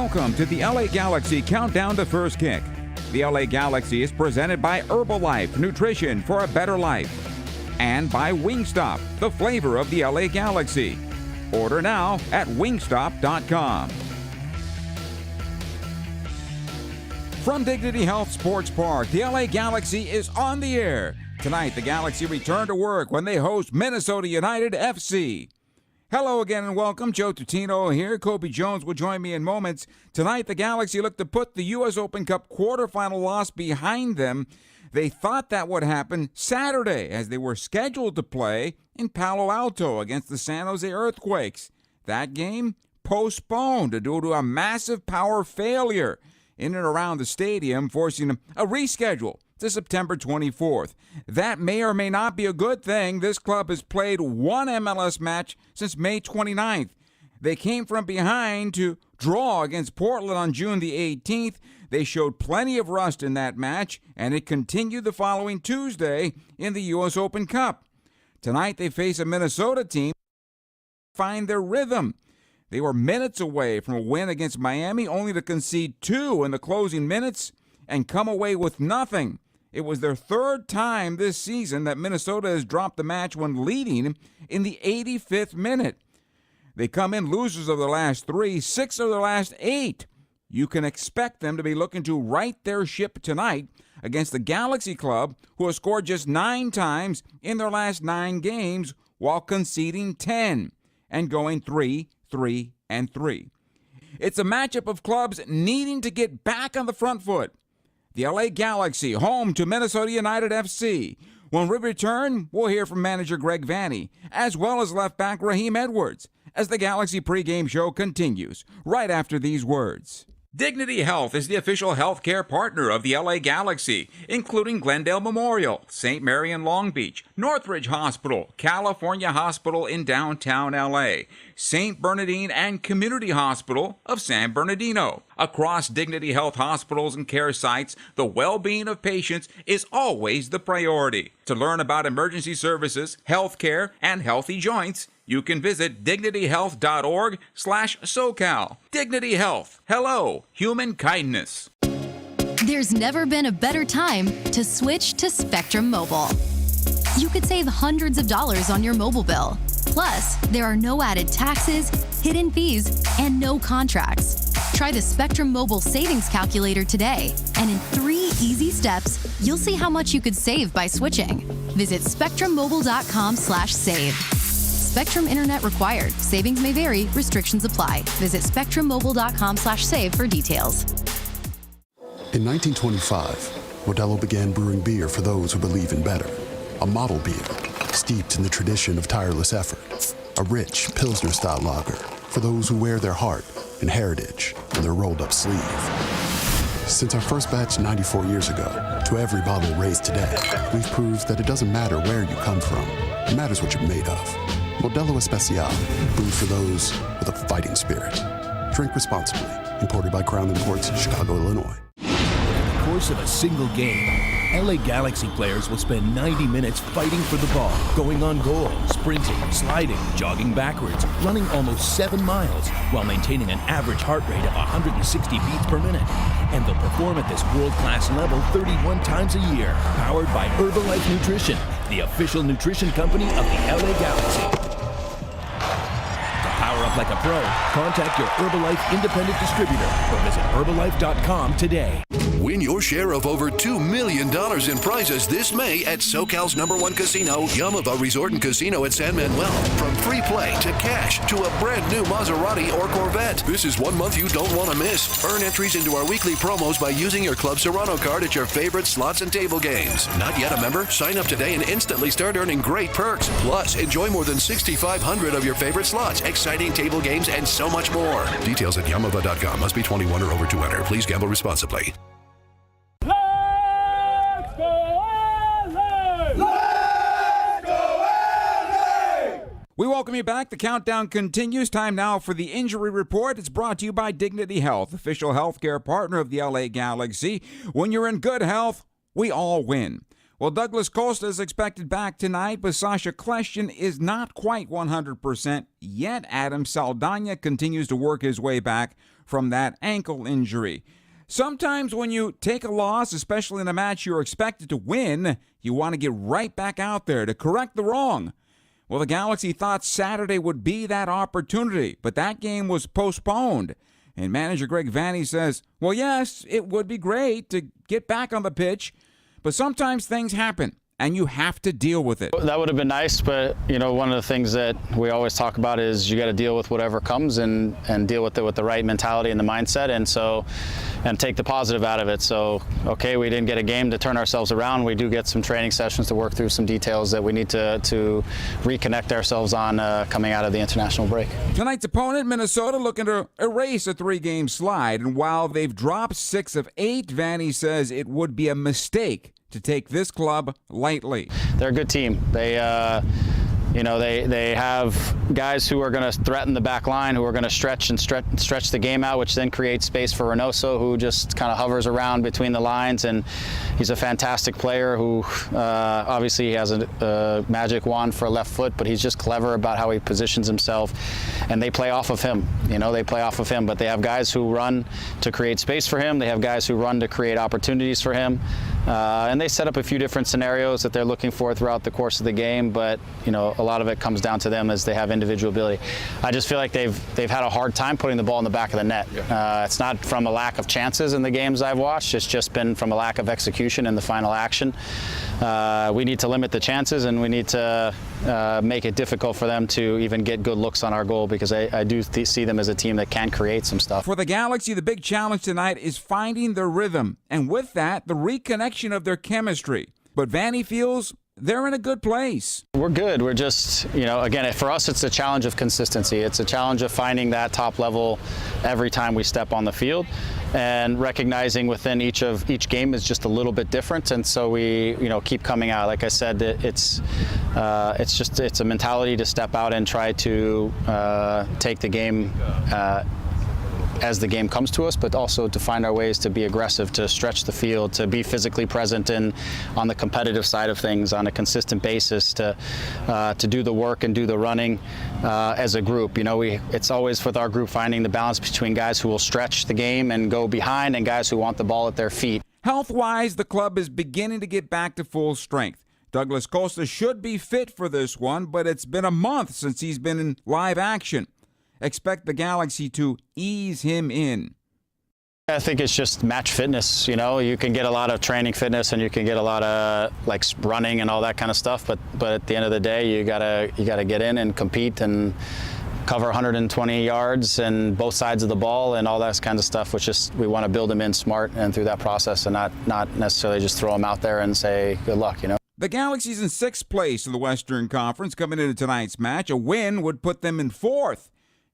Welcome to the LA Galaxy Countdown to First Kick. The LA Galaxy is presented by Herbalife, nutrition for a better life. And by Wingstop, the flavor of the LA Galaxy. Order now at wingstop.com. From Dignity Health Sports Park, the LA Galaxy is on the air. Tonight, the Galaxy return to work when they host Minnesota United FC. Hello again and welcome. Joe Tutino here. Kobe Jones will join me in moments. Tonight, the Galaxy look to put the U.S. Open Cup quarterfinal loss behind them. They thought that would happen Saturday as they were scheduled to play in Palo Alto against the San Jose Earthquakes. That game postponed due to a massive power failure in and around the stadium, forcing a reschedule to September 24th. That may or may not be a good thing. This club has played one MLS match since May 29th. They came from behind to draw against Portland on June the 18th. They showed plenty of rust in that match, and it continued the following Tuesday in the U.S. Open Cup. Tonight they face a Minnesota team to find their rhythm. They were minutes away from a win against Miami, only to concede 2 in the closing minutes and come away with nothing. It was their third time this season that Minnesota has dropped the match when leading in the 85th minute. They come in losers of their last 3, 6 of their last 8. You can expect them to be looking to right their ship tonight against the Galaxy Club, who has scored just 9 times in their last 9 games while conceding 10 and going 3-3-3. It's a matchup of clubs needing to get back on the front foot. The LA Galaxy, home to Minnesota United FC. When we return, we'll hear from manager Greg Vanney, as well as left back Raheem Edwards, as the Galaxy pregame show continues, right after these words. Dignity Health is the official healthcare partner of the LA Galaxy, including Glendale Memorial, St. Mary in Long Beach, Northridge Hospital, California Hospital in downtown LA, St. Bernardine and Community Hospital of San Bernardino. Across Dignity Health hospitals and care sites, the well-being of patients is always the priority. To learn about emergency services, healthcare, and healthy joints, you can visit dignityhealth.org/SoCal. Dignity Health. Hello, human kindness. There's never been a better time to switch to Spectrum Mobile. You could save hundreds of dollars on your mobile bill. Plus, there are no added taxes, hidden fees, and no contracts. Try the Spectrum Mobile Savings Calculator today, and in 3 easy steps, you'll see how much you could save by switching. Visit spectrummobile.com/save. Spectrum Internet required. Savings may vary. Restrictions apply. Visit spectrummobile.com/save for details. In 1925, Modelo began brewing beer for those who believe in better. A model beer, steeped in the tradition of tireless effort. A rich Pilsner-style lager for those who wear their heart and heritage on their rolled-up sleeve. Since our first batch 94 years ago, to every bottle raised today, we've proved that it doesn't matter where you come from. It matters what you're made of. Modelo Especial, brewed for those with a fighting spirit. Drink responsibly. Imported by Crown Imports, Chicago, Illinois. Over the course of a single game, LA Galaxy players will spend 90 minutes fighting for the ball, going on goal, sprinting, sliding, jogging backwards, running almost 7 miles, while maintaining an average heart rate of 160 beats per minute. And they'll perform at this world-class level 31 times a year, powered by Herbalife Nutrition, the official nutrition company of the LA Galaxy. Power up like a pro. Contact your Herbalife independent distributor or visit Herbalife.com today. Win your share of over $2 million in prizes this May at SoCal's #1 casino, Yamava Resort and Casino at San Manuel. From free play to cash to a brand new Maserati or Corvette. This is 1 month you don't want to miss. Earn entries into our weekly promos by using your Club Serrano card at your favorite slots and table games. Not yet a member? Sign up today and instantly start earning great perks. Plus, enjoy more than 6,500 of your favorite slots, exciting table games, and so much more. Details at Yamava.com. Must be 21 or over to enter. Please gamble responsibly. We welcome you back. The countdown continues. Time now for the injury report. It's brought to you by Dignity Health, official healthcare partner of the LA Galaxy. When you're in good health, we all win. Well, Douglas Costa is expected back tonight, but Sasha Kljestan is not quite 100% yet. Adam Saldana continues to work his way back from that ankle injury. Sometimes when you take a loss, especially in a match you're expected to win, you want to get right back out there to correct the wrong. Well, the Galaxy thought Saturday would be that opportunity, but that game was postponed. And manager Greg Vanney says, well, yes, it would be great to get back on the pitch, but sometimes things happen, and you have to deal with it. That would have been nice, but one of the things that we always talk about is you got to deal with whatever comes and deal with it with the right mentality and the mindset, and take the positive out of it. So, okay, we didn't get a game to turn ourselves around. We do get some training sessions to work through some details that we need to reconnect ourselves on coming out of the international break. Tonight's opponent, Minnesota, looking to erase a 3-game slide, and while they've dropped 6 of 8, Vanney says it would be a mistake to take this club lightly. They're a good team. They have guys who are going to threaten the back line, who are going to stretch the game out, which then creates space for Reynoso, who just kind of hovers around between the lines. And he's a fantastic player who obviously he has a magic wand for a left foot, but he's just clever about how he positions himself. And they play off of him. They play off of him. But they have guys who run to create space for him. They have guys who run to create opportunities for him. And they set up a few different scenarios that they're looking for throughout the course of the game, but a lot of it comes down to them as they have individual ability. I just feel like they've had a hard time putting the ball in the back of the net. It's not from a lack of chances in the games I've watched, it's just been from a lack of execution in the final action. We need to limit the chances, and we need to make it difficult for them to even get good looks on our goal, because I do see them as a team that can create some stuff. For the Galaxy, the big challenge tonight is finding their rhythm, and with that, the reconnection of their chemistry. But Vanney feels they're in a good place. We're good. We're just, again, for us, it's a challenge of consistency. It's a challenge of finding that top level every time we step on the field, and recognizing within each game is just a little bit different. And so we, keep coming out. Like I said, it's a mentality to step out and try to take the game as the game comes to us, but also to find our ways to be aggressive, to stretch the field, to be physically present on the competitive side of things on a consistent basis, to do the work and do the running as a group. It's always with our group finding the balance between guys who will stretch the game and go behind and guys who want the ball at their feet. Health-wise, the club is beginning to get back to full strength. Douglas Costa should be fit for this one, but it's been a month since he's been in live action. Expect the Galaxy to ease him in. I think it's just match fitness. You can get a lot of training fitness, and you can get a lot of running and all that kind of stuff. But at the end of the day, you gotta get in and compete and cover 120 yards and both sides of the ball and all that kind of stuff. Which is we want to build them in smart and through that process, and not necessarily just throw them out there and say good luck. The Galaxy's in 6th place in the Western Conference coming into tonight's match. A win would put them in 4th.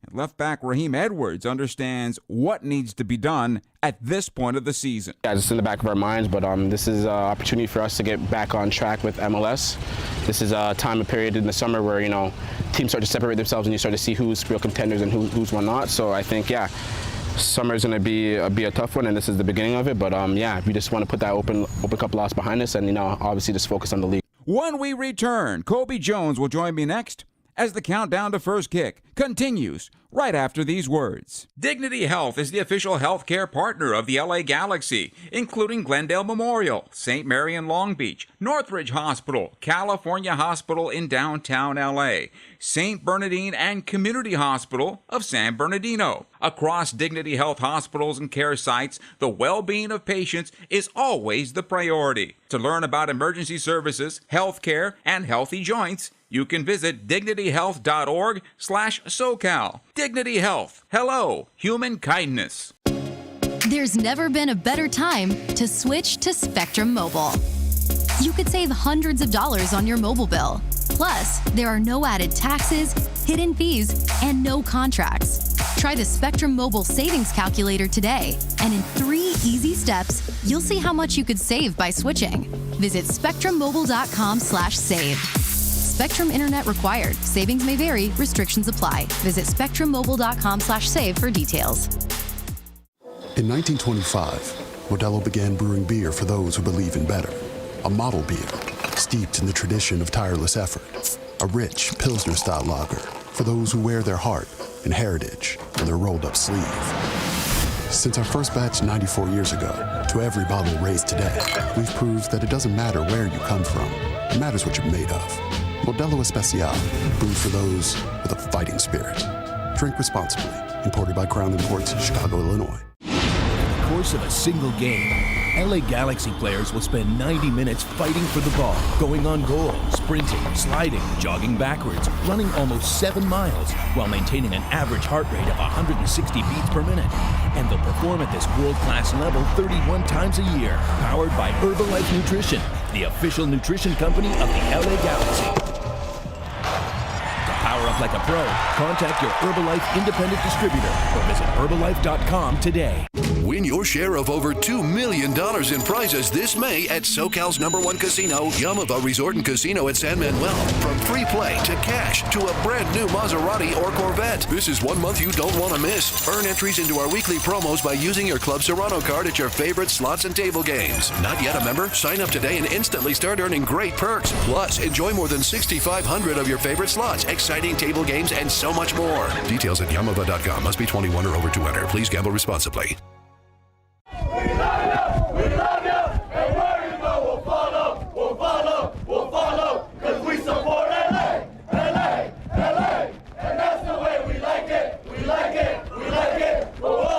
And left back Raheem Edwards understands what needs to be done at this point of the season. Yeah, it's in the back of our minds, but this is an opportunity for us to get back on track with MLS. This is a time and period in the summer where, teams start to separate themselves and you start to see who's real contenders and who's one not. So I think, summer is going to be a tough one, and this is the beginning of it. But, we just want to put that open cup loss behind us and, obviously just focus on the league. When we return, Kobe Jones will join me next as the countdown to first kick continues right after these words. Dignity Health is the official healthcare partner of the LA Galaxy, including Glendale Memorial, St. Mary in Long Beach, Northridge Hospital, California Hospital in downtown LA, St. Bernardine and Community Hospital of San Bernardino. Across Dignity Health hospitals and care sites, the well-being of patients is always the priority. To learn about emergency services, healthcare, and healthy joints, you can visit dignityhealth.org/SoCal. Dignity Health. Hello, human kindness. There's never been a better time to switch to Spectrum Mobile. You could save hundreds of dollars on your mobile bill. Plus, there are no added taxes, hidden fees, and no contracts. Try the Spectrum Mobile Savings Calculator today, and in 3 easy steps, you'll see how much you could save by switching. Visit spectrummobile.com/save. Spectrum Internet required. Savings may vary. Restrictions apply. Visit spectrummobile.com/save for details. In 1925, Modelo began brewing beer for those who believe in better. A model beer, steeped in the tradition of tireless effort. A rich Pilsner-style lager for those who wear their heart and heritage on their rolled-up sleeve. Since our first batch 94 years ago to every bottle raised today, we've proved that it doesn't matter where you come from. It matters what you're made of. Modelo Especial, brewed for those with a fighting spirit. Drink responsibly. Imported by Crown Imports, Chicago, Illinois. Over the course of a single game, LA Galaxy players will spend 90 minutes fighting for the ball, going on goal, sprinting, sliding, jogging backwards, running almost 7 miles, while maintaining an average heart rate of 160 beats per minute. And they'll perform at this world-class level 31 times a year, powered by Herbalife Nutrition, the official nutrition company of the LA Galaxy. To power up like a pro, contact your Herbalife independent distributor or visit Herbalife.com today. Win your share of over $2 million in prizes this May at SoCal's #1 casino, Yamava Resort and Casino at San Manuel. From free play to cash to a brand new Maserati or Corvette. This is 1 month you don't want to miss. Earn entries into our weekly promos by using your Club Serrano card at your favorite slots and table games. Not yet a member? Sign up today and instantly start earning great perks. Plus, enjoy more than 6,500 of your favorite slots, exciting table games, and so much more. Details at Yamava.com. Must be 21 or over to enter. Please gamble responsibly. We love you, and where you go, we'll follow, cause we support LA, and that's the way we like it, whoa.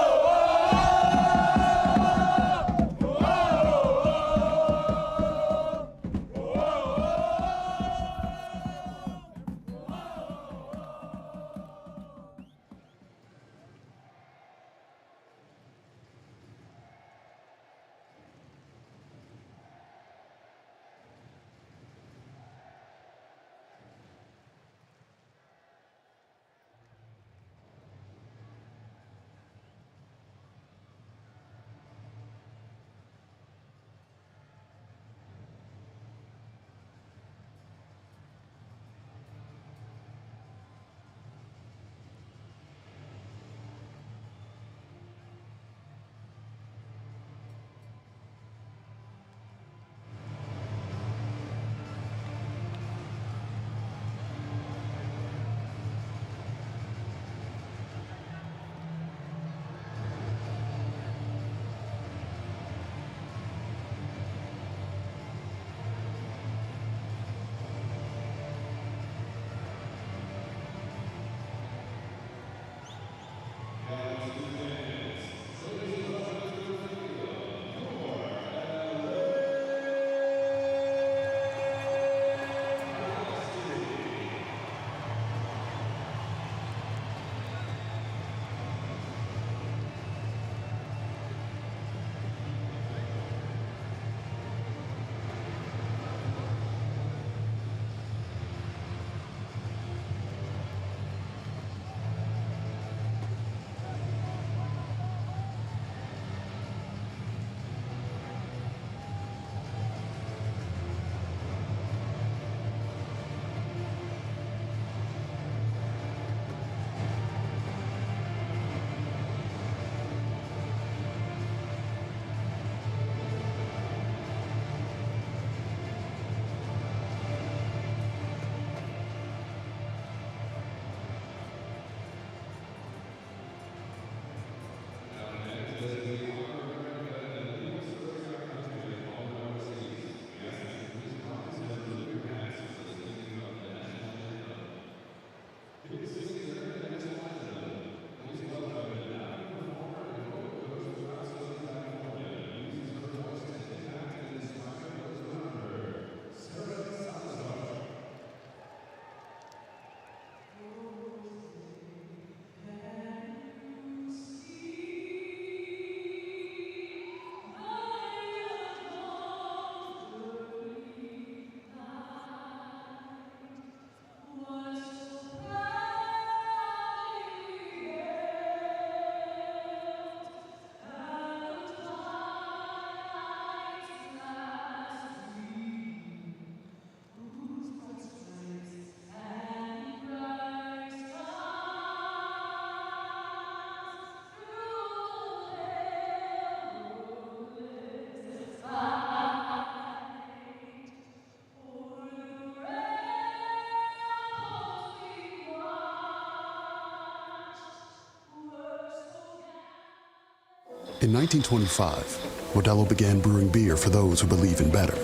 In 1925, Modelo began brewing beer for those who believe in better.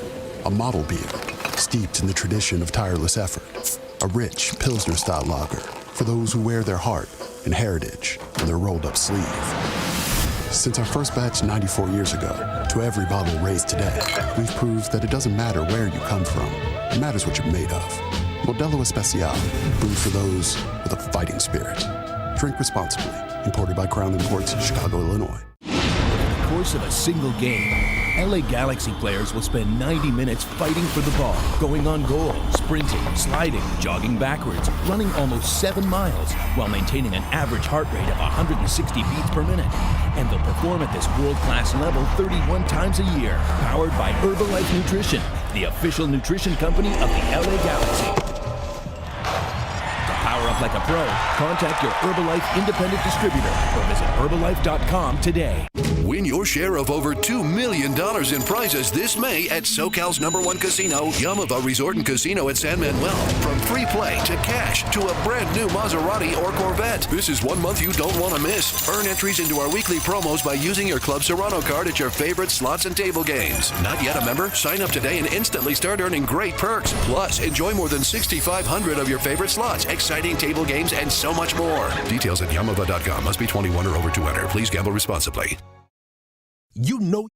A model beer, steeped in the tradition of tireless effort. A rich Pilsner-style lager for those who wear their heart and heritage on their rolled-up sleeve. Since our first batch 94 years ago, to every bottle raised today, we've proved that it doesn't matter where you come from. It matters what you're made of. Modelo Especial, brewed for those with a fighting spirit. Drink responsibly. Imported by Crown Imports, Chicago, Illinois. Over the course of a single game, LA Galaxy players will spend 90 minutes fighting for the ball, going on goal, sprinting, sliding, jogging backwards, running almost 7 miles, while maintaining an average heart rate of 160 beats per minute. And they'll perform at this world-class level 31 times a year, powered by Herbalife Nutrition, the official nutrition company of the LA Galaxy. To power up like a pro, contact your Herbalife independent distributor or visit Herbalife.com today. Win your share of over $2 million in prizes this May at SoCal's #1 casino, Yamava Resort and Casino at San Manuel. From free play to cash to a brand new Maserati or Corvette. This is 1 month you don't want to miss. Earn entries into our weekly promos by using your Club Serrano card at your favorite slots and table games. Not yet a member? Sign up today and instantly start earning great perks. Plus, enjoy more than 6,500 of your favorite slots, exciting table games, and so much more. Details at Yamava.com. Must be 21 or over to enter. Please gamble responsibly. You know.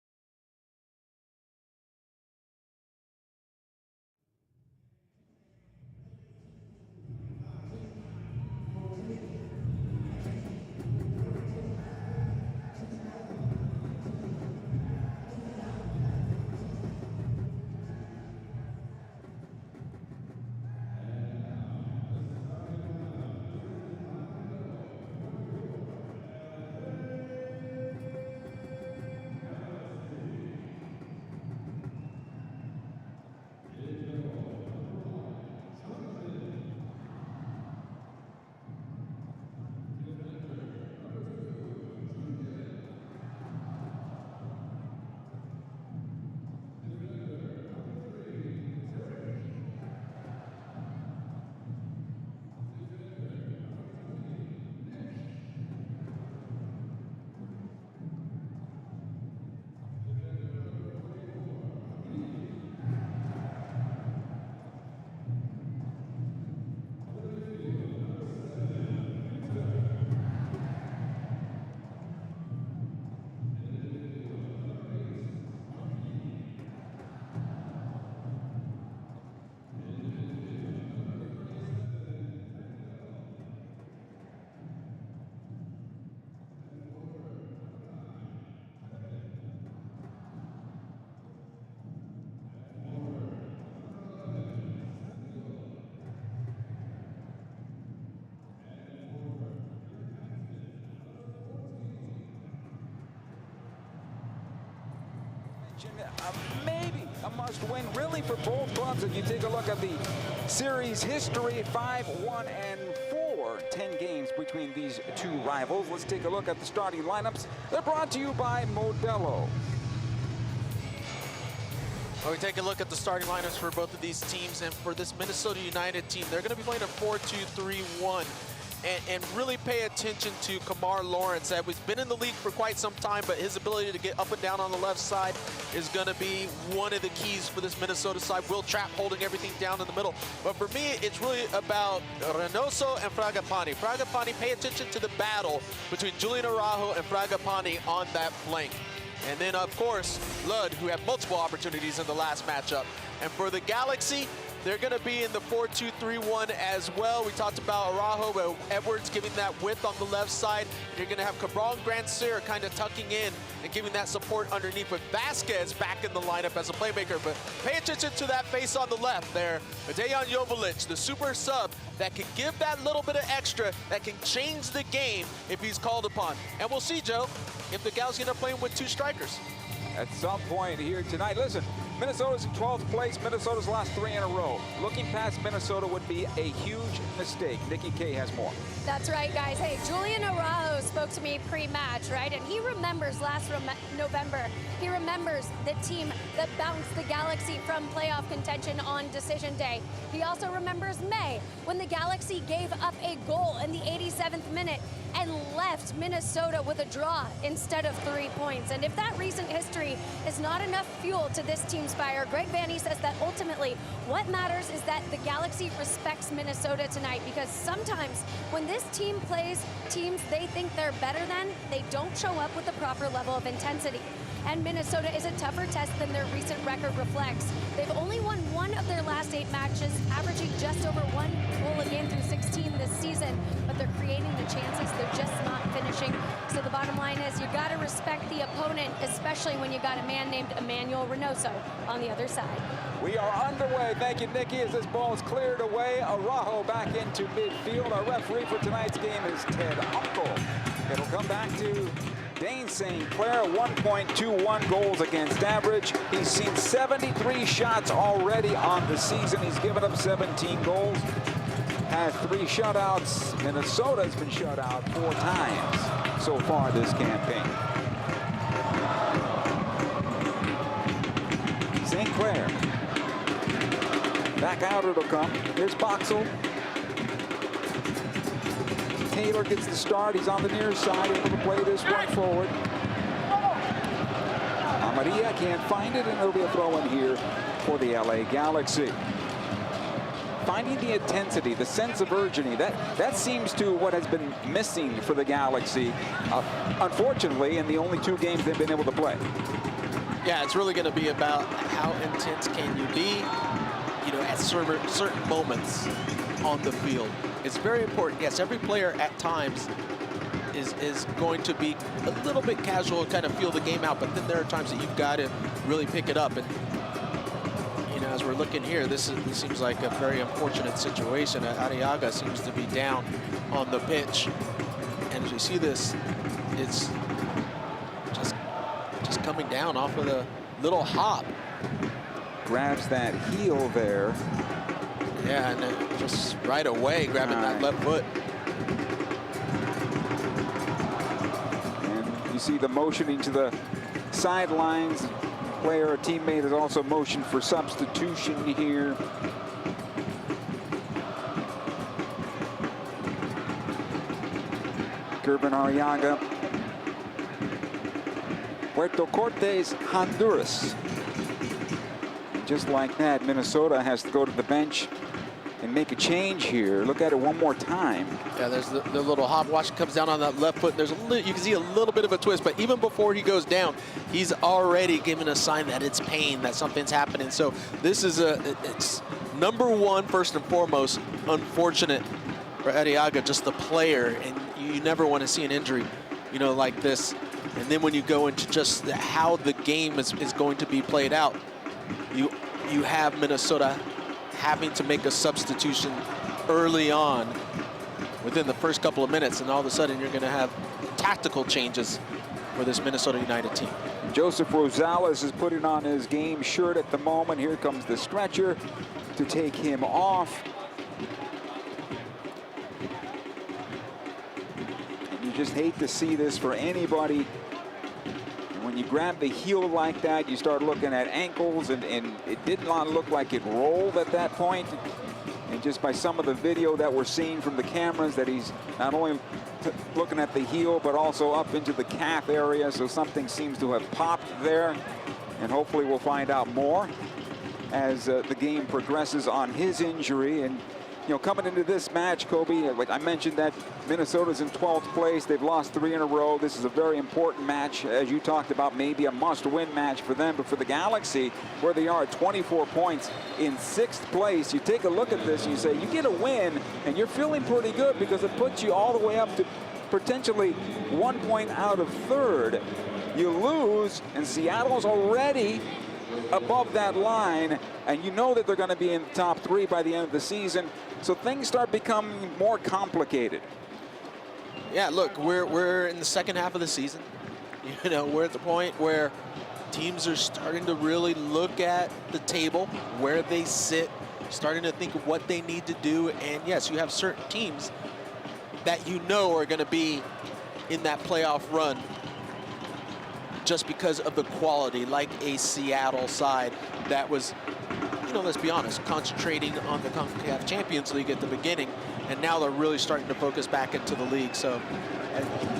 Maybe a must-win, really, for both clubs. If you take a look at the series history, 5-1-4, 10 games between these two rivals. Let's take a look at the starting lineups. They're brought to you by Modelo. Well, we take a look at the starting lineups for both of these teams, and for this Minnesota United team, they're going to be playing a 4-2-3-1. And really pay attention to Kamar Lawrence. He's been in the league for quite some time, but his ability to get up and down on the left side is going to be one of the keys for this Minnesota side. Will Trapp holding everything down in the middle. But for me, it's really about Reynoso and Fragapane. Fragapane, pay attention to the battle between Julian Araujo and Fragapane on that flank. And then, of course, Lud, who had multiple opportunities in the last matchup. And for the Galaxy, they're going to be in the 4-2-3-1 as well. We talked about Araujo, but Edwards giving that width on the left side. And you're going to have Cabral and Grandsir kind of tucking in and giving that support underneath, with Vasquez back in the lineup as a playmaker. But pay attention to that face on the left there. Dejan Joveljic, the super sub that can give that little bit of extra, that can change the game if he's called upon. And we'll see, Joe, if the Galaxy end up playing with 2 strikers. At some point here tonight, listen, Minnesota's in 12th place, Minnesota's last 3 in a row. Looking past Minnesota would be a huge mistake. Nikki K has more. That's right, guys. Hey, Julian Araujo spoke to me pre-match, right? And he remembers last November. He remembers the team that bounced the Galaxy from playoff contention on decision day. He also remembers May, when the Galaxy gave up a goal in the 87th minute and left Minnesota with a draw instead of 3 points. And if that recent history is not enough fuel to this team's fire, Greg Vanney says that ultimately what matters is that the Galaxy respects Minnesota tonight, because sometimes when this team plays teams they think they're better than, they don't show up with the proper level of intensity. And Minnesota is a tougher test than their recent record reflects. They've only won 1 of their last 8 matches, averaging just over 1 goal a game through 16 this season, but they're creating the chances, they're just not finishing. So the bottom line is you gotta respect the opponent, especially when you got a man named Emmanuel Reynoso on the other side. We are underway. Thank you, Nikki, as this ball is cleared away. Araujo back into midfield. Our referee for tonight's game is Ted Uncle. It'll come back to Dane St. Clair, 1.21 goals against average. He's seen 73 shots already on the season. He's given up 17 goals. Has 3 shutouts. Minnesota's been shut out 4 times so far this campaign. St. Clair. Back out it'll come. Here's Boxall. Taylor gets the start. He's on the near side, able to play this one forward. Amarilla can't find it, and it'll be a throw in here for the LA Galaxy. Finding the intensity, the sense of urgency, that seems to what has been missing for the Galaxy, unfortunately, in the only 2 games they've been able to play. Yeah, it's really going to be about how intense can you be, you know, at certain moments on the field. It's very important. Yes, every player at times is going to be a little bit casual, kind of feel the game out, but then there are times that you've got to really pick it up. And you know, as we're looking here, this seems like a very unfortunate situation. Arriaga seems to be down on the pitch, and as we see this, it's just coming down off of the little hop. Grabs that heel there. Yeah, and just right away grabbing that left foot. And you see the motioning to the sidelines. Player, a teammate, has also motioned for substitution here. Gerben Arriaga. Puerto Cortes, Honduras. Just like that, Minnesota has to go to the bench and make a change here. Look at it one more time. Yeah, there's the little hop. Watch, comes down on that left foot. There's you can see a little bit of a twist, but even before he goes down, he's already given a sign that it's pain, that something's happening. So this is it's number 1, first and foremost, unfortunate for Arriaga, just the player, and you never want to see an injury, you know, like this. And then when you go into just how the game is going to be played out, you have Minnesota having to make a substitution early on within the first couple of minutes, and all of a sudden you're going to have tactical changes for this Minnesota United team. Joseph Rosales is putting on his game shirt at the moment. Here comes the stretcher to take him off. And you just hate to see this for anybody. When you grab the heel like that, you start looking at ankles, and it did not look like it rolled at that point. And just by some of the video that we're seeing from the cameras, that he's not only looking at the heel, but also up into the calf area. So something seems to have popped there. And hopefully we'll find out more as the game progresses on his injury. And you know, coming into this match, Kobe, I mentioned that Minnesota's in 12th place. They've lost 3 in a row. This is a very important match, as you talked about, maybe a must-win match for them. But for the Galaxy, where they are at 24 points in 6th place, you take a look at this and you say, you get a win, and you're feeling pretty good because it puts you all the way up to potentially 1 point out of 3rd. You lose, and Seattle's already above that line, and you know that they're going to be in the top 3 by the end of the season. So things start becoming more complicated. Yeah, look, we're in the second half of the season. You know, we're at the point where teams are starting to really look at the table, where they sit, starting to think of what they need to do. And yes, you have certain teams that you know are going to be in that playoff run just because of the quality, like a Seattle side that was you know, let's be honest, concentrating on the CONCACAF Champions League at the beginning, and now they're really starting to focus back into the league. So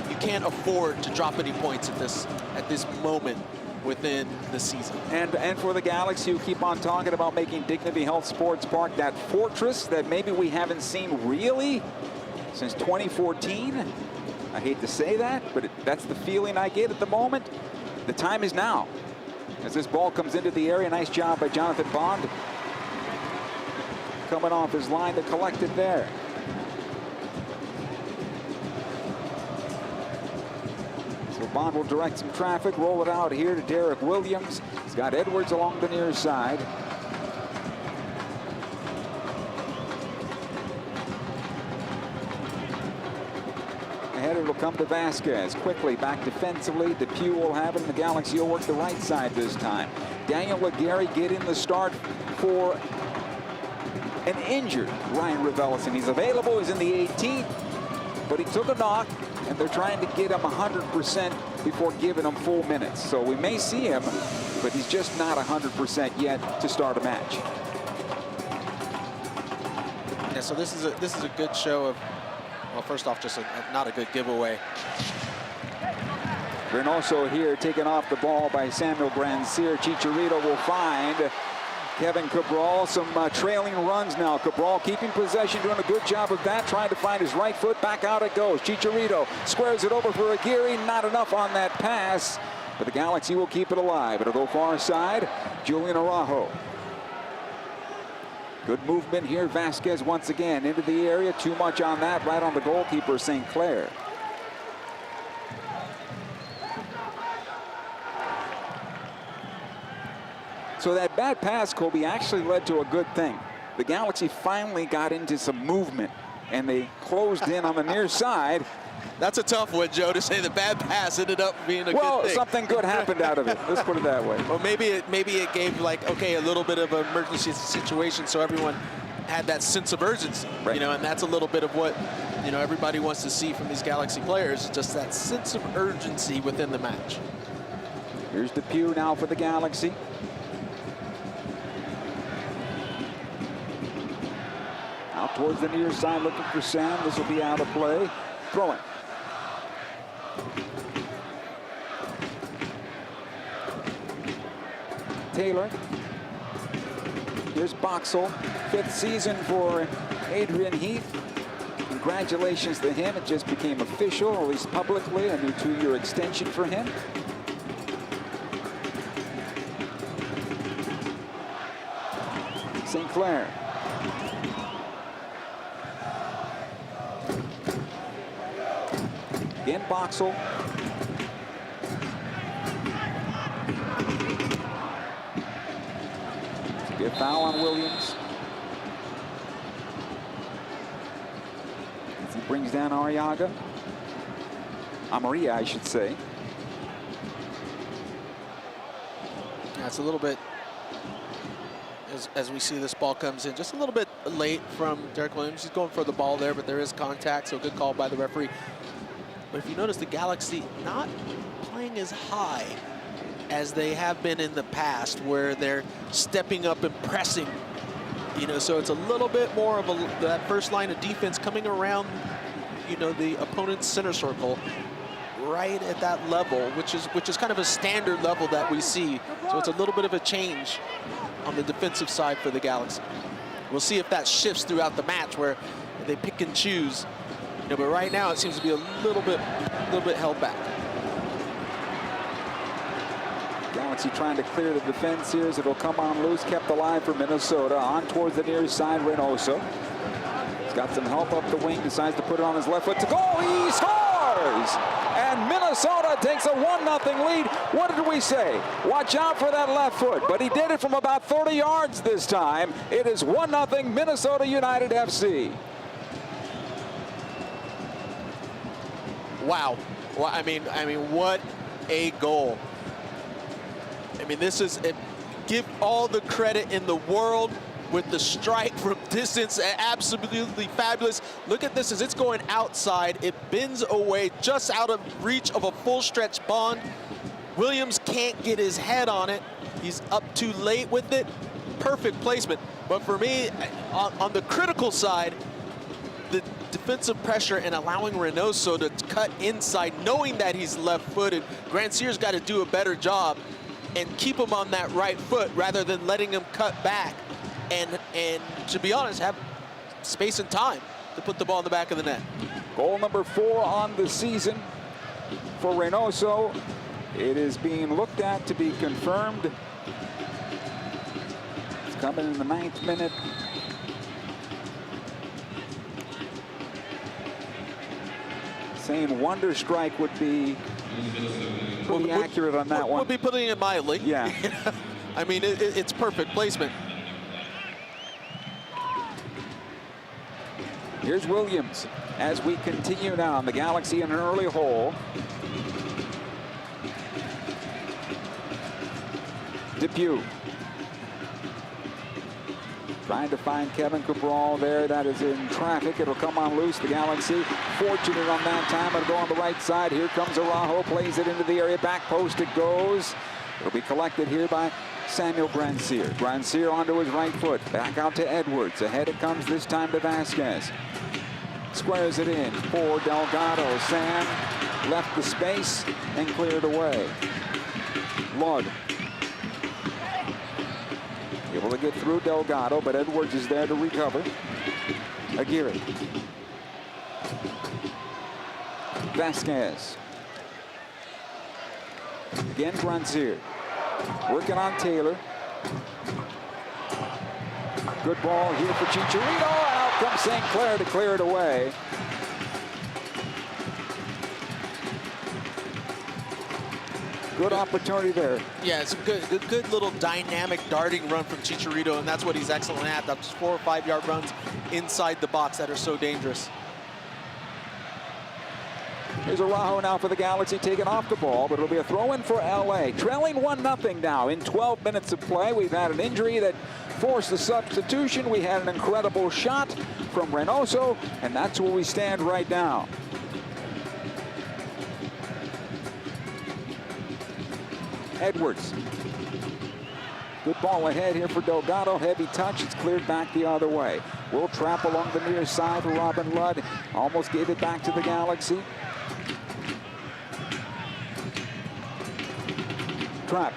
you can't afford to drop any points at this moment within the season. And for the Galaxy, who keep on talking about making Dignity Health Sports Park that fortress that maybe we haven't seen really since 2014. I hate to say that, but that's the feeling I get at the moment. The time is now. As this ball comes into the area, nice job by Jonathan Bond. Coming off his line to collect it there. So Bond will direct some traffic, roll it out here to Derek Williams. He's got Edwards along the near side. Ahead it'll come to Vasquez. Quickly back defensively. DePuy will have it, and the Galaxy will work the right side this time. Daniel Legary getting the start for an injured Ryan Revelison. He's available. He's in the 18th, but he took a knock, and they're trying to get him 100% before giving him full minutes. So we may see him, but he's just not 100% yet to start a match. Yeah, so this is a good show of, well, first off, just not a good giveaway. Reynoso here taken off the ball by Samuel Grandsir. Chicharito will find Kevin Cabral. Some trailing runs now. Cabral keeping possession, doing a good job of that, trying to find his right foot. Back out it goes. Chicharito squares it over for Aguirre. Not enough on that pass, but the Galaxy will keep it alive. It'll go far side. Julian Araujo. Good movement here. Vasquez once again into the area. Too much on that, right on the goalkeeper, St. Clair. So that bad pass, Kobe, actually led to a good thing. The Galaxy finally got into some movement, and they closed in on the near side. That's a tough one, Joe, to say the bad pass ended up being a good thing. Well, something good happened out of it. Let's put it that way. Well, maybe it gave, like, okay, a little bit of an emergency situation, so everyone had that sense of urgency, right. You know, and that's a little bit of what, you know, everybody wants to see from these Galaxy players, just that sense of urgency within the match. Here's DePuy now for the Galaxy. Out towards the near side, looking for Sam. This will be out of play. Throw it. Taylor. Here's Boxall. 5th season for Adrian Heath. Congratulations to him. It just became official, or at least publicly, a new 2-year extension for him. St. Clair. Again, Boxall. Be a foul on Williams. As he brings down Amarilla, I should say. Yeah, it's a little bit, as we see this ball comes in, just a little bit late from Derek Williams. He's going for the ball there, but there is contact, so good call by the referee. But if you notice, the Galaxy not playing as high as they have been in the past, where they're stepping up and pressing. You know, so it's a little bit more of that first line of defense coming around, you know, the opponent's center circle, right at that level, which is kind of a standard level that we see. So it's a little bit of a change on the defensive side for the Galaxy. We'll see if that shifts throughout the match, where they pick and choose. You know, but right now it seems to be a little bit held back. Galaxy trying to clear the defense here as it'll come on loose, kept alive for Minnesota. On towards the near side, Reynoso. He's got some help up the wing, decides to put it on his left foot to goal. He scores! And Minnesota takes a 1-0 lead. What did we say? Watch out for that left foot. But he did it from about 30 yards this time. It is 1-0 Minnesota United FC. Wow. Well, I mean, what a goal. I mean, this is, give all the credit in the world with the strike from distance. Absolutely fabulous. Look at this as it's going outside. It bends away just out of reach of a full stretch Bond. Williams can't get his head on it. He's up too late with it. perfect placement. But for me, on the critical side, the defensive pressure and allowing Reynoso to cut inside, knowing that he's left-footed, Grandsier's got to do a better job and keep him on that right foot rather than letting him cut back and to be honest, have space and time to put the ball in the back of the net. Goal number 4 on the season for Reynoso. It is being looked at to be confirmed. It's coming in the 9th minute. Saying wonder strike would be pretty accurate on that one. Would be putting it mildly. Yeah. I mean, it's perfect placement. Here's Williams as we continue now. The Galaxy in an early hole. Depew trying to find Kevin Cabral there. That is in traffic. It'll come on loose. The Galaxy fortunate on that time. It'll go on the right side. Here comes Araujo. Plays it into the area. Back post it goes. It'll be collected here by Samuel Grandsir. Grandsir onto his right foot. Back out to Edwards. Ahead it comes this time to Vasquez. Squares it in for Delgado. Sam left the space and cleared away. Lod able to get through Delgado, but Edwards is there to recover. Aguirre. Vasquez. Again, Grandsir. Working on Taylor. Good ball here for Chicharito. Out comes St. Clair to clear it away. Good opportunity there. Yeah, it's a good little dynamic darting run from Chicharito, and that's what he's excellent at. That's 4 or 5 yard runs inside the box that are so dangerous. Here's Araujo now for the Galaxy, taking off the ball, but it'll be a throw-in for LA. Trailing 1-0 now in 12 minutes of play. We've had an injury that forced the substitution. We had an incredible shot from Reynoso, and that's where we stand right now. Edwards. Good ball ahead here for Delgado. Heavy touch. It's cleared back the other way. Will trap along the near side for Robin Ludd. Almost gave it back to the Galaxy. Trap.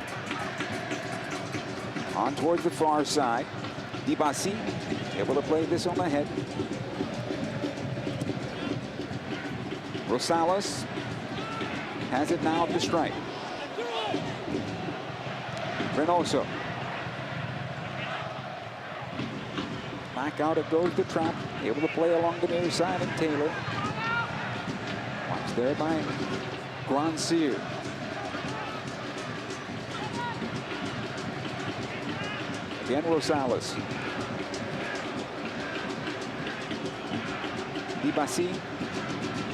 On towards the far side. Dibasi able to play this on the head. Rosales has it now at the strike. Reynoso. Back out it goes to Trap. Able to play along the near side and Taylor. Watched there by Grandsir. Again, Rosales. Dibasi.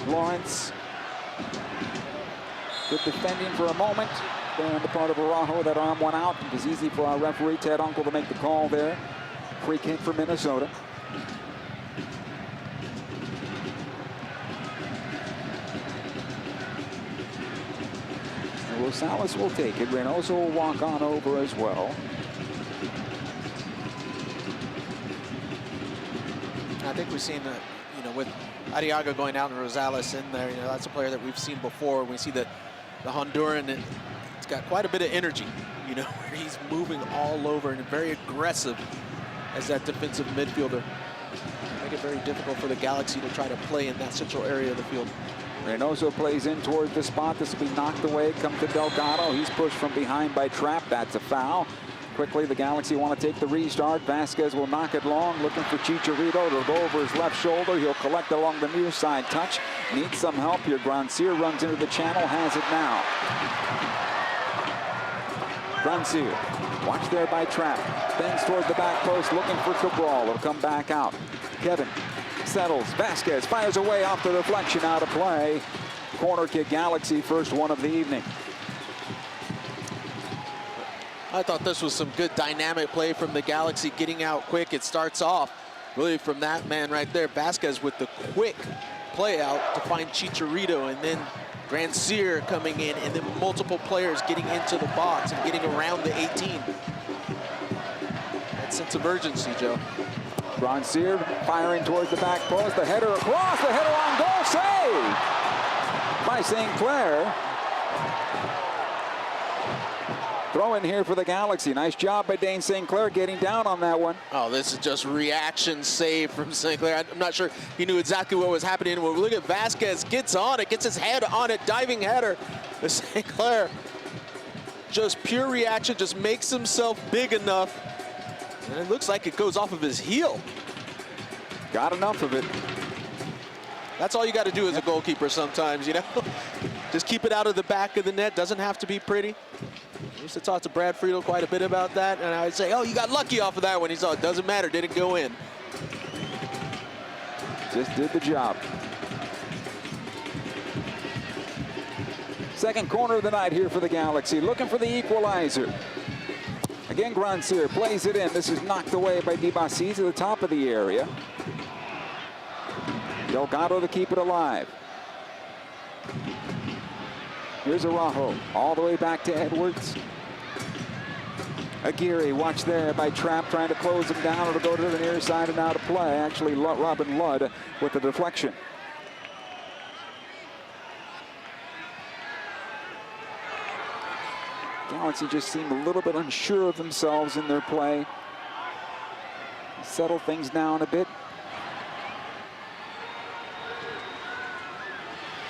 Lawrence. Good defending for a moment. There on the part of Araujo, that arm went out. It was easy for our referee, Ted Uncle, to make the call there. Free kick for Minnesota. And Rosales will take it. Reynoso will walk on over as well. I think we've seen, with Arriaga going out and Rosales in there, that's a player that we've seen before. We see the Honduran, it's got quite a bit of energy, where he's moving all over and very aggressive as that defensive midfielder. Make it very difficult for the Galaxy to try to play in that central area of the field. Reynoso plays in towards the spot. This will be knocked away. Comes to Delgado. He's pushed from behind by Trap. That's a foul. Quickly, the Galaxy want to take the restart. Vasquez will knock it long, looking for Chicharito. It'll go over his left shoulder. He'll collect along the near side touch. Needs some help here. Grandsir runs into the channel, has it now. Grandsir, watch there by Trap. Bends towards the back post, looking for Cabral. It'll come back out. Kevin settles. Vasquez fires away off the deflection, out of play. Corner kick, Galaxy, first one of the evening. I thought this was some good dynamic play from the Galaxy, getting out quick. It starts off really from that man right there, Vasquez, with the quick play out to find Chicharito, and then Grandsir coming in, and then multiple players getting into the box and getting around the 18. sense of urgency, Joe. Grandsir firing towards the back post. The header across, the header on goal, save by St. Clair. Throw in here for the Galaxy. Nice job by Dane St. Clair getting down on that one. Oh, this is just reaction save from St. Clair. I'm not sure he knew exactly what was happening. When we look at Vasquez, gets on it, gets his head on it, diving header. St. Clair, just pure reaction, just makes himself big enough. And it looks like it goes off of his heel. Got enough of it. That's all you got to do as a goalkeeper sometimes, you know? Just keep it out of the back of the net. Doesn't have to be pretty. I used to talk to Brad Friedel quite a bit about that, and I would say, oh, you got lucky off of that one. He saw it doesn't matter, didn't go in. Just did the job. Second corner of the night here for the Galaxy, looking for the equalizer. Again, Grandsir plays it in. This is knocked away by Dibasi to the top of the area. Delgado to keep it alive. Here's Araujo, all the way back to Edwards. Aguirre, watch there by Trapp, trying to close him down. It'll go to the near side and out of play. Actually, Robin Ludd with the deflection. Galaxy just seem a little bit unsure of themselves in their play. Settle things down a bit.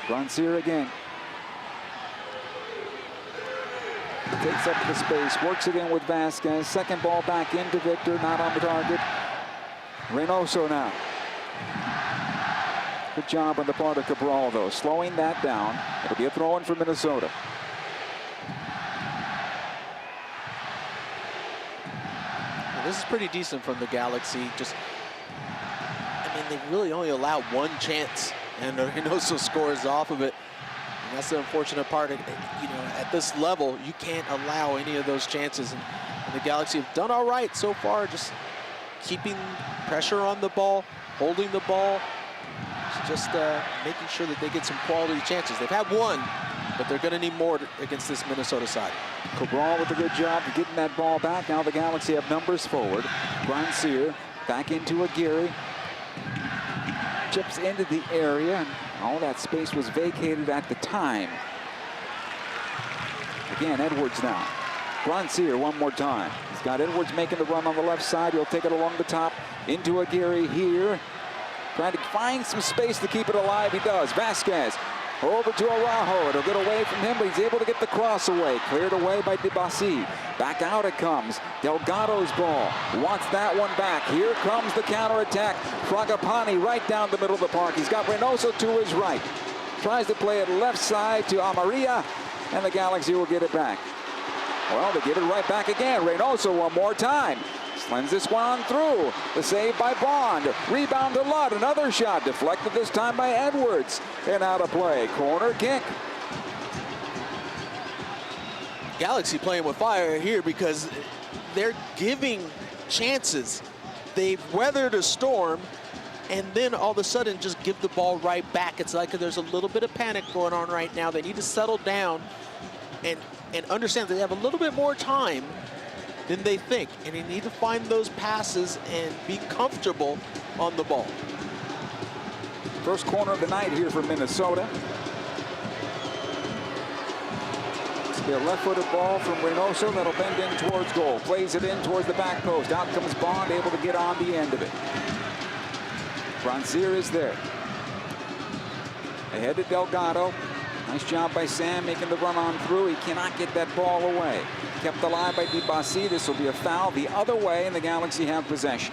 Grandsir again. Takes up the space, works it in with Vasquez. Second ball back into Victor, not on the target. Reynoso now. Good job on the part of Cabral, though, slowing that down. It'll be a throw-in for Minnesota. Well, this is pretty decent from the Galaxy. Just, I mean, they really only allowed one chance, and Reynoso scores off of it. And that's the unfortunate part. You know, at this level, you can't allow any of those chances. And the Galaxy have done all right so far, just keeping pressure on the ball, holding the ball, just making sure that they get some quality chances. They've had one, but they're going to need more against this Minnesota side. Cabral with a good job of getting that ball back. Now the Galaxy have numbers forward. Grandsir back into Aguirre. Chips into the area, and all that space was vacated at the time. Again, Edwards now. Grandsir one more time. He's got Edwards making the run on the left side. He'll take it along the top into Aguirre here. Trying to find some space to keep it alive. He does. Vasquez over to Araujo. It'll get away from him, but he's able to get the cross away. Cleared away by Dibasi. Back out it comes. Delgado's ball. Wants that one back. Here comes the counterattack. Fragapani right down the middle of the park. He's got Reynoso to his right. Tries to play it left side to Amaria, and the Galaxy will get it back. Well, they give it right back again. Reynoso one more time. Slings this one on through. The save by Bond. Rebound to Ludd. Another shot deflected this time by Edwards. And out of play. Corner kick. Galaxy playing with fire here because they're giving chances. They've weathered a storm, and then all of a sudden just give the ball right back. It's like there's a little bit of panic going on right now. They need to settle down and understand that they have a little bit more time than they think, and they need to find those passes and be comfortable on the ball. First corner of the night here for Minnesota. A left-footed ball from Reynoso that'll bend in towards goal. Plays it in towards the back post. Out comes Bond, able to get on the end of it. Grandsir is there. Ahead to Delgado. Nice job by Sam making the run on through. He cannot get that ball away. Kept alive by Dibasi. This will be a foul the other way, and the Galaxy have possession.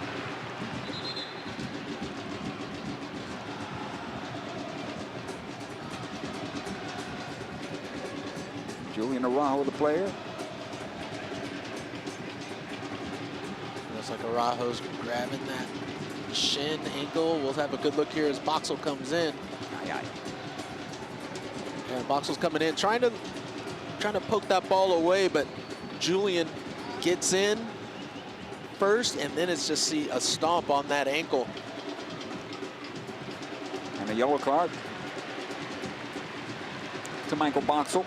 Julian Araujo, the player. Looks like Araujo's grabbing that shin, ankle. We'll have a good look here as Boxall comes in. And Boxall's coming in, trying to poke that ball away, but Julian gets in first, and then it's just a stomp on that ankle. And a yellow card to Michael Boxall.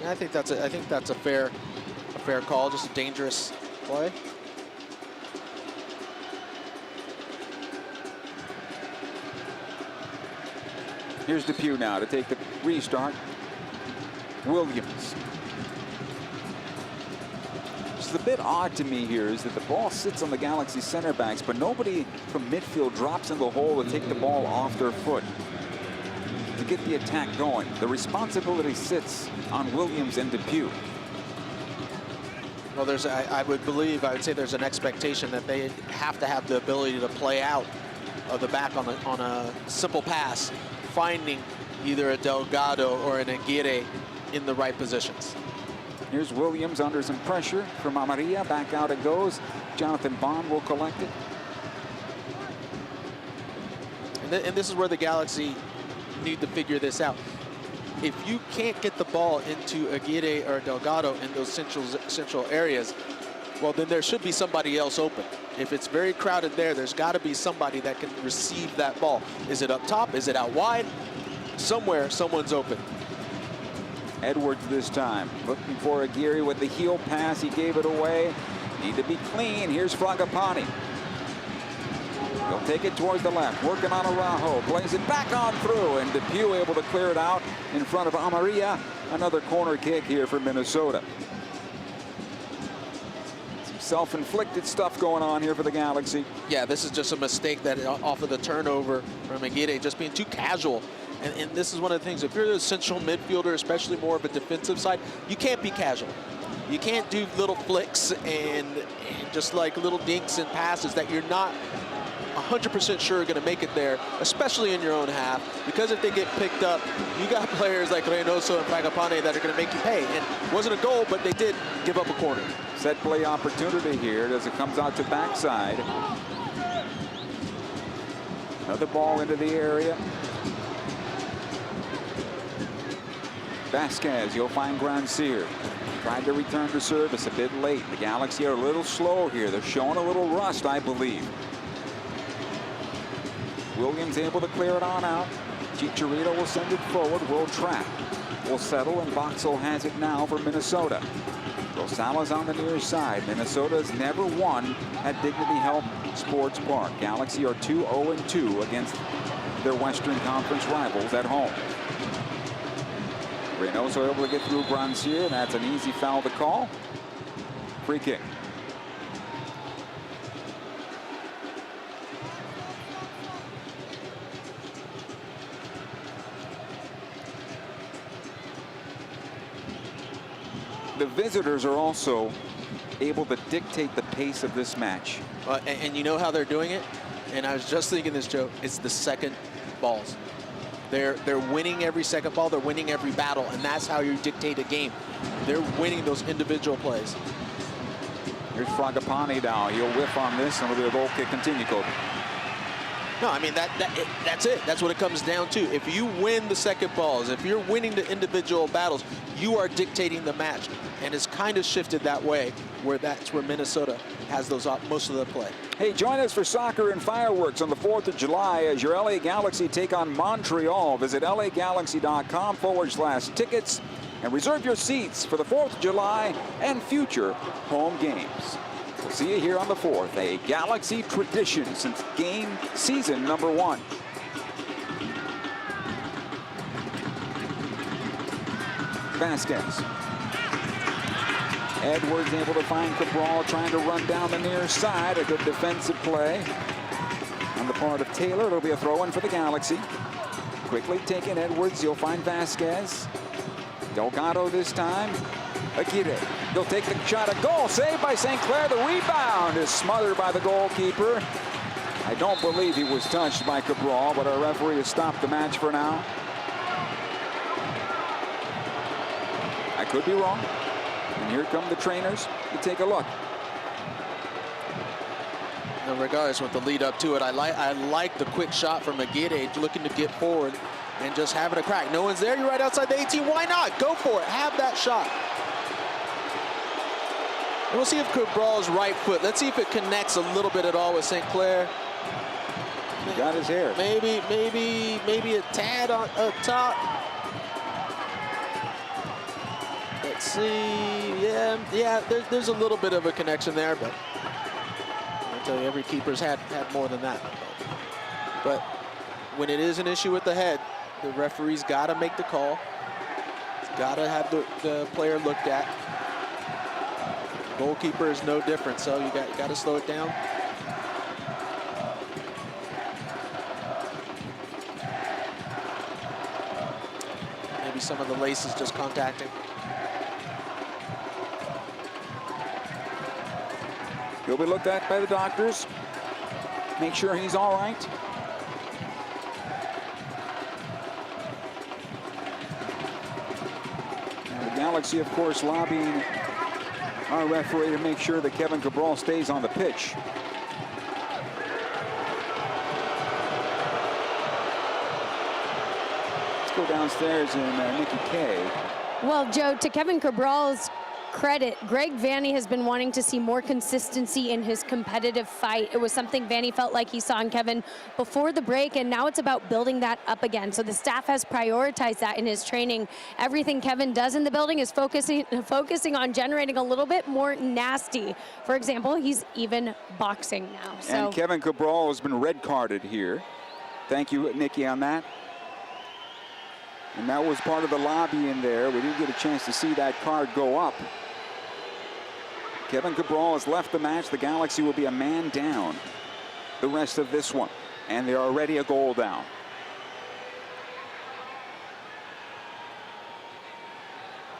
Yeah, I think that's a fair fair call, just a dangerous play. Here's Depew now to take the restart. Williams. What's a bit odd to me here is that the ball sits on the Galaxy center backs, but nobody from midfield drops in the hole to take the ball off their foot to get the attack going. The responsibility sits on Williams and Depew. Well, I would say there's an expectation that they have to have the ability to play out of the back on a simple pass, finding either a Delgado or an Aguirre in the right positions. Here's Williams under some pressure from Amarilla. Back out it goes. Jonathan Bond will collect it. And this is where the Galaxy need to figure this out. If you can't get the ball into Aguirre or Delgado in those central areas, well, then there should be somebody else open. If it's very crowded there, there's got to be somebody that can receive that ball. Is it up top? Is it out wide? Somewhere, someone's open. Edwards this time, looking for Aguirre with the heel pass. He gave it away. Need to be clean. Here's Fragapane. He'll take it towards the left, working on Araujo. Plays it back on through, and Depew able to clear it out in front of Amarilla. Another corner kick here for Minnesota. Some self-inflicted stuff going on here for the Galaxy. Yeah, this is just a mistake that off of the turnover from Aguirre, just being too casual. And this is one of the things, if you're a central midfielder, especially more of a defensive side, you can't be casual. You can't do little flicks and just like little dinks and passes that you're not 100% sure are going to make it there, especially in your own half, because if they get picked up, you got players like Reynoso and Fragapane that are going to make you pay. And it wasn't a goal, but they did give up a corner. Set play opportunity here as it comes out to backside. Another ball into the area. Vasquez, you'll find Grandsir. Tried to return to service a bit late. The Galaxy are a little slow here. They're showing a little rust, I believe. Williams able to clear it on out. Chicharito will send it forward. Will trap. Will settle, and Boxall has it now for Minnesota. Rosales on the near side. Minnesota's never won at Dignity Health Sports Park. Galaxy are 2-0-2 against their Western Conference rivals at home. Reynoso able to get through Grandsir. That's an easy foul to call. Free kick. The visitors are also able to dictate the pace of this match. And you know how they're doing it? And I was just thinking this, Joe. It's the second balls. They're winning every second ball. They're winning every battle, and that's how you dictate a game. They're winning those individual plays. Here's Fragapane now. He'll whiff on this, and it'll be a goal kick. Continue, Kobe. No, I mean, that's it. That's what it comes down to. If you win the second balls, if you're winning the individual battles, you are dictating the match. And it's kind of shifted that way, where that's where Minnesota has those most of the play. Hey, join us for soccer and fireworks on the 4th of July as your LA Galaxy take on Montreal. Visit lagalaxy.com/tickets and reserve your seats for the 4th of July and future home games. We'll see you here on the 4th, a Galaxy tradition since game season number 1. Vasquez. Edwards able to find Cabral, trying to run down the near side. A good defensive play on the part of Taylor. It'll be a throw-in for the Galaxy. Quickly taken Edwards. You'll find Vasquez. Delgado this time. Aguirre. He'll take the shot. A goal saved by St. Clair. The rebound is smothered by the goalkeeper. I don't believe he was touched by Cabral, but our referee has stopped the match for now. I could be wrong. And here come the trainers to take a look. And regardless with the lead up to it, I like the quick shot from Aguirre, looking to get forward and just having a crack. No one's there. You're right outside the 18. Why not? Go for it. Have that shot. And we'll see if Cabral's right foot. Let's see if it connects a little bit at all with St. Clair. He got his hair. Maybe a tad on up top. Let's see. Yeah. There's a little bit of a connection there, but I'll tell you, every keeper's had more than that. But when it is an issue with the head, the referee's got to make the call. He's got to have the player looked at. Goalkeeper is no different, so you got to slow it down. Maybe some of the laces just contacting. He'll be looked at by the doctors. Make sure he's all right. Now the Galaxy, of course, lobbying our referee to make sure that Kevin Cabral stays on the pitch. Let's go downstairs and Nikki Kay. Well, Joe, to Kevin Cabral's credit, Greg Vanney has been wanting to see more consistency in his competitive fight. It was something Vanney felt like he saw in Kevin before the break, and now it's about building that up again. So the staff has prioritized that in his training. Everything Kevin does in the building is focusing on generating a little bit more nasty. For example, he's even boxing now. So. And Kevin Cabral has been red carded here. Thank you, Nikki, on that. And that was part of the lobby in there. We didn't get a chance to see that card go up. Kevin Cabral has left the match. The Galaxy will be a man down the rest of this one. And they're already a goal down.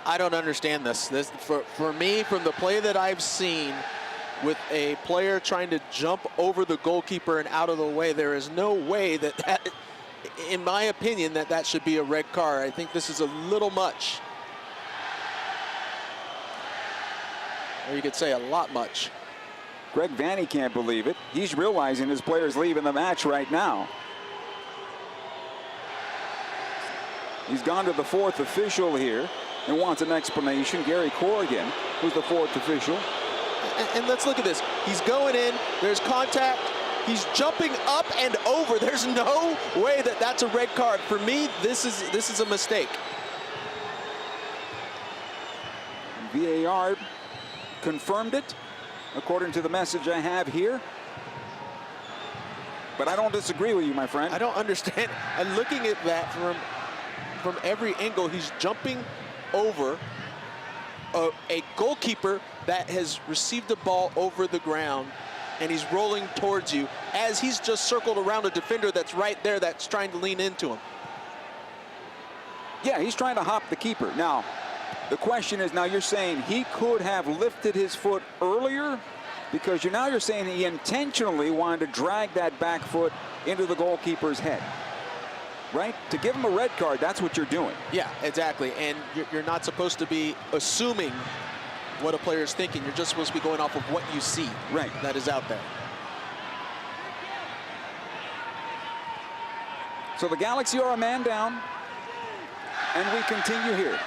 I don't understand this. For me, from the play that I've seen, with a player trying to jump over the goalkeeper and out of the way, there is no way that in my opinion, that should be a red card. I think this is a little much. Or you could say a lot much. Greg Vanney can't believe it. He's realizing his player's leaving the match right now. He's gone to the fourth official here and wants an explanation. Gary Corrigan, who's the fourth official. And let's look at this. He's going in. There's contact. He's jumping up and over. There's no way that that's a red card. For me, this is a mistake. VAR confirmed it, according to the message I have here. But I don't disagree with you, my friend. I don't understand. And looking at that from every angle, he's jumping over a goalkeeper that has received the ball over the ground, and he's rolling towards you as he's just circled around a defender that's right there that's trying to lean into him. Yeah, he's trying to hop the keeper. Now, the question is, now you're saying he could have lifted his foot earlier, because you're saying he intentionally wanted to drag that back foot into the goalkeeper's head, right? To give him a red card, that's what you're doing. Yeah, exactly. And you're not supposed to be assuming what a player is thinking. You're just supposed to be going off of what you see, right, that is out there. So the Galaxy are a man down, and we continue here.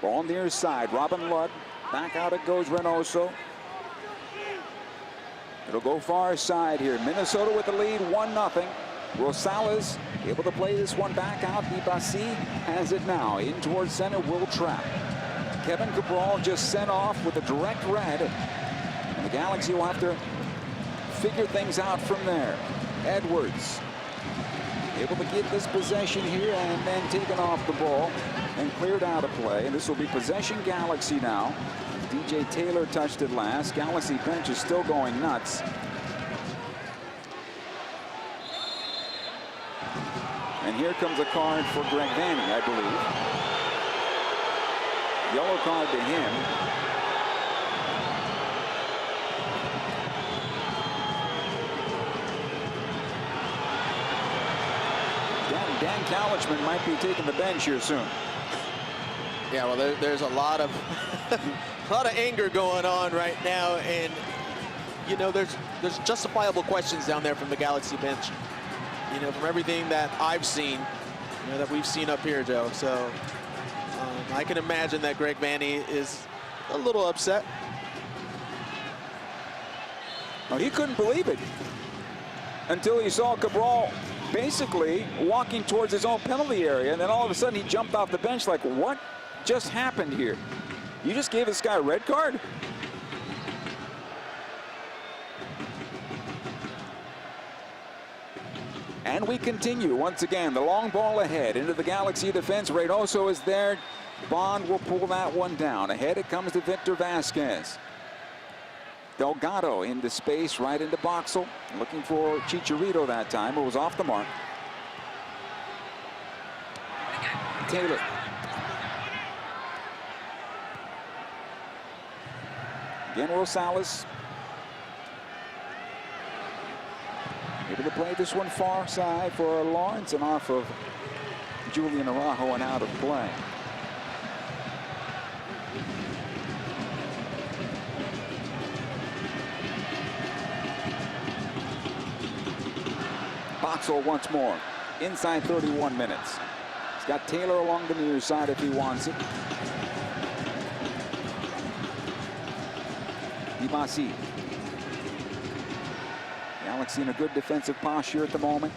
Ball near side, Robin Ludd. Back out it goes Reynoso. It'll go far side here. Minnesota with the lead, 1-0. Rosales able to play this one back out. Ibasi has it now. In towards center, will trap. Kevin Cabral just sent off with a direct red. And the Galaxy will have to figure things out from there. Edwards able to get this possession here and then taken off the ball and cleared out of play. And this will be possession Galaxy now. DJ Taylor touched it last. Galaxy bench is still going nuts. And here comes a card for Greg Vanney, I believe. Yellow card to him. Dan Calichman might be taking the bench here soon. Yeah, well, there's a lot of anger going on right now, and you know there's justifiable questions down there from the Galaxy bench. You know, from everything that I've seen, you know, that we've seen up here, Joe. So I can imagine that Greg Vanney is a little upset. Well, he couldn't believe it until he saw Cabral basically walking towards his own penalty area, and then all of a sudden he jumped off the bench like, what just happened here? You just gave this guy a red card? And we continue once again. The long ball ahead into the Galaxy defense. Reynoso is there. Bond will pull that one down. Ahead it comes to Victor Vasquez. Delgado into space, right into Boxel. Looking for Chicharito that time. It was off the mark. Taylor. Again, Rosales. Able to play this one far side for Lawrence and off of Julian Araujo and out of play. Boxel once more, inside 31 minutes. He's got Taylor along the near side if he wants it. Dimasi. Galaxy in a good defensive posture at the moment.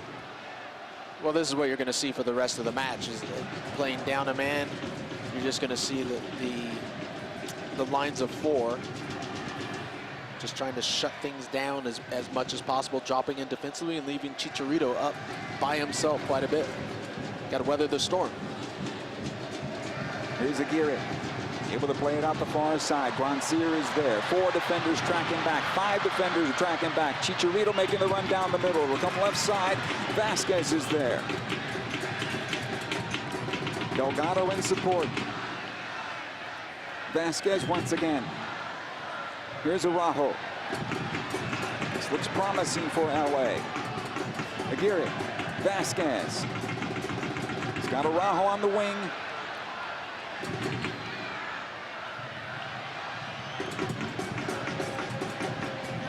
Well, this is what you're going to see for the rest of the match, is playing down a man. You're just going to see the lines of four just trying to shut things down as much as possible, dropping in defensively and leaving Chicharito up by himself quite a bit. Got to weather the storm. Here's Aguirre, able to play it out the far side. Grandsir is there. 4 defenders tracking back. 5 defenders tracking back. Chicharito making the run down the middle. Will come left side. Vasquez is there. Delgado in support. Vasquez once again. Here's Araujo. This looks promising for LA. Aguirre, Vasquez. He's got Araujo on the wing.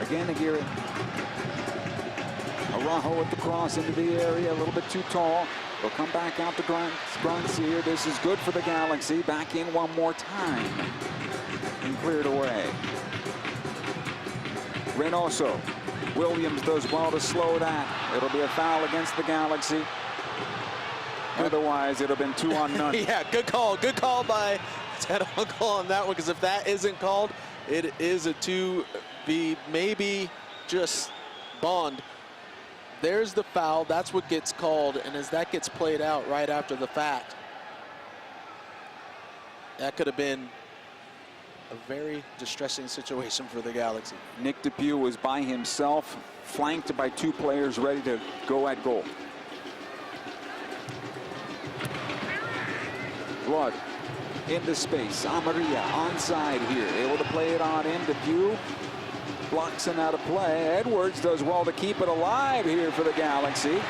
Again, Aguirre. Araujo with the cross into the area, a little bit too tall. They'll come back out to Grandsir. This is good for the Galaxy. Back in one more time. And cleared away. Reynoso. Williams does well to slow that. It'll be a foul against the Galaxy. Otherwise, it'll have been 2 on none. Yeah, good call. Good call by Ted Uncle on that one, because if that isn't called, it is a 2v, maybe just Bond. There's the foul. That's what gets called, and as that gets played out right after the fact, that could have been a very distressing situation for the Galaxy. Nick DePuy was by himself, flanked by 2 players ready to go at goal. Blood into space. Amarilla onside here. Able to play it on in. DePuy blocks him out of play. Edwards does well to keep it alive here for the Galaxy.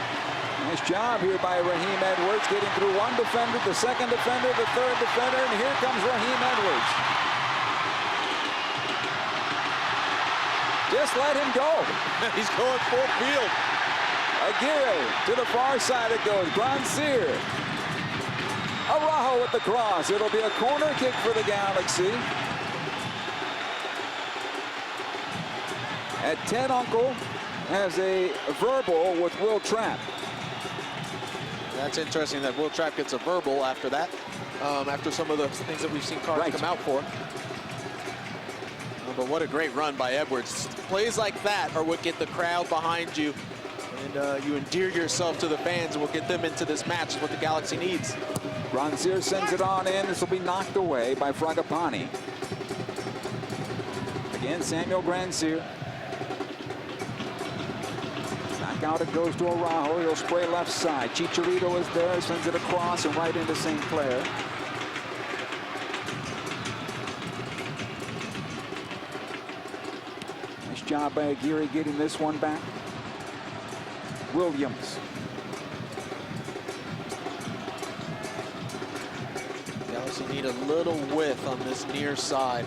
Nice job here by Raheem Edwards, getting through 1 defender, the 2nd defender, the 3rd defender, and here comes Raheem Edwards. Just let him go. He's going full field. Aguirre to the far side it goes. Grandsir. Araujo with the cross. It'll be a corner kick for the Galaxy. And Ted Uncle has a verbal with Will Trapp. That's interesting that Will Trapp gets a verbal after that, after some of the things that we've seen cards come out for. But what a great run by Edwards. Plays like that are what get the crowd behind you, and you endear yourself to the fans and will get them into this match. Is what the Galaxy needs. Grandsir sends it on in. This will be knocked away by Fragapani. Again, Samuel Grandsir. Back out it goes to Araujo. He'll spray left side. Chicharito is there, sends it across and right into St. Clair. Nice job by Aguirre getting this one back. Williams. Galaxy need a little width on this near side.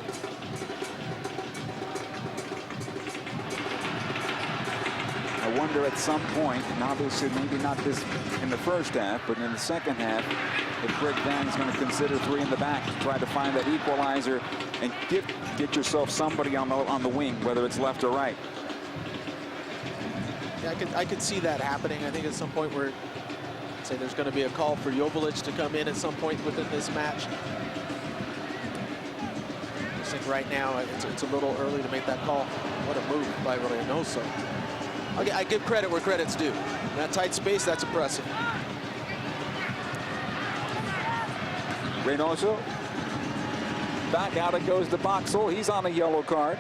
I wonder at some point, and obviously maybe not this in the first half, but in the second half, if Greg Van's going to consider 3 in the back to try to find that equalizer and get yourself somebody on the wing, whether it's left or right. Yeah, I could see that happening. I think at some point we're say there's going to be a call for Joveljic to come in at some point within this match. I just think right now it's a little early to make that call. What a move by Reynoso. I give credit where credit's due. In that tight space, that's impressive. Reynoso. Back out it goes to Boxall. He's on a yellow card.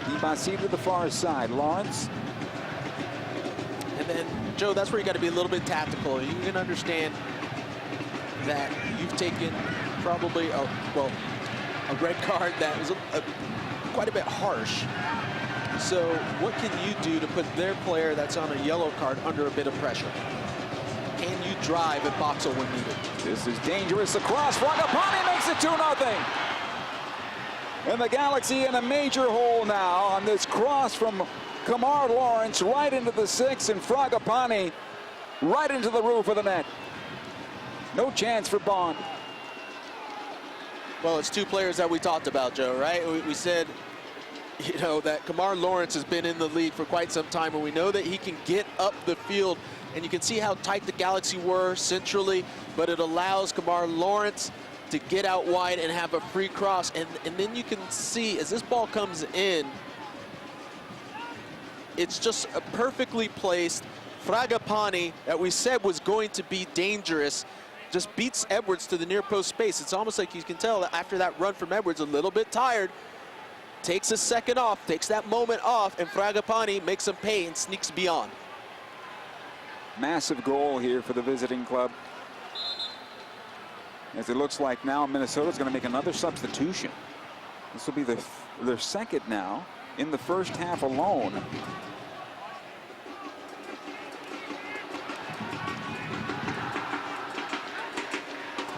Ibasi to the far side. Lawrence. And then, Joe, that's where you got to be a little bit tactical. You can understand that you've taken probably a red card that was quite a bit harsh. So what can you do to put their player that's on a yellow card under a bit of pressure? Can you drive at Boxall when needed? This is dangerous. The cross. Fragapane makes it 2-0. And the Galaxy in a major hole now on this cross from Kamar Lawrence right into the 6, and Fragapane right into the roof of the net. No chance for Bond. Well, it's two players that we talked about, Joe, right? We said, you know, that Kamar Lawrence has been in the league for quite some time, and we know that he can get up the field, and you can see how tight the Galaxy were centrally, but it allows Kamar Lawrence to get out wide and have a free cross. And then you can see as this ball comes in, it's just a perfectly placed Fragapane that we said was going to be dangerous. Just beats Edwards to the near post space. It's almost like you can tell that after that run from Edwards, a little bit tired, takes a second off, takes that moment off, and Fragapane makes him pay and sneaks beyond. Massive goal here for the visiting club. As it looks like now Minnesota's going to make another substitution. This will be their second now in the first half alone.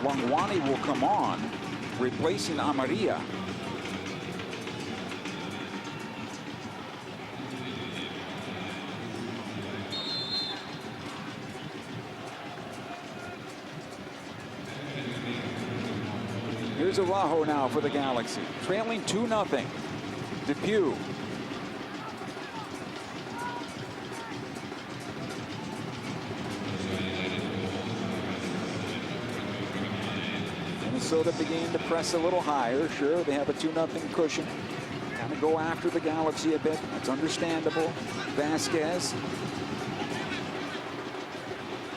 Longwani will come on, replacing Amaria. Here's Araujo now for the Galaxy, trailing 2-0. Depew. Minnesota began to press a little higher. Sure, they have a 2-0 cushion. Kind of go after the Galaxy a bit. That's understandable. Vasquez.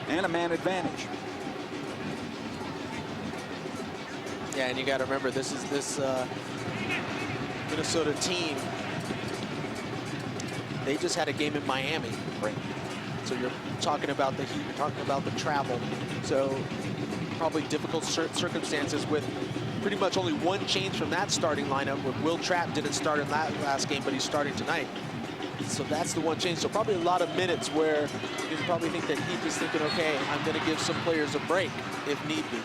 And a man advantage. Yeah, and you got to remember, this Minnesota team, they just had a game in Miami. Right. So you're talking about the heat, you're talking about the travel. So probably difficult circumstances with pretty much only one change from that starting lineup. With Will Trapp didn't start in that last game, but he's starting tonight. So that's the one change. So probably a lot of minutes where you can probably think that Heath is thinking, okay, I'm going to give some players a break if need be.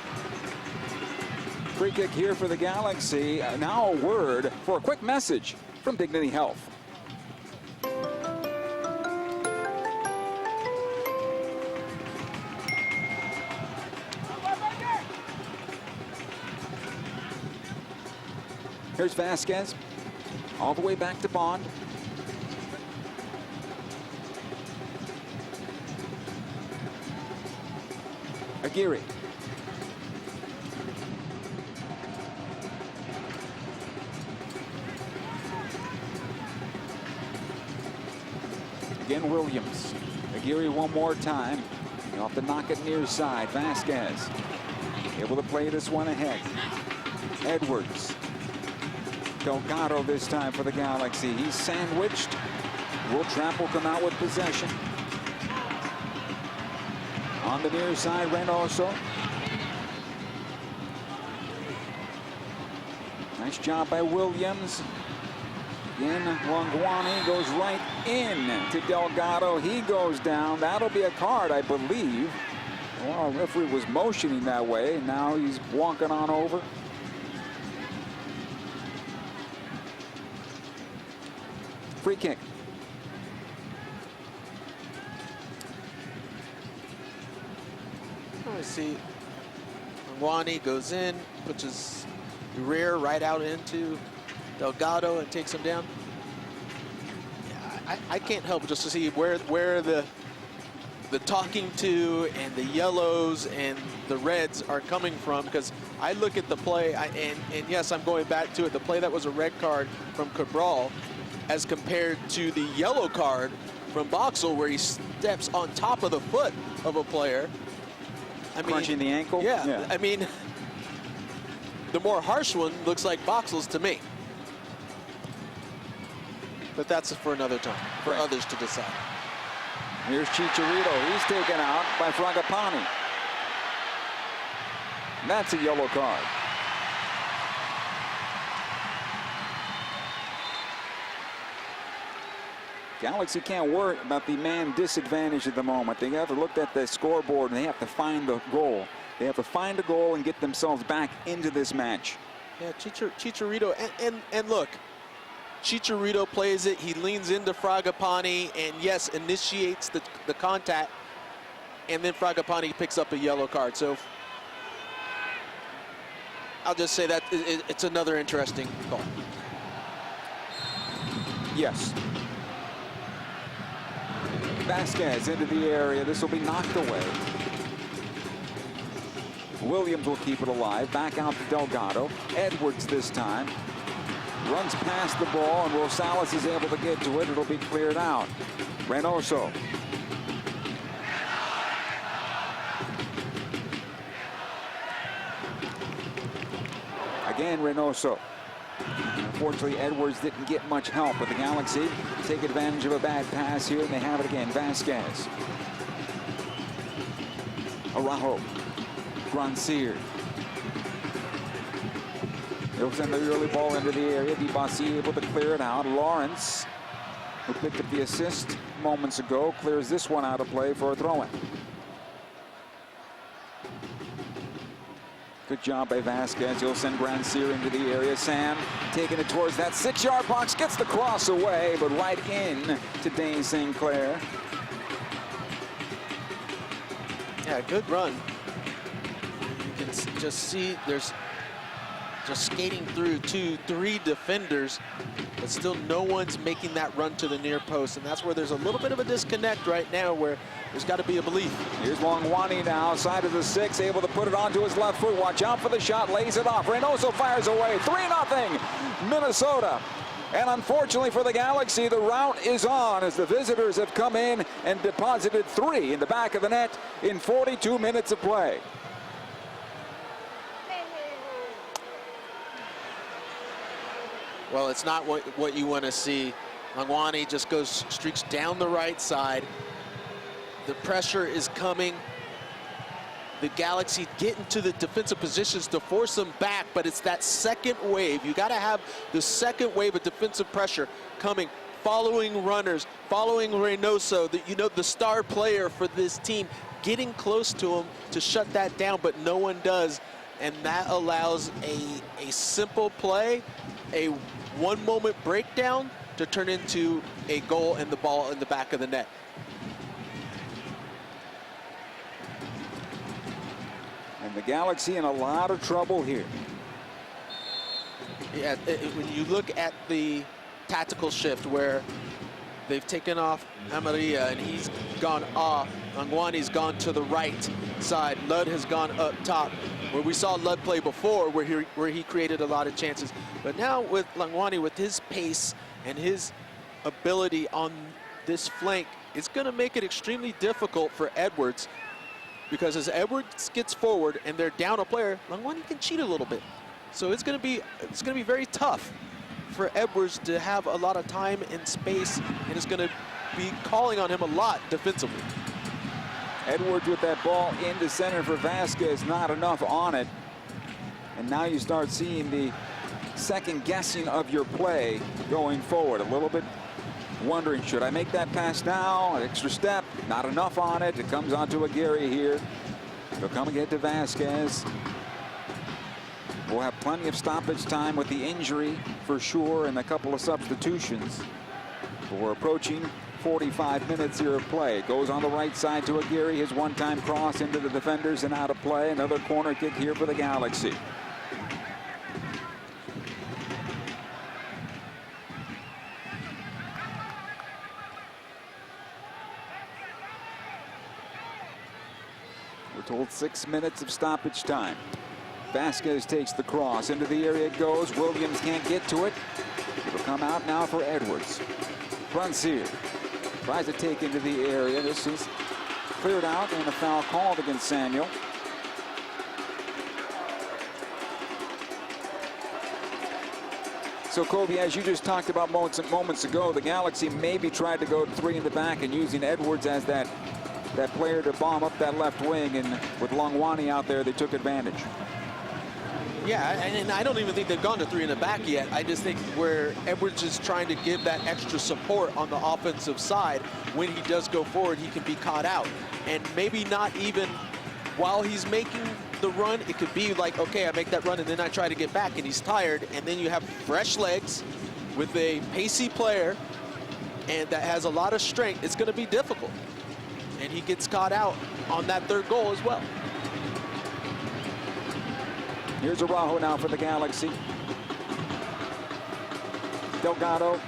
Free kick here for the Galaxy. Now a word for a quick message from Dignity Health. Here's Vasquez, all the way back to Bond. Aguirre. Again, Williams. Aguirre one more time. He'll have to knock it near side. Vasquez able to play this one ahead. Edwards. Delgado this time for the Galaxy. He's sandwiched. Will Trapp will come out with possession. On the near side, Reynoso. Nice job by Williams. Again, Longwani goes right in to Delgado. He goes down. That'll be a card, I believe. Well, our referee was motioning that way. Now he's walking on over. Free kick. I see Longwani goes in, puts his rear right out into Delgado and takes him down. Yeah, I can't help just to see where the talking to and the yellows and the reds are coming from, because I look at the play, and yes, I'm going back to it, the play that was a red card from Cabral as compared to the yellow card from Boxall, where he steps on top of the foot of a player. I mean, Crunching the ankle? Yeah, I mean, the more harsh one looks like Boxall's to me. But that's for another time, for others to decide. Here's Chicharito. He's taken out by Fragapani. That's a yellow card. Galaxy can't worry about the man disadvantage at the moment. They have to look at the scoreboard and they have to find the goal. They have to find a goal and get themselves back into this match. Yeah, Chicharito, and look, Chicharito plays it. He leans into Fragapani and, yes, initiates the contact. And then Fragapani picks up a yellow card. So I'll just say that it's another interesting call. Yes. Vasquez into the area. This will be knocked away. Williams will keep it alive. Back out to Delgado. Edwards this time. Runs past the ball, and Rosales is able to get to it. It'll be cleared out. Reynoso. Again, Reynoso. Unfortunately, Edwards didn't get much help, but the Galaxy take advantage of a bad pass here, and they have it again. Vasquez. Araujo. Grandsir. They'll send the early ball into the area. Dibasi able to clear it out. Lawrence, who picked up the assist moments ago, clears this one out of play for a throw-in. Good job by Vasquez. He'll send Grandsir into the area. Sam taking it towards that 6-yard box. Gets the cross away, but right in to Dane St. Clair. Yeah, good run. You can just see there's just skating through 2-3 defenders, but still no one's making that run to the near post. And that's where there's a little bit of a disconnect right now, where there's got to be a belief. Here's Longwani now, side of the 6, able to put it onto his left foot. Watch out for the shot, lays it off. Reynoso fires away, 3-0 Minnesota. And unfortunately for the Galaxy, the rout is on as the visitors have come in and deposited 3 in the back of the net in 42 minutes of play. Well, it's not what you want to see. Longwani just streaks down the right side. The pressure is coming. The Galaxy get into the defensive positions to force them back, but it's that second wave. You got to have the second wave of defensive pressure coming, following runners, following Reynoso, the star player for this team, getting close to him to shut that down, but no one does. And that allows a simple play, a one-moment breakdown to turn into a goal and the ball in the back of the net. And the Galaxy in a lot of trouble here. Yeah, when you look at the tactical shift where they've taken off Amaria and he's gone off, Longwani's gone to the right side, Ludd has gone up top, where we saw Ludd play before where he created a lot of chances. But now with Longwani, with his pace and his ability on this flank, it's going to make it extremely difficult for Edwards, because as Edwards gets forward and they're down a player, Longwani can cheat a little bit. So it's going to be very tough for Edwards to have a lot of time and space, and it's going to be calling on him a lot defensively. Edwards with that ball into center for Vasquez, not enough on it. And now you start seeing the second guessing of your play going forward. A little bit wondering, should I make that pass now? An extra step, not enough on it. It comes onto Aguirre here. He'll come again to Vasquez. We'll have plenty of stoppage time with the injury for sure and a couple of substitutions. But we're approaching 45 minutes here of play. Goes on the right side to Aguirre. His one-time cross into the defenders and out of play. Another corner kick here for the Galaxy. We're told 6 minutes of stoppage time. Vasquez takes the cross. Into the area it goes. Williams can't get to it. It'll come out now for Edwards. Bruncier tries to take into the area. This is cleared out and a foul called against Samuel. So, Kobe, as you just talked about moments ago, the Galaxy maybe tried to go 3 in the back and using Edwards as that player to bomb up that left wing, and with Longwani out there, they took advantage. Yeah, and I don't even think they've gone to 3 in the back yet. I just think where Edwards is trying to give that extra support on the offensive side, when he does go forward, he can be caught out. And maybe not even while he's making the run, it could be like, okay, I make that run and then I try to get back and he's tired, and then you have fresh legs with a pacey player and that has a lot of strength. It's going to be difficult. And he gets caught out on that 3rd goal as well. Here's Araujo now for the Galaxy. Delgado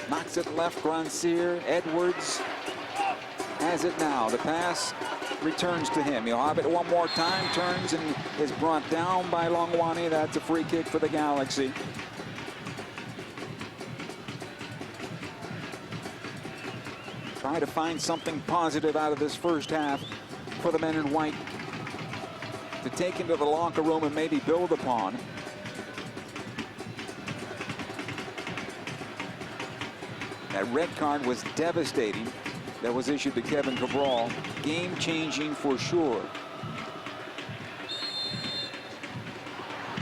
knocks it left. Bruncier. Edwards has it now. The pass returns to him. He'll have it one more time. Turns and is brought down by Longwani. That's a free kick for the Galaxy. Try to find something positive out of this first half for the men in white to take into the locker room and maybe build upon. That red card was devastating that was issued to Kevin Cabral. Game-changing for sure.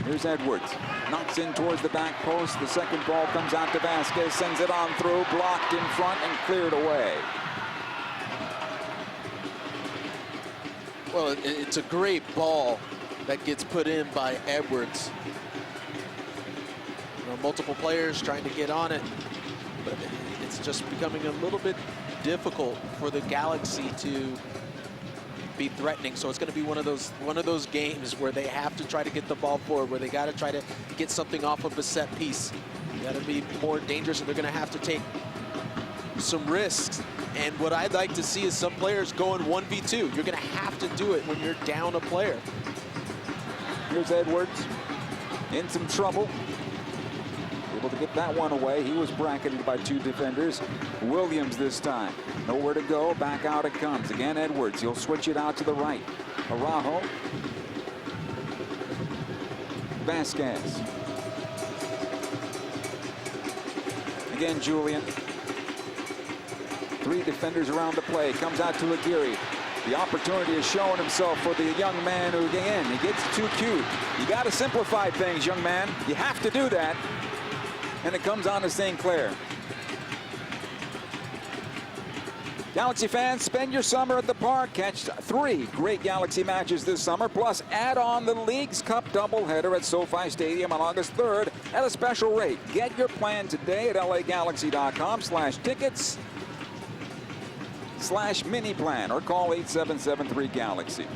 Here's Edwards. Knocks in towards the back post. The second ball comes out to Vasquez. Sends it on through. Blocked in front and cleared away. Well, it's a great ball that gets put in by Edwards. You know, multiple players trying to get on it, but it's just becoming a little bit difficult for the Galaxy to be threatening. So it's going to be one of those games where they have to try to get the ball forward, where they got to try to get something off of a set piece. You got to be more dangerous, and they're going to have to take some risks. And what I'd like to see is some players going 1v2. You're going to have to do it when you're down a player. Here's Edwards in some trouble. Able to get that one away. He was bracketed by 2 defenders. Williams this time. Nowhere to go. Back out it comes. Again, Edwards. He'll switch it out to the right. Araujo. Vasquez. Again, Julian. 3 defenders around the play. Comes out to Aguirre. The opportunity is showing himself for the young man who, again, he gets too cute. You got to simplify things, young man. You have to do that. And it comes on to St. Clair. Galaxy fans, spend your summer at the park. Catch 3 great Galaxy matches this summer, plus add on the Leagues Cup doubleheader at SoFi Stadium on August 3rd at a special rate. Get your plan today at lagalaxy.com/tickets/mini plan or call 8773-GALAXY.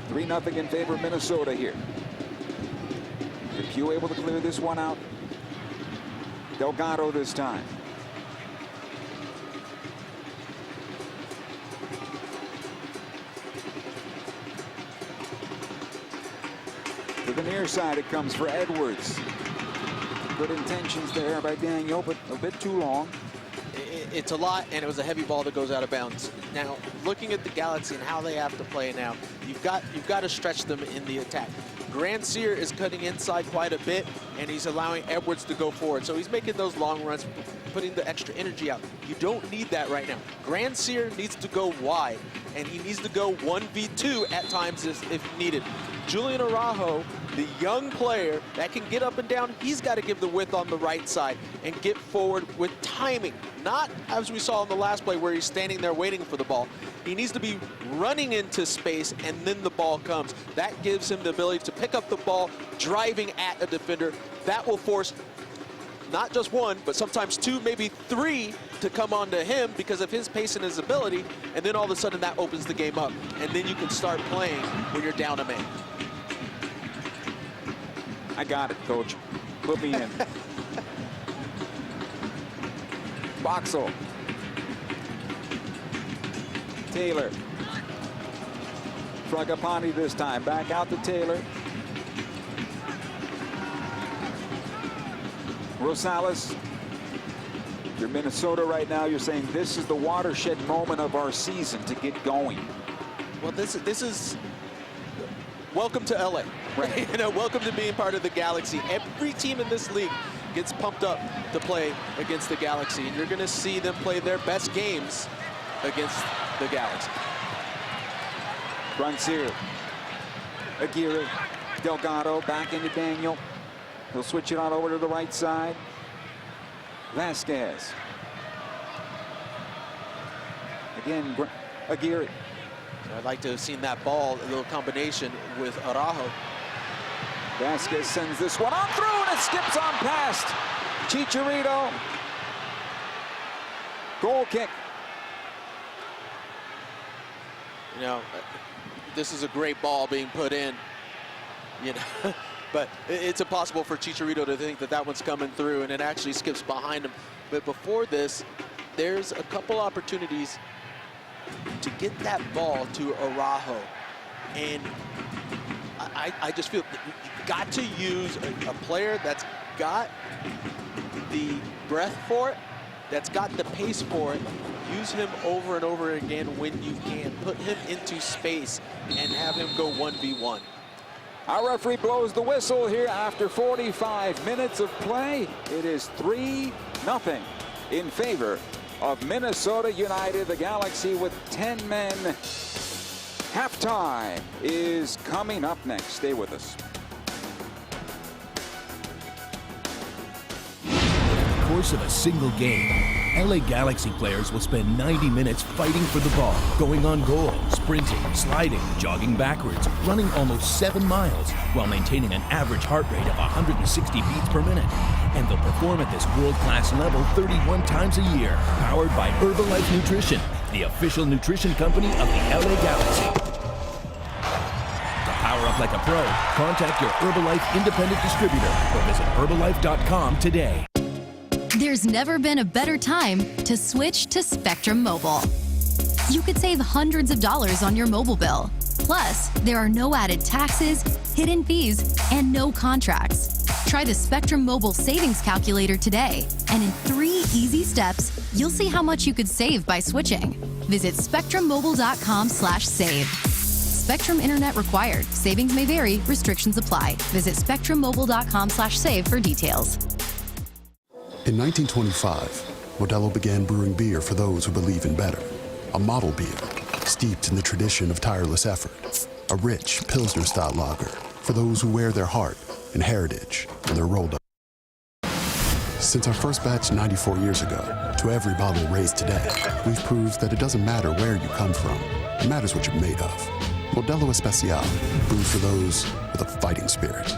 3-0 in favor of Minnesota here. Depew able to clear this one out. Delgado this time. To the near side it comes for Edwards. Good intentions there by Daniel, but a bit too long. It's a lot, and it was a heavy ball that goes out of bounds. Now, looking at the Galaxy and how they have to play now, you've got to stretch them in the attack. Grandsir is cutting inside quite a bit, and he's allowing Edwards to go forward. So he's making those long runs, putting the extra energy out. You don't need that right now. Grandsir needs to go wide, and he needs to go 1v2 at times if needed. Julian Araujo, the young player that can get up and down, he's got to give the width on the right side and get forward with timing. Not as we saw in the last play where he's standing there waiting for the ball. He needs to be running into space and then the ball comes. That gives him the ability to pick up the ball, driving at a defender. That will force not just 1, but sometimes 2, maybe 3 to come onto him because of his pace and his ability. And then all of a sudden that opens the game up. And then you can start playing when you're down a man. I got it, coach. Put me in. Boxel Taylor. Fragapani this time. Back out to Taylor. Rosales. You're Minnesota right now. You're saying this is the watershed moment of our season to get going. Well, this is welcome to LA. Right. You know, welcome to being part of the Galaxy. Every team in this league gets pumped up to play against the Galaxy, and you're going to see them play their best games against the Galaxy. Runs here. Aguirre. Delgado back into Daniel. He'll switch it on over to the right side. Vasquez. Again, Aguirre. So I'd like to have seen that ball, a little combination with Araujo. Vasquez sends this one on through, and it skips on past Chicharito. Goal kick. You know, this is a great ball being put in, you know, but it's impossible for Chicharito to think that that one's coming through, and it actually skips behind him. But before this, there's a couple opportunities to get that ball to Araujo, and I just feel that you've got to use a player that's got the breath for it, that's got the pace for it. Use him over and over again when you can. Put him into space and have him go 1v1. Our referee blows the whistle here after 45 minutes of play. It is 3-0 in favor of Minnesota United. The Galaxy with 10 men. Halftime is coming up next. Stay with us. Over the course of a single game, LA Galaxy players will spend 90 minutes fighting for the ball, going on goal, sprinting, sliding, jogging backwards, running almost 7 miles while maintaining an average heart rate of 160 beats per minute. And they'll perform at this world-class level 31 times a year, powered by Herbalife Nutrition, the official nutrition company of the LA Galaxy. To power up like a pro, contact your Herbalife independent distributor or visit Herbalife.com today. There's never been a better time to switch to Spectrum Mobile. You could save hundreds of dollars on your mobile bill. Plus, there are no added taxes, hidden fees, and no contracts. Try the Spectrum Mobile Savings Calculator today, and in 3 easy steps, you'll see how much you could save by switching. Visit spectrummobile.com/save. Spectrum Internet required. Savings may vary. Restrictions apply. Visit spectrummobile.com/save for details. In 1925, Modelo began brewing beer for those who believe in better. A model beer, steeped in the tradition of tireless effort. A rich Pilsner-style lager for those who wear their heart and heritage in their rolled up. Since our first batch 94 years ago, to every bottle raised today, we've proved that it doesn't matter where you come from. It matters what you're made of. Modelo Especial, brewed for those with a fighting spirit.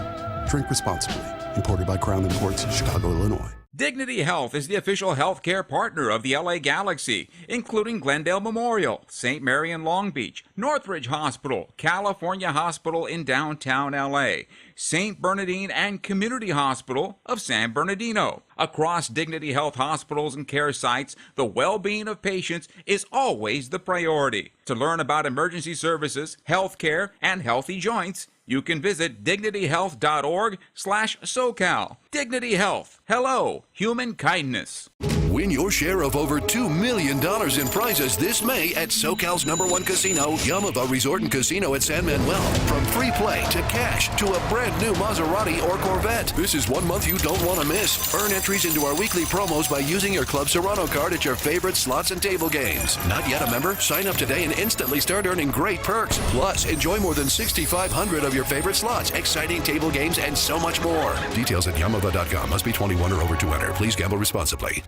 Drink responsibly. Imported by Crown Imports, Chicago, Illinois. Dignity Health is the official healthcare partner of the LA Galaxy, including Glendale Memorial, St. Mary in Long Beach, Northridge Hospital, California Hospital in downtown LA, St. Bernardine and Community Hospital of San Bernardino. Across Dignity Health hospitals and care sites, the well-being of patients is always the priority. To learn about emergency services, healthcare, and healthy joints, you can visit dignityhealth.org/SoCal. Dignity Health. Hello, human kindness. Win your share of over $2 million in prizes this May at SoCal's #1 casino, Yamava Resort and Casino at San Manuel. From free play to cash to a brand new Maserati or Corvette. This is 1 month you don't want to miss. Earn entries into our weekly promos by using your Club Serrano card at your favorite slots and table games. Not yet a member? Sign up today and instantly start earning great perks. Plus, enjoy more than 6,500 of your favorite slots, exciting table games, and so much more. Details at Yamava.com. Must be 21 or over to enter. Please gamble responsibly.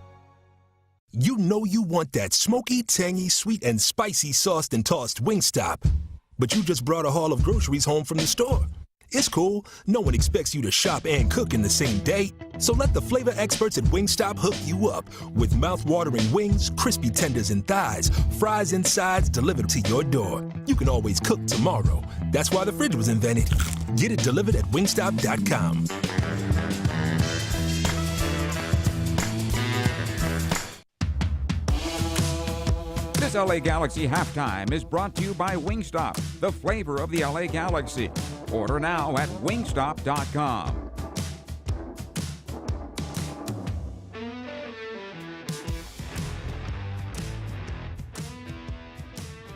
You know you want that smoky, tangy, sweet, and spicy sauced and tossed Wingstop. But you just brought a haul of groceries home from the store. It's cool. No one expects you to shop and cook in the same day. So let the flavor experts at Wingstop hook you up with mouth-watering wings, crispy tenders and thighs, fries and sides delivered to your door. You can always cook tomorrow. That's why the fridge was invented. Get it delivered at wingstop.com. This This LA Galaxy halftime is brought to you by Wingstop, the flavor of the LA Galaxy. Order now at wingstop.com.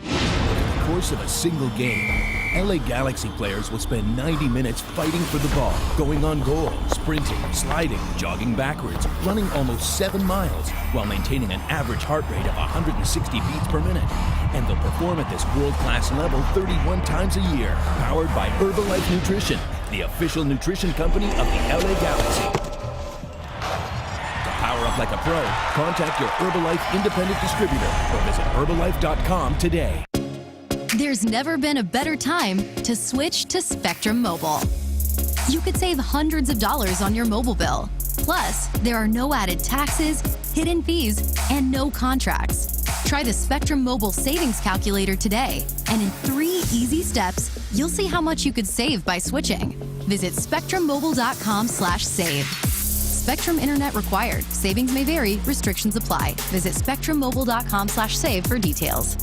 In the course of a single game, LA Galaxy players will spend 90 minutes fighting for the ball, going on goal, sprinting, sliding, jogging backwards, running almost 7 miles, while maintaining an average heart rate of 160 beats per minute. And they'll perform at this world-class level 31 times a year, powered by Herbalife Nutrition, the official nutrition company of the LA Galaxy. To power up like a pro, contact your Herbalife independent distributor or visit Herbalife.com today. There's never been a better time to switch to Spectrum Mobile. You could save hundreds of dollars on your mobile bill. Plus, there are no added taxes, hidden fees, and no contracts. Try the Spectrum Mobile Savings Calculator today, and in 3 easy steps, you'll see how much you could save by switching. Visit spectrummobile.com/save. Spectrum Internet required. Savings may vary. Restrictions apply. Visit spectrummobile.com/save for details.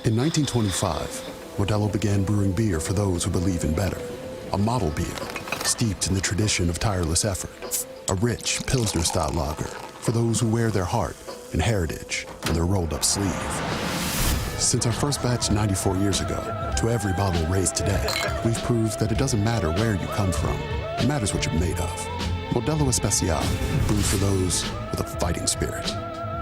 In 1925, Modelo began brewing beer for those who believe in better. A model beer, steeped in the tradition of tireless effort. A rich Pilsner-style lager for those who wear their heart and heritage on their rolled-up sleeve. Since our first batch 94 years ago, to every bottle raised today, we've proved that it doesn't matter where you come from. It matters what you're made of. Modelo Especial, brewed for those with a fighting spirit.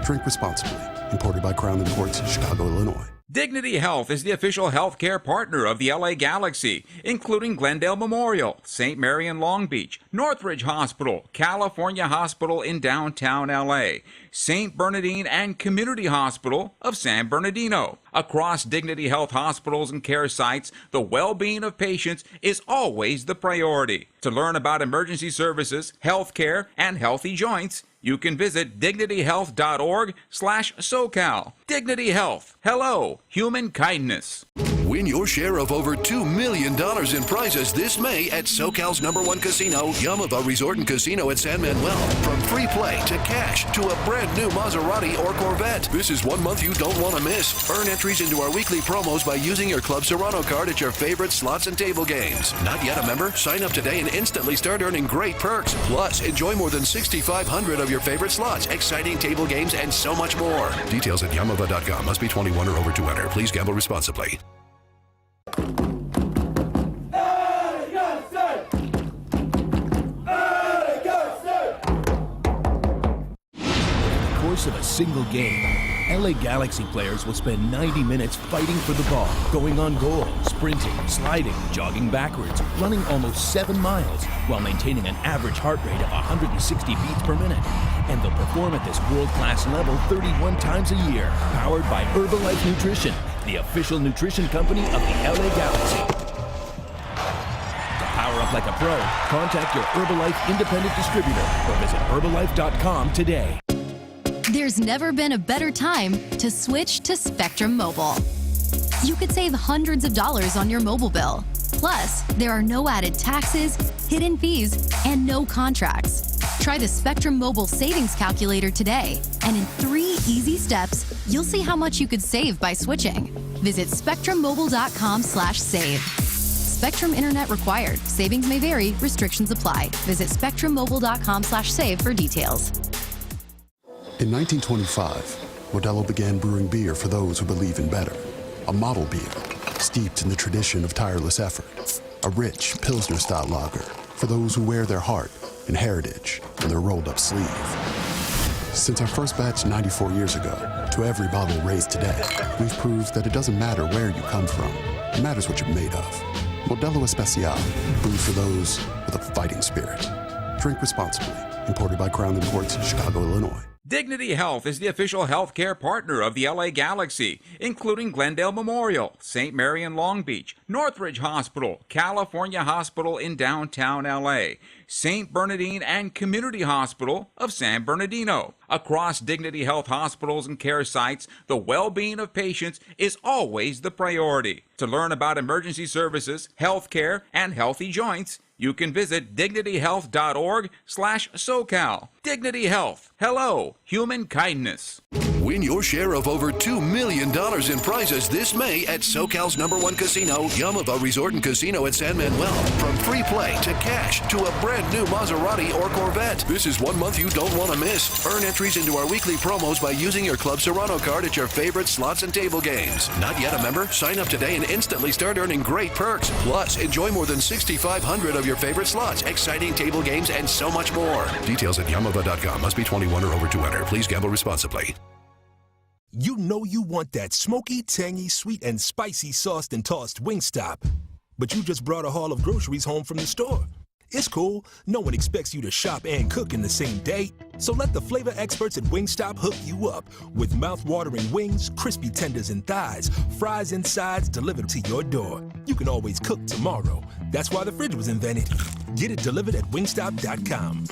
Drink responsibly. Imported by Crown Imports, Chicago, Illinois. Dignity Health is the official healthcare partner of the LA Galaxy, including Glendale Memorial, St. Mary in Long Beach, Northridge Hospital, California Hospital in downtown LA, St. Bernardine and Community Hospital of San Bernardino. Across Dignity Health hospitals and care sites, the well-being of patients is always the priority. To learn about emergency services, healthcare, and healthy joints, you can visit dignityhealth.org/SoCal. Dignity Health. Hello, human kindness. Win your share of over $2 million in prizes this May at SoCal's #1 casino, Yamava Resort and Casino at San Manuel. From free play to cash to a brand new Maserati or Corvette. This is 1 month you don't want to miss. Earn entries into our weekly promos by using your Club Serrano card at your favorite slots and table games. Not yet a member? Sign up today and instantly start earning great perks. Plus, enjoy more than 6,500 of your favorite slots, exciting table games, and so much more. Details at Yamava.com. Must be 21 or over to enter. Please gamble responsibly. Of a single game, LA Galaxy players will spend 90 minutes fighting for the ball, going on goal, sprinting, sliding, jogging backwards, running almost 7 miles, while maintaining an average heart rate of 160 beats per minute. And they'll perform at this world-class level 31 times a year, powered by Herbalife Nutrition, the official nutrition company of the LA Galaxy. To power up like a pro, contact your Herbalife independent distributor or visit Herbalife.com today. There's never been a better time to switch to Spectrum Mobile. You could save hundreds of dollars on your mobile bill. Plus, there are no added taxes, hidden fees, and no contracts. Try the Spectrum Mobile Savings Calculator today, and in 3 easy steps, you'll see how much you could save by switching. Visit spectrummobile.com/save. Spectrum Internet required. Savings may vary. Restrictions apply. Visit spectrummobile.com/save for details. In 1925, Modelo began brewing beer for those who believe in better. A model beer, steeped in the tradition of tireless effort. A rich Pilsner-style lager for those who wear their heart and heritage on their rolled-up sleeve. Since our first batch 94 years ago, to every bottle raised today, we've proved that it doesn't matter where you come from. It matters what you're made of. Modelo Especial, brewed for those with a fighting spirit. Drink responsibly. Imported by Crown Imports, Chicago, Illinois. Dignity Health is the official healthcare partner of the LA Galaxy, including Glendale Memorial, St. Mary in Long Beach, Northridge Hospital, California Hospital in downtown LA, St. Bernardine and Community Hospital of San Bernardino. Across Dignity Health hospitals and care sites, the well-being of patients is always the priority. To learn about emergency services, healthcare, and healthy joints, you can visit dignityhealth.org/SoCal. Dignity Health. Hello, human kindness. Win Win your share of over $2 million in prizes this May at SoCal's #1 casino, Yamava Resort and Casino at San Manuel. From free play to cash to a brand new Maserati or Corvette. This is 1 month you don't want to miss. Earn entries into our weekly promos by using your Club Serrano card at your favorite slots and table games. Not yet a member? Sign up today and instantly start earning great perks. Plus, enjoy more than 6,500 of your favorite slots, exciting table games, and so much more. Details at Yamava.com. Must be 21 or over to enter. Please gamble responsibly. You know you want that smoky, tangy, sweet, and spicy sauced and tossed Wingstop. But you just brought a haul of groceries home from the store. It's cool. No one expects you to shop and cook in the same day. So let the flavor experts at Wingstop hook you up with mouth-watering wings, crispy tenders and thighs, fries and sides delivered to your door. You can always cook tomorrow. That's why the fridge was invented. Get it delivered at wingstop.com.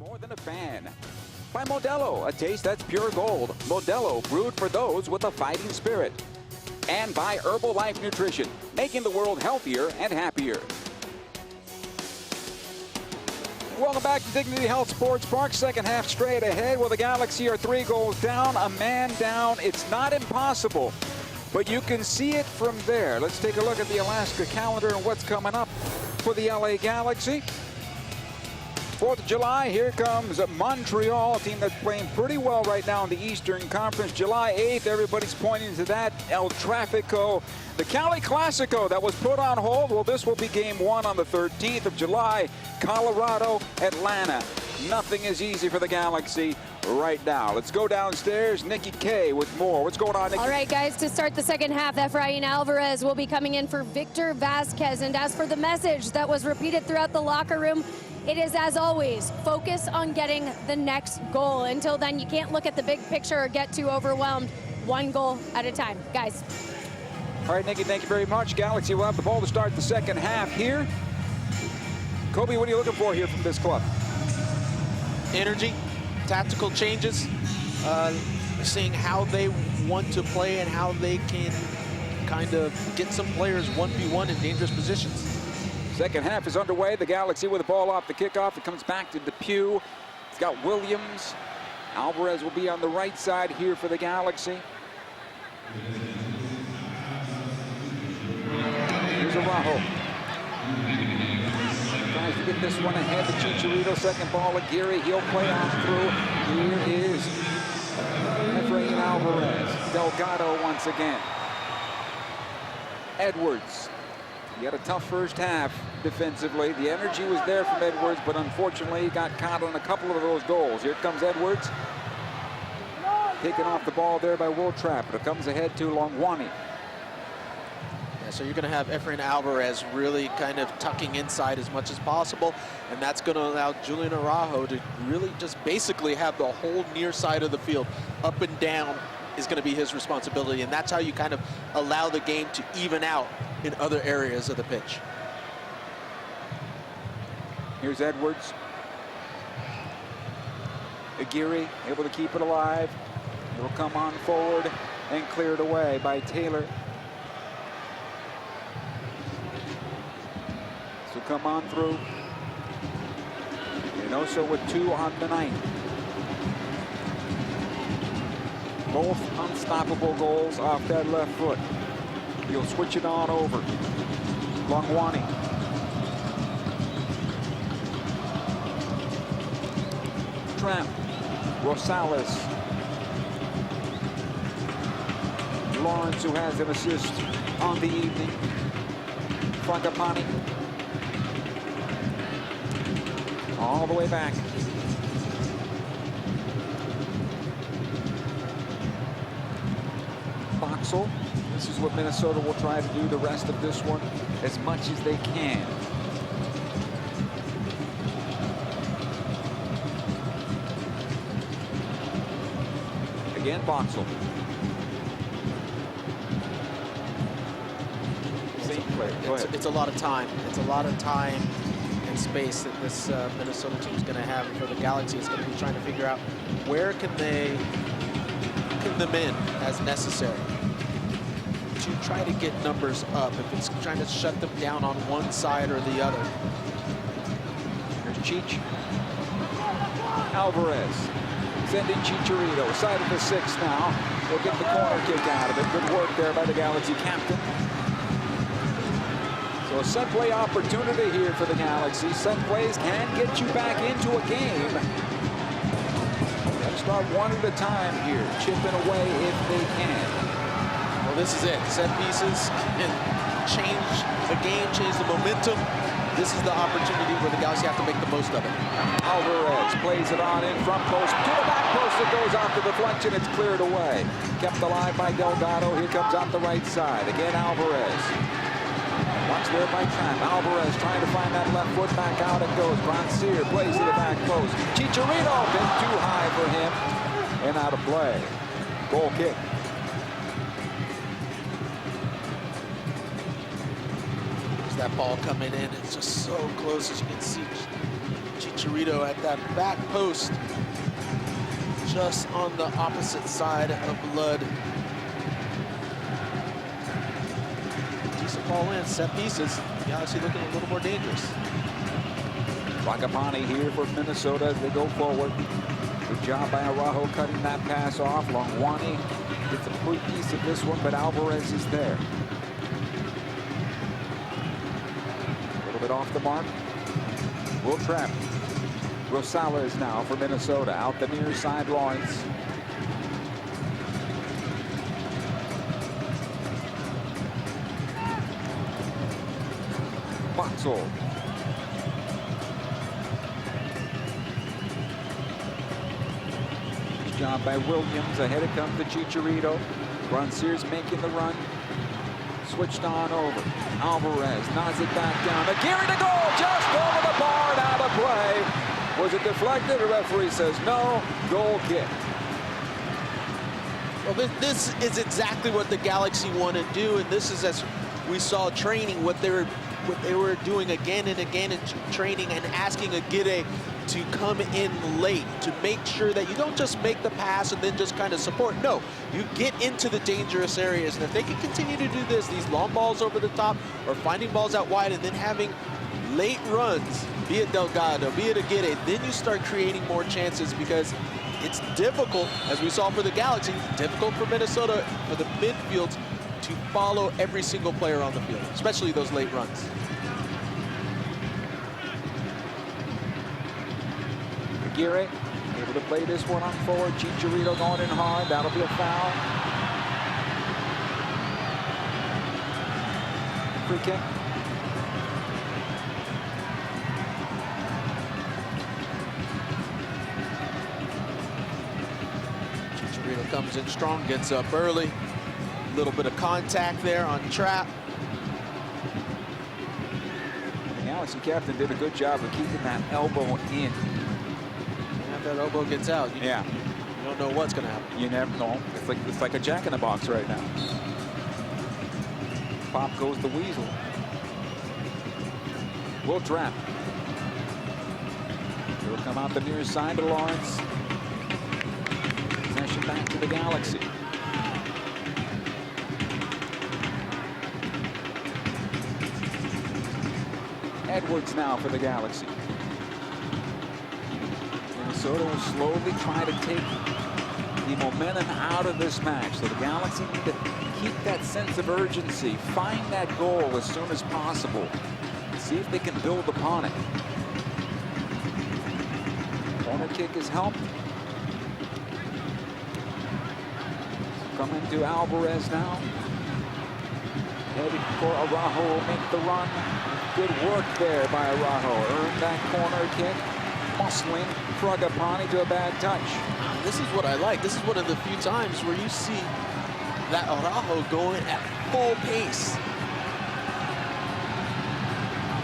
more than a fan. By Modelo, a taste that's pure gold. Modelo, brewed for those with a fighting spirit. And by Herbalife Nutrition, making the world healthier and happier. Welcome back to Dignity Health Sports Park. Second half straight ahead. Well, the Galaxy are 3 goals down, a man down. It's not impossible, but you can see it from there. Let's take a look at the Alaska calendar and what's coming up for the LA Galaxy. 4th of July, here comes Montreal, a team that's playing pretty well right now in the Eastern Conference. July 8th, everybody's pointing to that. El Tráfico, the Cali Classico that was put on hold. Well, this will be game 1 on the 13th of July. Colorado, Atlanta. Nothing is easy for the Galaxy right now. Let's go downstairs. Nikki K with more. What's going on, Nikki? All right, guys, to start the second half, Efrain Alvarez will be coming in for Victor Vasquez. And as for the message that was repeated throughout the locker room, it is, as always, focus on getting the next goal. Until then, you can't look at the big picture or get too overwhelmed. 1 goal at a time, guys. All right, Nikki, thank you very much. Galaxy will have the ball to start the second half here. Kobe, what are you looking for here from this club? Energy, tactical changes, seeing how they want to play and how they can kind of get some players 1v1 in dangerous positions. Second half is underway. The Galaxy with the ball off the kickoff. It comes back to Depew. It's got Williams. Alvarez will be on the right side here for the Galaxy. Here's Araujo. Tries to get this one ahead to Chicharito. Second ball, Aguirre. He'll play on through. Here is Efrain Alvarez. Delgado once again. Edwards. He had a tough first half defensively. The energy was there from Edwards, but unfortunately he got caught on a couple of those goals. Here comes Edwards. Taken off the ball there by Will Trapp. It comes ahead to Longwani. Yeah, so you're going to have Efrain Alvarez really kind of tucking inside as much as possible, and that's going to allow Julian Araujo to really just basically have the whole near side of the field up and down is going to be his responsibility, and that's how you kind of allow the game to even out in other areas of the pitch. Here's Edwards. Aguirre able to keep it alive. It'll come on forward and cleared away by Taylor. So come on through. And also with 2 on the night. Both unstoppable goals off that left foot. He'll switch it on over. Longwani. Tramp. Rosales. Lawrence, who has an assist on the evening. Fragapani. All the way back. Boxel. This is what Minnesota will try to do the rest of this one as much as they can. Again, Boxel. Same player. Go ahead. It's a lot of time. It's a lot of time and space that this Minnesota team is going to have. And for the Galaxy, it's going to be trying to figure out where can they pin them in as necessary to try to get numbers up, if it's trying to shut them down on one side or the other. Here's Cheech. Alvarez sending Chicharito, side of the 6 now. They'll get the corner kick out of it. Good work there by the Galaxy captain. So a set play opportunity here for the Galaxy. Set plays can get you back into a game. Let's start one at a time here, chipping away if they can. Well, this is it. Set pieces can change the game, change the momentum. This is the opportunity where the Galaxy have to make the most of it. Alvarez plays it on in front post to the back post. It goes off the deflection. It's cleared away. Kept alive by Delgado. Here comes out the right side. Again, Alvarez. Watch there by Tramp. Alvarez trying to find that left foot. Back out it goes. Bronsier plays to the back post. Chicharito, bit too high for him. And out of play. Goal kick. That ball coming in, it's just so close, as you can see. Chicharito at that back post, just on the opposite side of Blood. Decent ball in, set pieces. Galaxy looking a little more dangerous. Ragapani here for Minnesota as they go forward. Good job by Araujo cutting that pass off. Longwani gets a free piece of this one, but Alvarez is there. A little bit off the mark. Will trap. Rosales now for Minnesota. Out the near side, Lawrence. Boxel. Nice job by Williams. Ahead it comes to Chicharito. Roncier's making the run. Switched on over. Alvarez nods it back down. Aguirre to goal, just over the bar and out of play. Was it deflected? The referee says no. Goal kick. Well, this is exactly what the Galaxy want to do, and this is, as we saw training, what they were doing again and again in training, and asking Aguirre to come in late to make sure that you don't just make the pass and then just kind of support. No, you get into the dangerous areas, and if they can continue to do this, these long balls over the top or finding balls out wide and then having late runs, be it Delgado, be it Aguirre, then you start creating more chances, because it's difficult, as we saw for the Galaxy, difficult for Minnesota, for the midfields to follow every single player on the field, especially those late runs. Aguirre able to play this one on forward. Chicharito going in hard. That'll be a foul. Free kick. Chicharito comes in strong, gets up early. A little bit of contact there on trap. The Galaxy captain did a good job of keeping that elbow in. If that elbow gets out, you don't know what's going to happen. You never know. It's like a jack in the box right now. Pop goes the weasel. Will trap. He'll come out the near side to Lawrence. Possession back to the Galaxy. Edwards now for the Galaxy. Minnesota will slowly try to take the momentum out of this match. So the Galaxy need to keep that sense of urgency, find that goal as soon as possible, see if they can build upon it. Corner kick is helped. Coming to Alvarez now. Headed for Araujo, will make the run. Good work there by Araujo. Earned that corner kick. Muscling Fragapani to a bad touch. This is what I like. This is one of the few times where you see that Araujo going at full pace.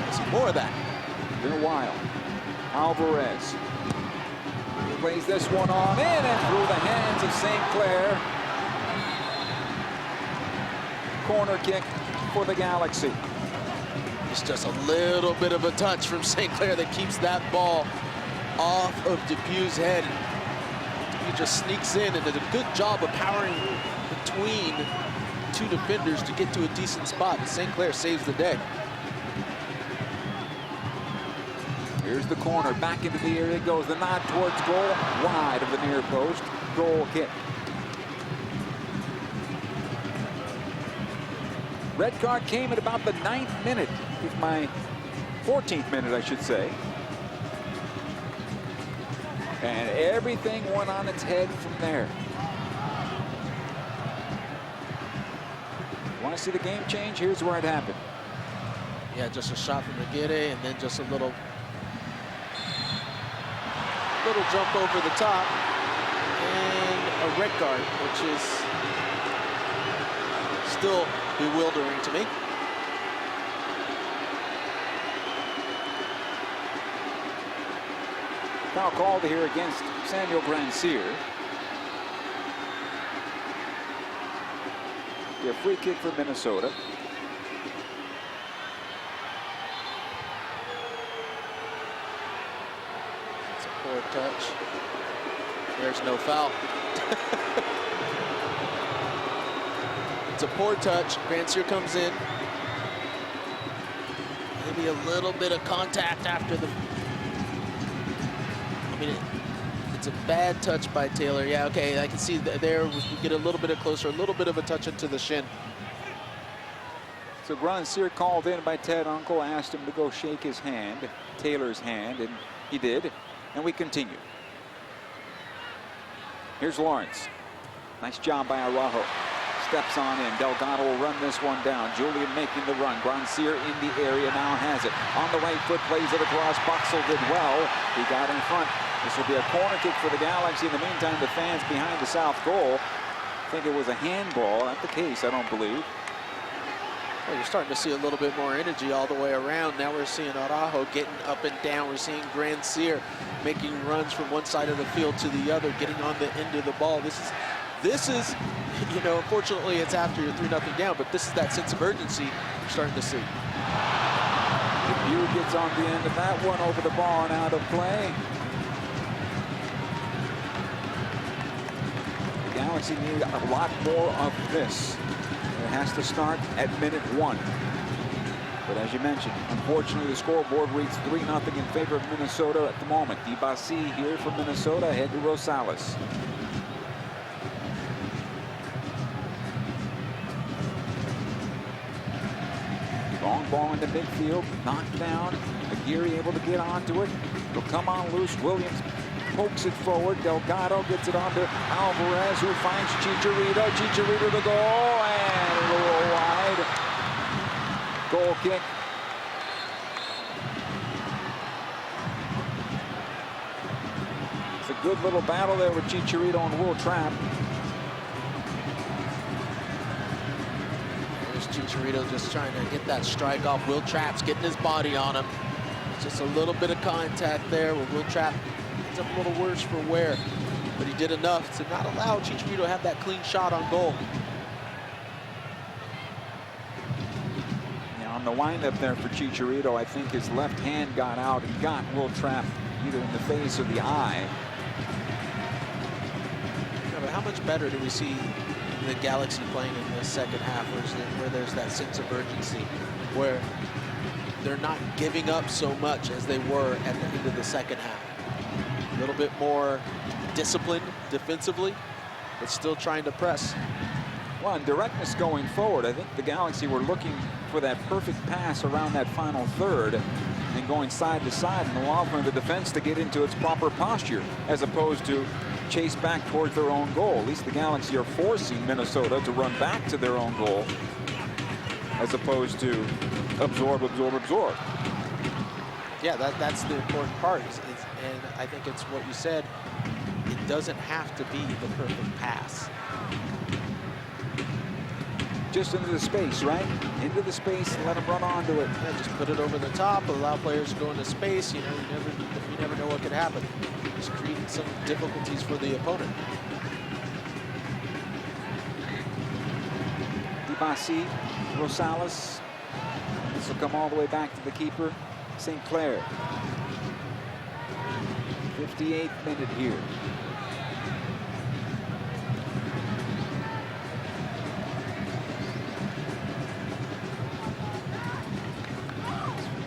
I see more of that. Been a while. Alvarez plays this one on in and through the hands of St. Clair. Corner kick for the Galaxy. It's just a little bit of a touch from St. Clair that keeps that ball off of Dupuy's head. He just sneaks in and did a good job of powering between two defenders to get to a decent spot. And St. Clair saves the day. Here's the corner, back into the area it goes. The nod towards goal, wide of the near post. Goal kick. Red card came at about the 9th minute, with my 14th minute, I should say. And everything went on its head from there. Want to see the game change? Here's where it happened. Yeah, just a shot from Aguirre, and then just a little jump over the top, and a red card, which is still bewildering to me. Foul called here against Samuel Grandsir. A free kick for Minnesota. touch. There's no foul. It's a poor touch. Grandsir comes in. Maybe a little bit of contact after the... I mean, it's a bad touch by Taylor. Yeah, okay, I can see there we get a little bit closer, a little bit of a touch into the shin. So Grandsir called in by Ted Uncle, asked him to go shake his hand, Taylor's hand, and he did. And we continue. Here's Lawrence. Nice job by Araujo. Steps on in. Delgado will run this one down. Julian making the run. Grandsir in the area now has it. On the right foot, plays it across. Boxel did well. He got in front. This will be a corner kick for the Galaxy. In the meantime, the fans behind the south goal think it was a handball. Not the case, I don't believe. Well, you're starting to see a little bit more energy all the way around. Now we're seeing Araujo getting up and down. We're seeing Grandsir making runs from one side of the field to the other, getting on the end of the ball. This is, you know, unfortunately it's after you're 3-0 down, but this is that sense of urgency you're starting to see. View gets on the end of that one, over the bar and out of play. The Galaxy need a lot more of this. It has to start at minute 1. But as you mentioned, unfortunately the scoreboard reads 3-0 in favor of Minnesota at the moment. Dibasi here from Minnesota, ahead to Rosales. Long ball into midfield, knocked down. Aguirre able to get onto it. It'll come on loose. Williams pokes it forward. Delgado gets it onto Alvarez, who finds Chicharito. Chicharito to goal, and a little wide. Goal kick. It's a good little battle there with Chicharito and Will Trapp. Chicharito just trying to get that strike off. Will Trapp's getting his body on him. Just a little bit of contact there where Will Trapp ends up a little worse for wear. But he did enough to not allow Chicharito to have that clean shot on goal. Now on the windup there for Chicharito, I think his left hand got out and got Will Trapp either in the face or the eye. Yeah, but how much better do we see the Galaxy playing in the second half, where there's that sense of urgency, where they're not giving up so much as they were at the end of the second half? A little bit more disciplined defensively, but still trying to press. Well, and directness going forward, I think the Galaxy were looking for that perfect pass around that final third and going side to side and allowing the defense to get into its proper posture, as opposed to chase back towards their own goal. At least the Galaxy are forcing Minnesota to run back to their own goal, as opposed to absorb, absorb, absorb. Yeah, that's the important part. And I think it's what you said. It doesn't have to be the perfect pass. just into the space, right? Into the space and let them run onto it. Yeah, just put it over the top, allow players to go into space. You know, you never know what could happen. Just creating some difficulties for the opponent. Dibasi, Rosales. This will come all the way back to the keeper, St. Clair. 58th minute here.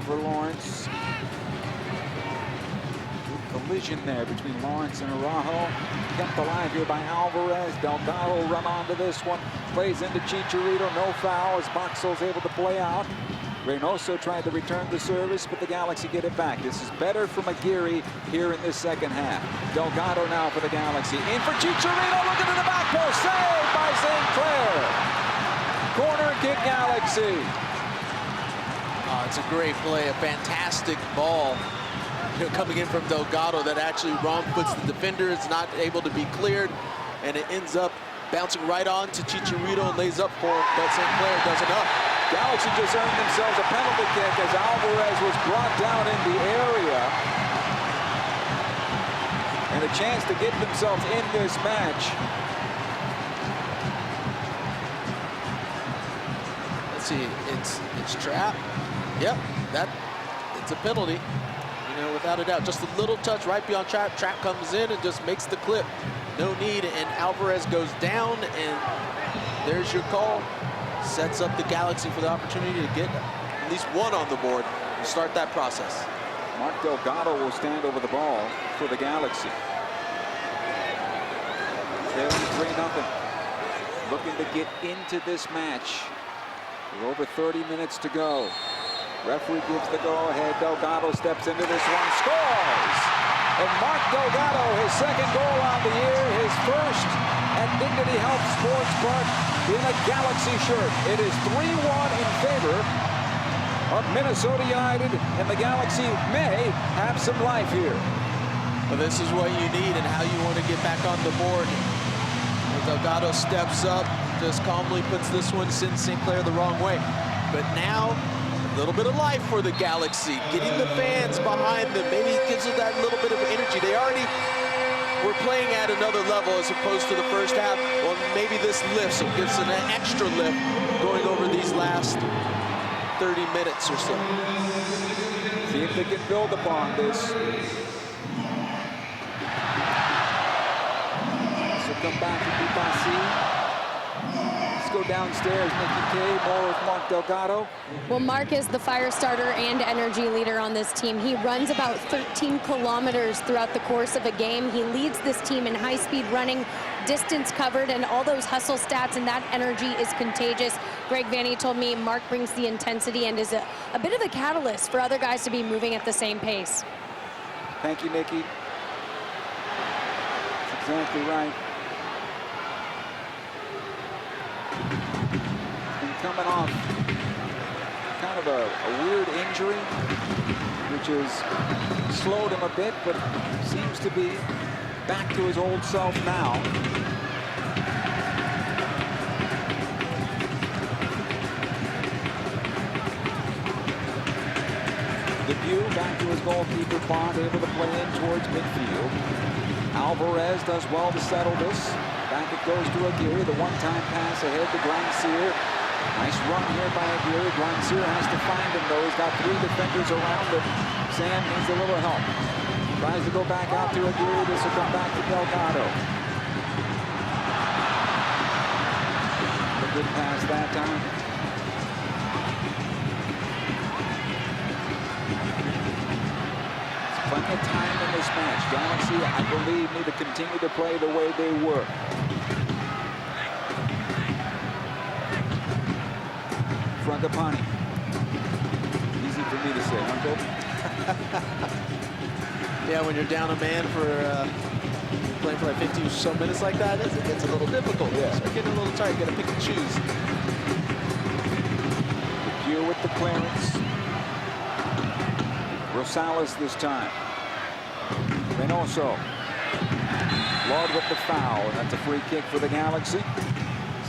For Lawrence. Good collision there between Lawrence and Araujo. Kept alive here by Alvarez. Delgado will run onto this one. Plays into Chicharito. No foul as Boxall's able to play out. Reynoso tried to return the service, but the Galaxy get it back. This is better for Aguirre here in this second half. Delgado now for the Galaxy. In for Chicharito, looking to the back post. Saved by St. Clair. Corner kick Galaxy. It's a great play, a fantastic ball. You know, coming in from Delgado that actually wrong puts the defender. It's not able to be cleared, and it ends up bouncing right on to Chicharito and lays up for him, but St. Clair does enough. Galaxy just earned themselves a penalty kick as Alvarez was brought down in the area. And a chance to get themselves in this match. Let's see, it's trap. Yep, it's a penalty. You know, without a doubt. Just a little touch right beyond Trap. Trap comes in and just makes the clip. No need, and Alvarez goes down, and there's your call. Sets up the Galaxy for the opportunity to get at least one on the board and start that process. Mark Delgado will stand over the ball for the Galaxy. Trailing 3-0. Looking to get into this match. With over 30 minutes to go. Referee gives the go-ahead. Delgado steps into this one, scores! And Mark Delgado, his second goal on the year, his first at Dignity Health Sports Park in a Galaxy shirt. It is 3-1 in favor of Minnesota United, and the Galaxy may have some life here. Well, this is what you need and how you want to get back on the board. Delgado steps up, just calmly puts this one, sends Sinclair the wrong way. But now, a little bit of life for the Galaxy, getting the fans behind them. Maybe it gives them that little bit of energy. They already were playing at another level as opposed to the first half. Well, maybe this lifts, it gives them an extra lift going over these last 30 minutes or so. See if they can build upon this. Come back to Dupassi. Let's go downstairs. Nikki K, more with Mark Delgado. Well, Mark is the fire starter and energy leader on this team. He runs about 13 kilometers throughout the course of a game. He leads this team in high-speed running, distance covered, and all those hustle stats, and that energy is contagious. Greg Vanny told me Mark brings the intensity and is a bit of a catalyst for other guys to be moving at the same pace. Thank you, Nikki. That's exactly right. And coming off kind of a weird injury, which has slowed him a bit, but seems to be back to his old self now. Debut back to his goalkeeper Bond, able to play in towards midfield. Alvarez does well to settle this. Back it goes to Aguirre, the one-time pass ahead to Grandsir. Nice run here by Aguirre. Grandsir has to find him, though. He's got 3 defenders around him. Sam needs a little help. Tries to go back out to Aguirre. This will come back to Delgado. A good pass that time. There's plenty of time in this match. Galaxy, I believe, need to continue to play the way they were. Frangipani. Easy for me to say, huh, Bill? Yeah, when you're down a man for playing for like 50 or so minutes like that, it gets a little difficult. Yeah. Start getting a little tired. You got to pick and choose. Deal with the clearance. Rosales this time. Reynoso. Lord with the foul, and that's a free kick for the Galaxy.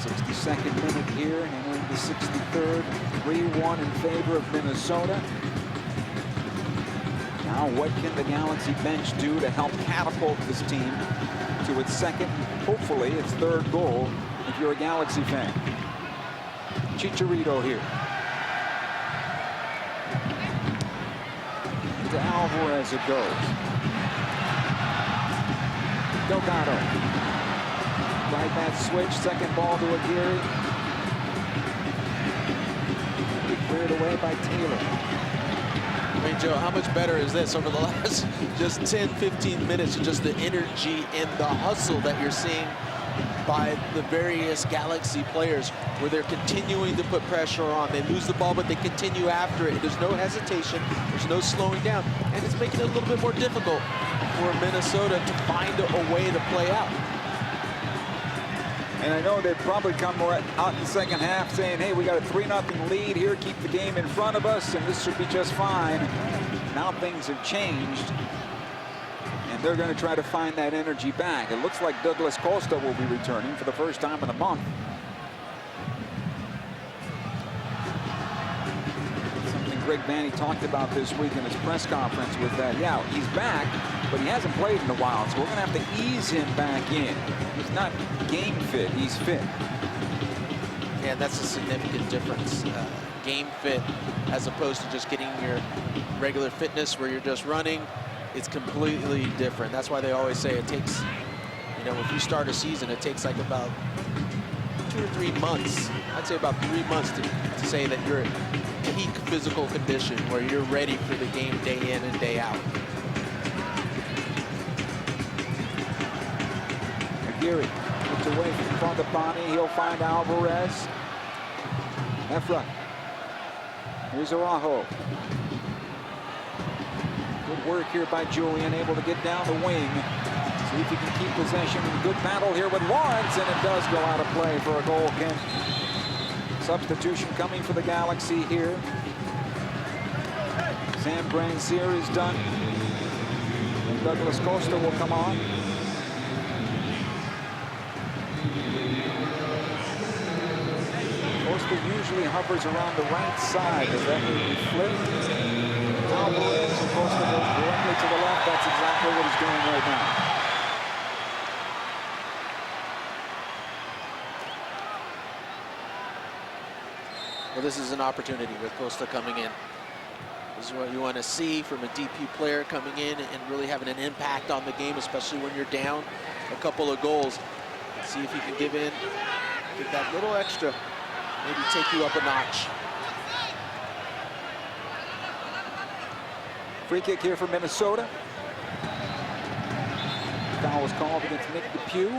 62nd minute here, and entering the 63rd. 3-1 in favor of Minnesota. Now what can the Galaxy bench do to help catapult this team to its second, hopefully its third goal, if you're a Galaxy fan? Chicharito here. To Alvarez it goes. Delgado. Right that switch, second ball to Aguirre. Cleared away by Taylor. I mean, Joe, how much better is this over the last just 10, 15 minutes of just the energy and the hustle that you're seeing by the various Galaxy players, where they're continuing to put pressure on. They lose the ball, but they continue after it. There's no hesitation. There's no slowing down. And it's making it a little bit more difficult for Minnesota to find a way to play out. And I know they'd probably come out in the second half saying, hey, we got a 3-0 lead here, keep the game in front of us, and this should be just fine. Now things have changed, and they're going to try to find that energy back. It looks like Douglas Costa will be returning for the first time in a month. Something Greg Vanny talked about this week in his press conference was that, yeah, he's back, but he hasn't played in a while, so we're going to have to ease him back in. He's not game fit, he's fit. Yeah, that's a significant difference. Game fit as opposed to just getting your regular fitness where you're just running, it's completely different. That's why they always say it takes, you know, if you start a season, it takes like about 2 or 3 months. I'd say about 3 months to say that you're at peak physical condition where you're ready for the game day in and day out. Aguirre gets away from Fragapani. He'll find Alvarez. Efra. Here's Araujo. Good work here by Julian, able to get down the wing. See if he can keep possession. Good battle here with Lawrence, and it does go out of play for a goal kick. Substitution coming for the Galaxy here. Sam Grandsir is done. And Douglas Costa will come on. Costa usually hovers around the right side. Does that mean he flips? Alvarez and Costa goes directly to the left. That's exactly what he's doing right now. Well, this is an opportunity with Costa coming in. This is what you want to see from a DP player coming in and really having an impact on the game, especially when you're down a couple of goals. See if you can give in, get that little extra, maybe take you up a notch. Free kick here for Minnesota. Foul was called against Nick Depew.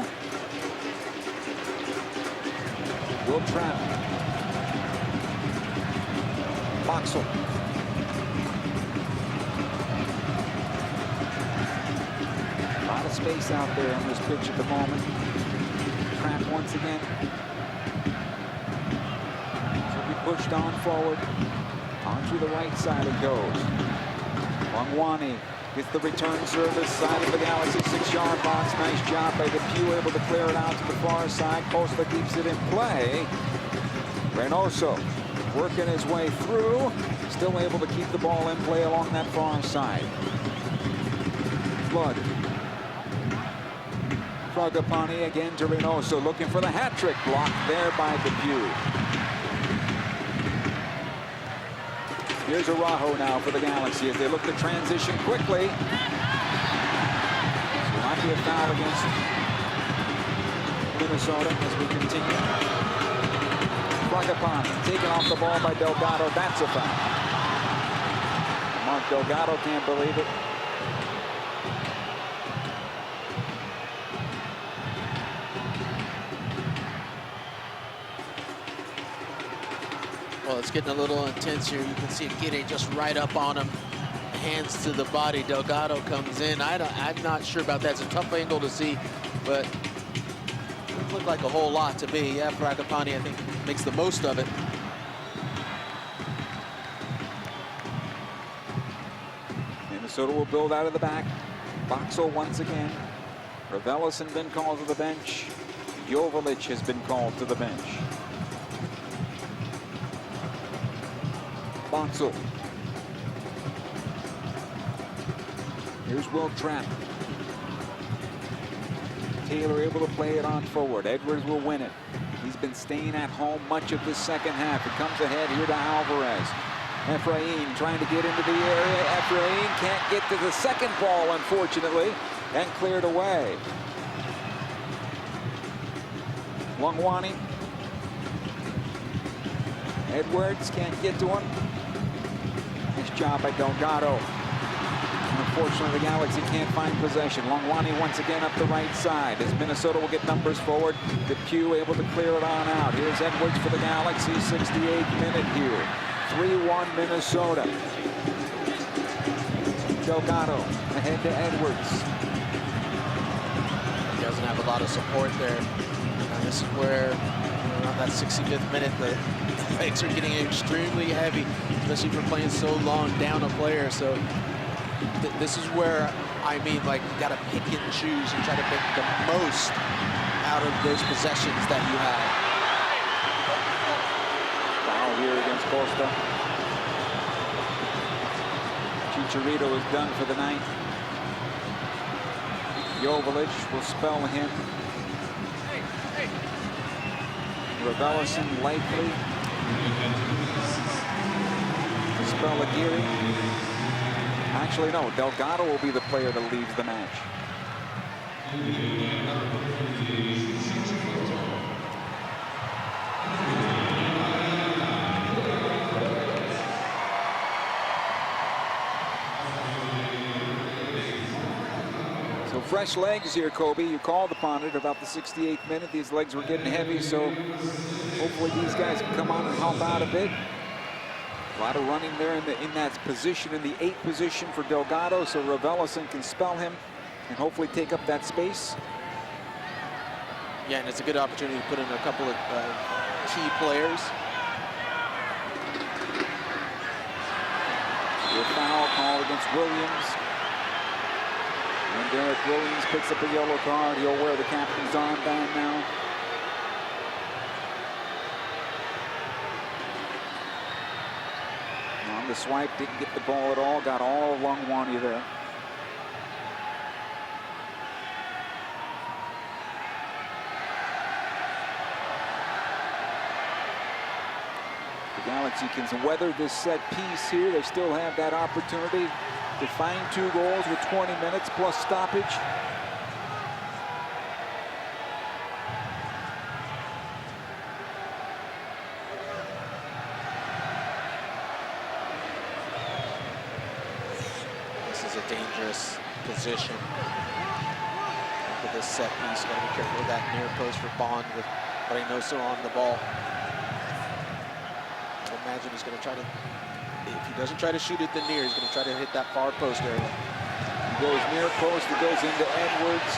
Will Trapp. Boxel. A lot of space out there on this pitch at the moment. Trapp once again. So he pushed on forward. Onto the right side it goes. Longwani gets the return service side of the Galaxy 6-yard box. Nice job by Depew, able to clear it out to the far side. Costa keeps it in play. Reynoso working his way through, still able to keep the ball in play along that far side. Flood. Fragapani again to Reynoso, looking for the hat trick, blocked there by Depew. Here's Araujo now for the Galaxy as they look to transition quickly. So might be a foul against Minnesota as we continue. Fragapani taken off the ball by Delgado. That's a foul. Mark Delgado can't believe it. Well, it's getting a little intense here. You can see Aguirre just right up on him. Hands to the body. Delgado comes in. I'm not sure about that. It's a tough angle to see, but it doesn't look like a whole lot to me. Yeah, Fragapani, I think, makes the most of it. Minnesota will build out of the back. Boxel once again. Raveloson been called to the bench. Joveljic has been called to the bench. Boxel. Here's Will Trapp. Taylor able to play it on forward. Edwards will win it. He's been staying at home much of this second half. It comes ahead here to Alvarez. Efrain trying to get into the area. Efrain can't get to the second ball, unfortunately, and cleared away. Longwani. Edwards can't get to him. Nice job by Delgado. Unfortunately, the Galaxy can't find possession. Longwani once again up the right side as Minnesota will get numbers forward. Depew able to clear it on out. Here's Edwards for the Galaxy, 68th minute here. 3-1 Minnesota. Delgado ahead to Edwards. He doesn't have a lot of support there. And this is where, around that 65th minute, the legs are getting extremely heavy, especially for playing so long down a player. So this is where, I mean, like, you got to pick and choose and try to make the most out of those possessions that you have. Foul here against Costa. Chicharito is done for the night. Joveljic will spell him. Raveloson likely. Spell Aguirre. Actually, no. Delgado will be the player that leaves the match. So fresh legs here, Kobe. You called upon it about the 68th minute. These legs were getting heavy, so hopefully these guys can come on and help out a bit. A lot of running there in that position, in the 8 position for Delgado, so Raveloson can spell him and hopefully take up that space. Yeah, and it's a good opportunity to put in a couple of key players. A foul call against Williams. And Derek Williams picks up a yellow card. He'll wear the captain's armband now. On the swipe, didn't get the ball at all. Got all along Wanya there. The Galaxy can weather this set piece here. They still have that opportunity to find 2 goals with 20 minutes plus stoppage. This is a dangerous position for this set piece. Got to be careful with that near post for Bond with Reynoso on the ball. I imagine he's going to try to, if he doesn't try to shoot it the near, he's going to try to hit that far post area. He goes near post, it goes into Edwards.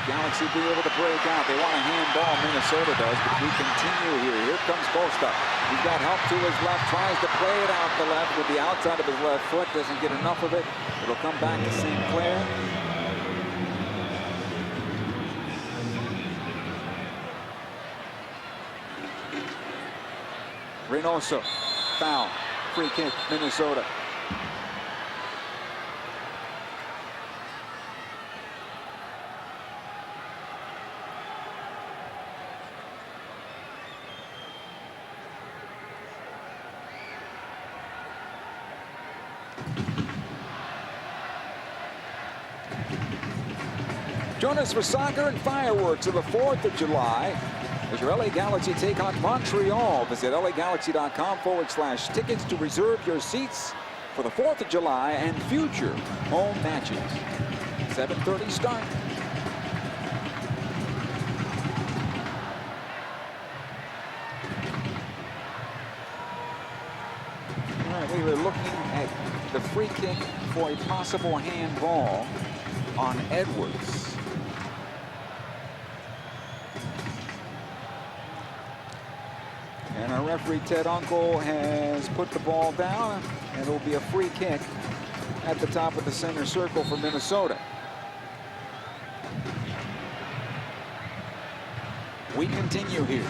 Galaxy be able to break out. They want a handball, Minnesota does, but we continue here. Here comes Costa. He's got help to his left, tries to play it out the left with the outside of his left foot, doesn't get enough of it. It'll come back to St. Clair. Reynoso, foul, free kick, Minnesota. Join us for soccer and fireworks on the 4th of July. As your LA Galaxy take on Montreal. Visit LAGalaxy.com/tickets to reserve your seats for the 4th of July and future home matches. 7:30 start. All right, we were looking at the free kick for a possible handball on Edwards. And our referee, Ted Uncle, has put the ball down, and it'll be a free kick at the top of the center circle for Minnesota. We continue here.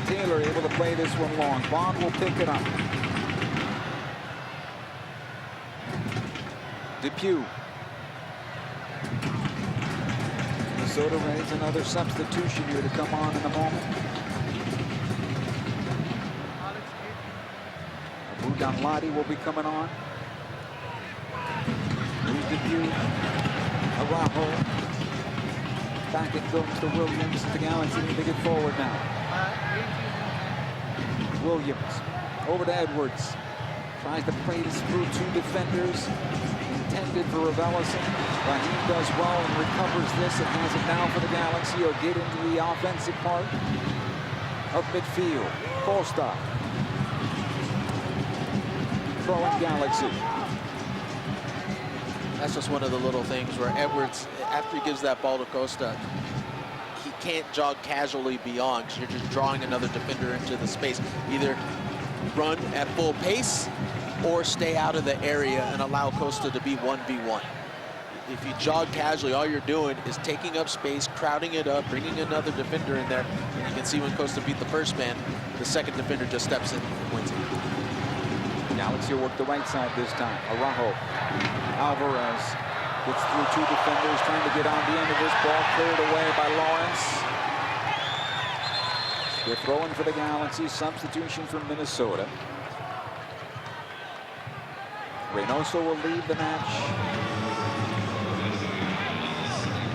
Taylor able to play this one long. Bond will pick it up. Depew. Minnesota readies another substitution here to come on in a moment. Danladi will be coming on. Here's Depew. Araujo. Back it goes to Williams. The Galaxy need to get forward now. Williams over to Edwards. Tries to play this through 2 defenders. Intended for Raveloson. Raheem does well and recovers this and has it now for the Galaxy. He'll get into the offensive part of midfield. Costa. Throwing Galaxy. That's just one of the little things where Edwards, after he gives that ball to Costa, he can't jog casually beyond because you're just drawing another defender into the space. Either run at full pace or stay out of the area and allow Costa to be 1v1. If you jog casually, all you're doing is taking up space, crowding it up, bringing another defender in there. And you can see when Costa beat the first man, the second defender just steps in and wins it. Galaxy will work the right side this time. Araujo. Alvarez gets through 2 defenders, trying to get on the end of this ball, cleared away by Lawrence. They're throwing for the Galaxy. Substitution from Minnesota. Reynoso will leave the match.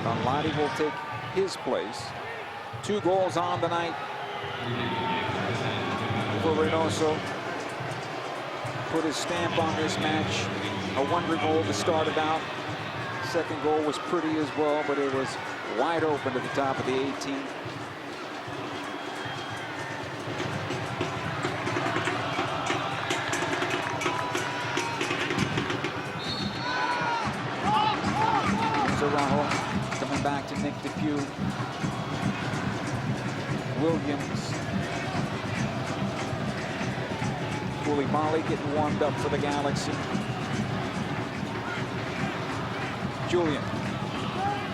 Donladi will take his place. 2 goals on the night for Reynoso. Put his stamp on this match. A wonder goal to start it out. Second goal was pretty as well, but it was wide open to the top of the 18. Coming back to Nick Depew. Williams. Koulibaly getting warmed up for the Galaxy. Julian.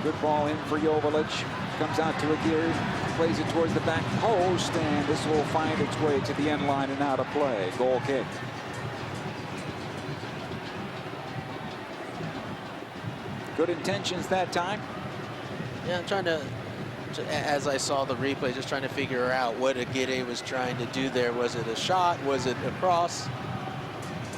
Good ball in for Joveljic. Comes out to Aguirre. Plays it towards the back post, and this will find its way to the end line and out of play. Goal kick. Good intentions that time. Yeah, I'm trying to, as I saw the replay, just trying to figure out what Aguirre was trying to do there. Was it a shot? Was it a cross?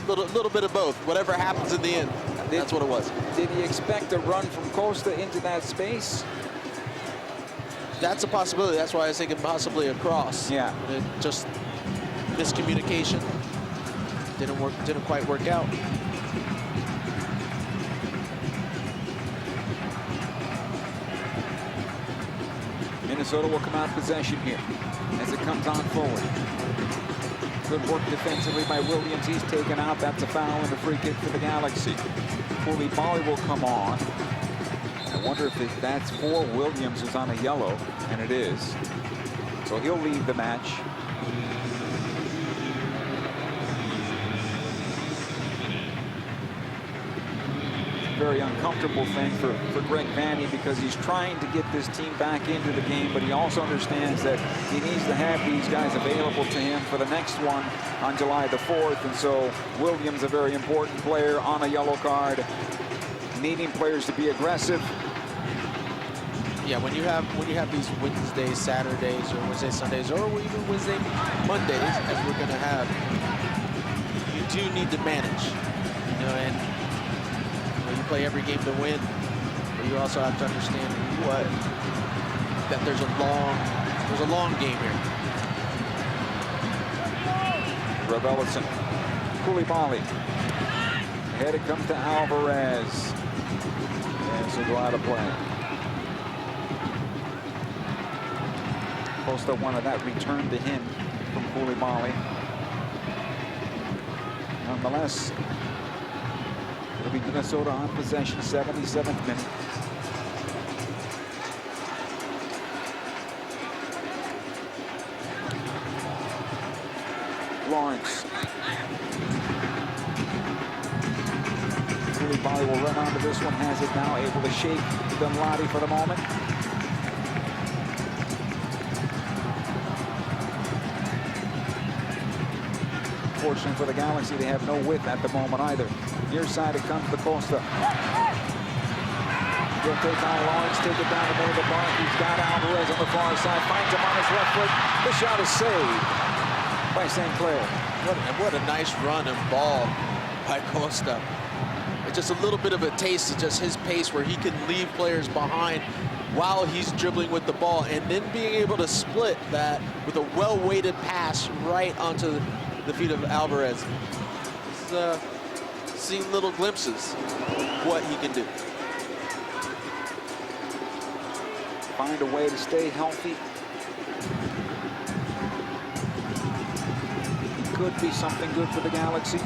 Little bit of both. Whatever happens in the end, that's what it was. Did he expect a run from Costa into that space? That's a possibility. That's why I was thinking possibly a cross. Yeah. Just miscommunication. Didn't quite work out. Minnesota will come out possession here as it comes on forward. Good work defensively by Williams. He's taken out. That's a foul and a free kick for the Galaxy. Koulibaly will come on. I wonder if that's for Williams, who's on a yellow, and it is. So he'll leave the match. Very uncomfortable thing for Greg Vanney, because he's trying to get this team back into the game, but he also understands that he needs to have these guys available to him for the next one on July the 4th. And so Williams, a very important player on a yellow card, needing players to be aggressive. Yeah, when you have these Wednesdays, Saturdays, or Wednesday, Sundays, or even Wednesday, Mondays, as we're going to have, you do need to manage, you know, and you play every game to win, but you also have to understand that there's a long game here. Ravelicin, Koulibaly. Ahead it comes to Alvarez. And so go out of play. Costa wanted that return to him from Koulibaly. Nonetheless, it'll be Minnesota on possession, 77th minute. Lawrence. Koulibaly will run onto this one, has it now, able to shake Donladi for the moment. Fortunately for the Galaxy, they have no width at the moment either. Near side it comes to Costa. He'll take on Lawrence, take it down the middle of the park. He's got Alvarez on the far side, finds him on his left foot. The shot is saved by St. Clair. What a nice run and ball by Costa. It's just a little bit of a taste of just his pace, where he can leave players behind while he's dribbling with the ball, and then being able to split that with a well-weighted pass right onto the feet of Alvarez. Seeing little glimpses of what he can do. Find a way to stay healthy. He could be something good for the Galaxy.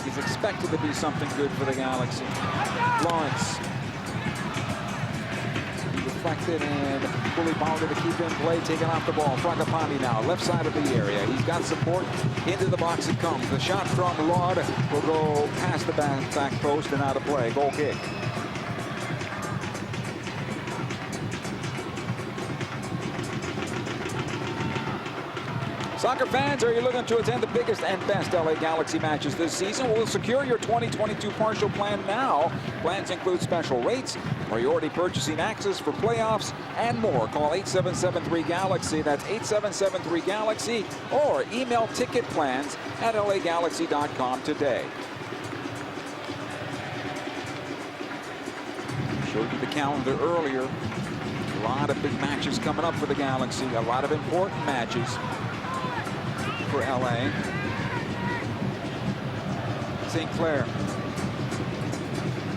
He's expected to be something good for the Galaxy. Lawrence. He deflected, and Koulibaly to keep in play, taking off the ball. Fragapani now, left side of the area. He's got support. Into the box it comes. The shot from Lord will go past the back post and out of play. Goal kick. Soccer fans, are you looking to attend the biggest and best LA Galaxy matches this season? We'll secure your 2022 partial plan now. Plans include special rates, priority purchasing access for playoffs, and more. Call 8773-GALAXY. That's 8773-GALAXY. Or email ticket plans at lagalaxy.com today. calendar earlier. A lot of big matches coming up for the Galaxy. A lot of important matches for LA. St. Clair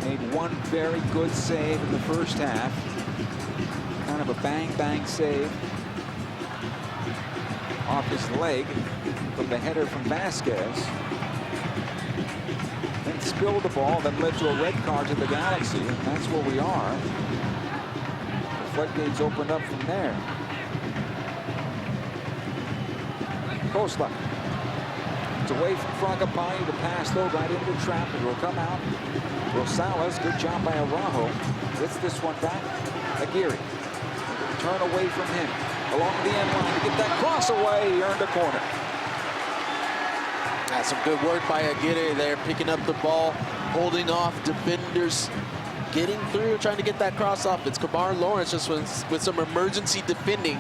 made one very good save in the first half. Kind of a bang-bang save off his leg from the header from Vasquez. Then spilled the ball that led to a red card to the Galaxy, and that's where we are. The floodgates opened up from there. Costa. It's away from Fragapani. The pass, though, right into the trap. It will come out. Rosales, good job by Araujo. Gets this one back. Aguirre. Turn away from him. Along the end line to get that cross away. He earned a corner. That's some good work by Aguirre there, picking up the ball, holding off defenders, getting through, trying to get that cross off. It's Kamar Lawrence just with some emergency defending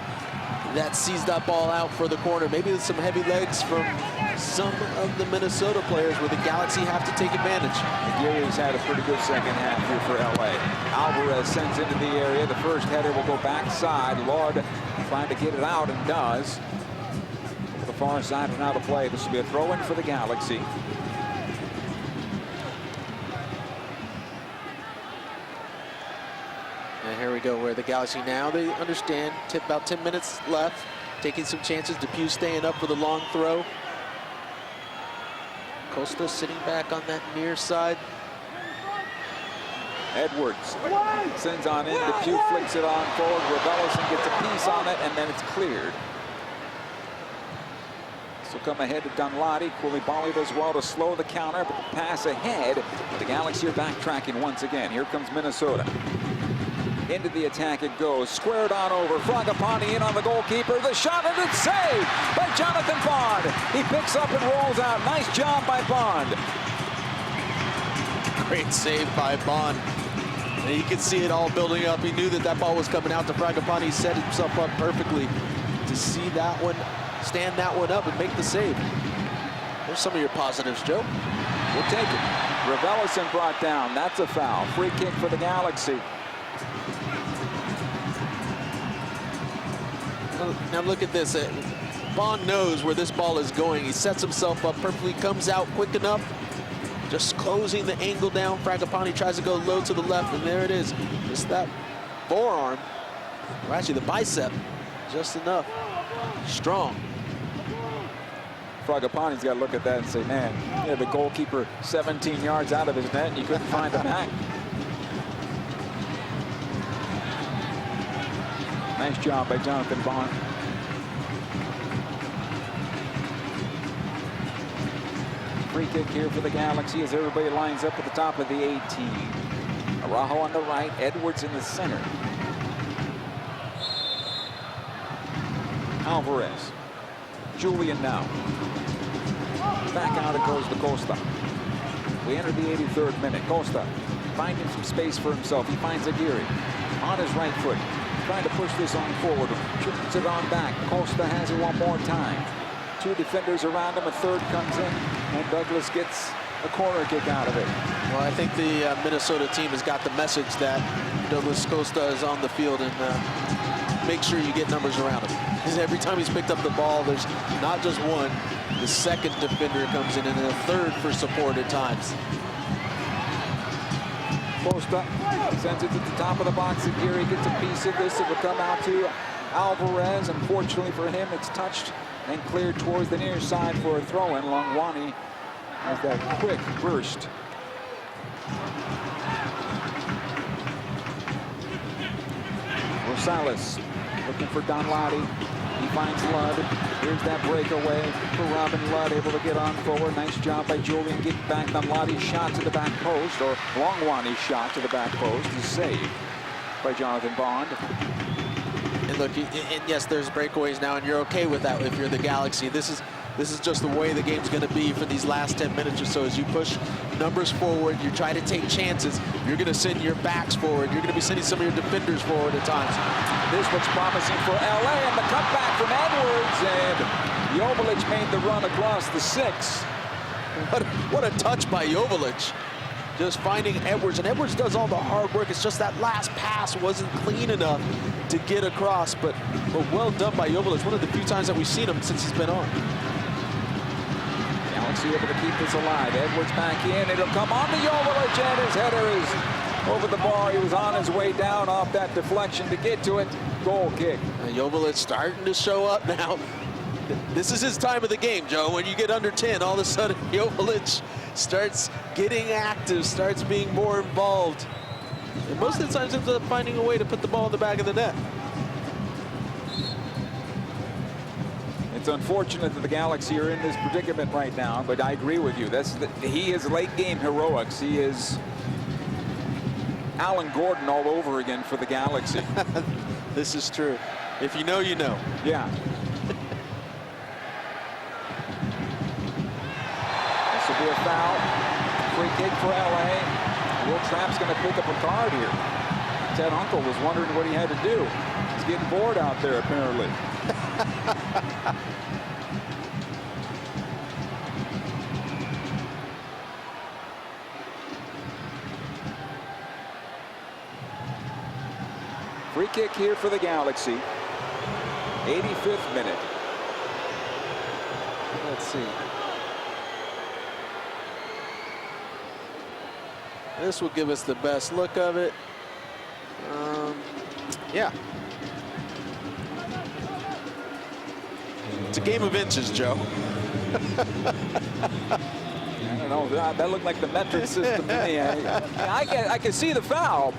that sees that ball out for the corner. Maybe with some heavy legs from some of the Minnesota players where the Galaxy have to take advantage. Aguirre's had a pretty good second half here for LA. Alvarez sends into the area. The first header will go backside. Lord trying to get it out and does. To the far side and out of play. This will be a throw-in for the Galaxy. And here we go, where the Galaxy now, they understand, about 10 minutes left, taking some chances. Depew staying up for the long throw. Costa sitting back on that near side. Edwards sends on in. Depew flicks it on forward. Rebellison gets a piece on it, and then it's cleared. So come ahead to Dunladi. Koulibaly does well to slow the counter, but the pass ahead. The Galaxy are backtracking once again. Here comes Minnesota. Into the attack it goes. Squared on over. Fragapani in on the goalkeeper. The shot, and it's saved by Jonathan Bond. He picks up and rolls out. Nice job by Bond. Great save by Bond. And you can see it all building up. He knew that that ball was coming out to Fragapani. He set himself up perfectly to see that one, stand that one up and make the save. There's some of your positives, Joe. We'll take it. Rebellison brought down. That's a foul. Free kick for the Galaxy. Now look at this. Bond knows where this ball is going. He sets himself up perfectly, comes out quick enough, just closing the angle down. Fragapani tries to go low to the left, and there it is. Just that forearm, or actually the bicep, just enough. Strong. Fragapani's got to look at that and say, man, yeah, the goalkeeper 17 yards out of his net, and you couldn't find him back. Nice job by Jonathan Bond. Free kick here for the Galaxy as everybody lines up at the top of the 18. Araujo on the right, Edwards in the center. Alvarez. Julian now. Back out it goes to Costa. We enter the 83rd minute. Costa finding some space for himself. He finds Aguirre on his right foot. Trying to push this on forward. Turns it on back. Costa has it one more time. Two defenders around him. A third comes in. And Douglas gets a corner kick out of it. Well, I think the Minnesota team has got the message that Douglas Costa is on the field, and make sure you get numbers around him. Because every time he's picked up the ball, there's not just one. The second defender comes in, and then a third for support at times. Costa sends it to the top of the box. Aguirre gets a piece of this. It will come out to Alvarez. Unfortunately for him, it's touched and cleared towards the near side for a throw-in. Longwani has that quick burst. Rosales looking for Donladi. He finds Ludd. Here's that breakaway for Robin Ludd, able to get on forward. Nice job by Julian getting back. Donladi's shot to the back post, or Longwani's shot to the back post is saved by Jonathan Bond. And look, and yes, there's breakaways now, and you're okay with that if you're the Galaxy. This is just the way the game's going to be for these last 10 minutes or so. As you push numbers forward, you try to take chances. You're going to send your backs forward. You're going to be sending some of your defenders forward at times. This looks promising for LA, and the cutback from Edwards, and Joveljic made the run across the 6. What a touch by Joveljic. just finding Edwards, and Edwards does all the hard work. It's just that last pass wasn't clean enough to get across, but well done by Joveljic. One of the few times that we've seen him since he's been on. Galaxy able to keep this alive. Edwards back in. It'll come on to Joveljic, and his header is over the bar. He was on his way down off that deflection to get to it. Goal kick. Joveljic starting to show up now. This is his time of the game, Joe. When you get under 10, all of a sudden Joveljic starts getting active, starts being more involved. And most of the times ends up finding a way to put the ball in the back of the net. It's unfortunate that the Galaxy are in this predicament right now, but I agree with you. He is late game heroics. He is Alan Gordon all over again for the Galaxy. This is true. If you know, you know. Yeah. This will be a foul. Free kick for LA. Will Trapp's going to pick up a card here. Ted Uncle was wondering what he had to do. He's getting bored out there, apparently. Free kick here for the Galaxy. 85th minute. Let's see. This will give us the best look of it. Yeah. It's a game of inches, Joe. I don't know. That looked like the metric system to me. I can see the foul.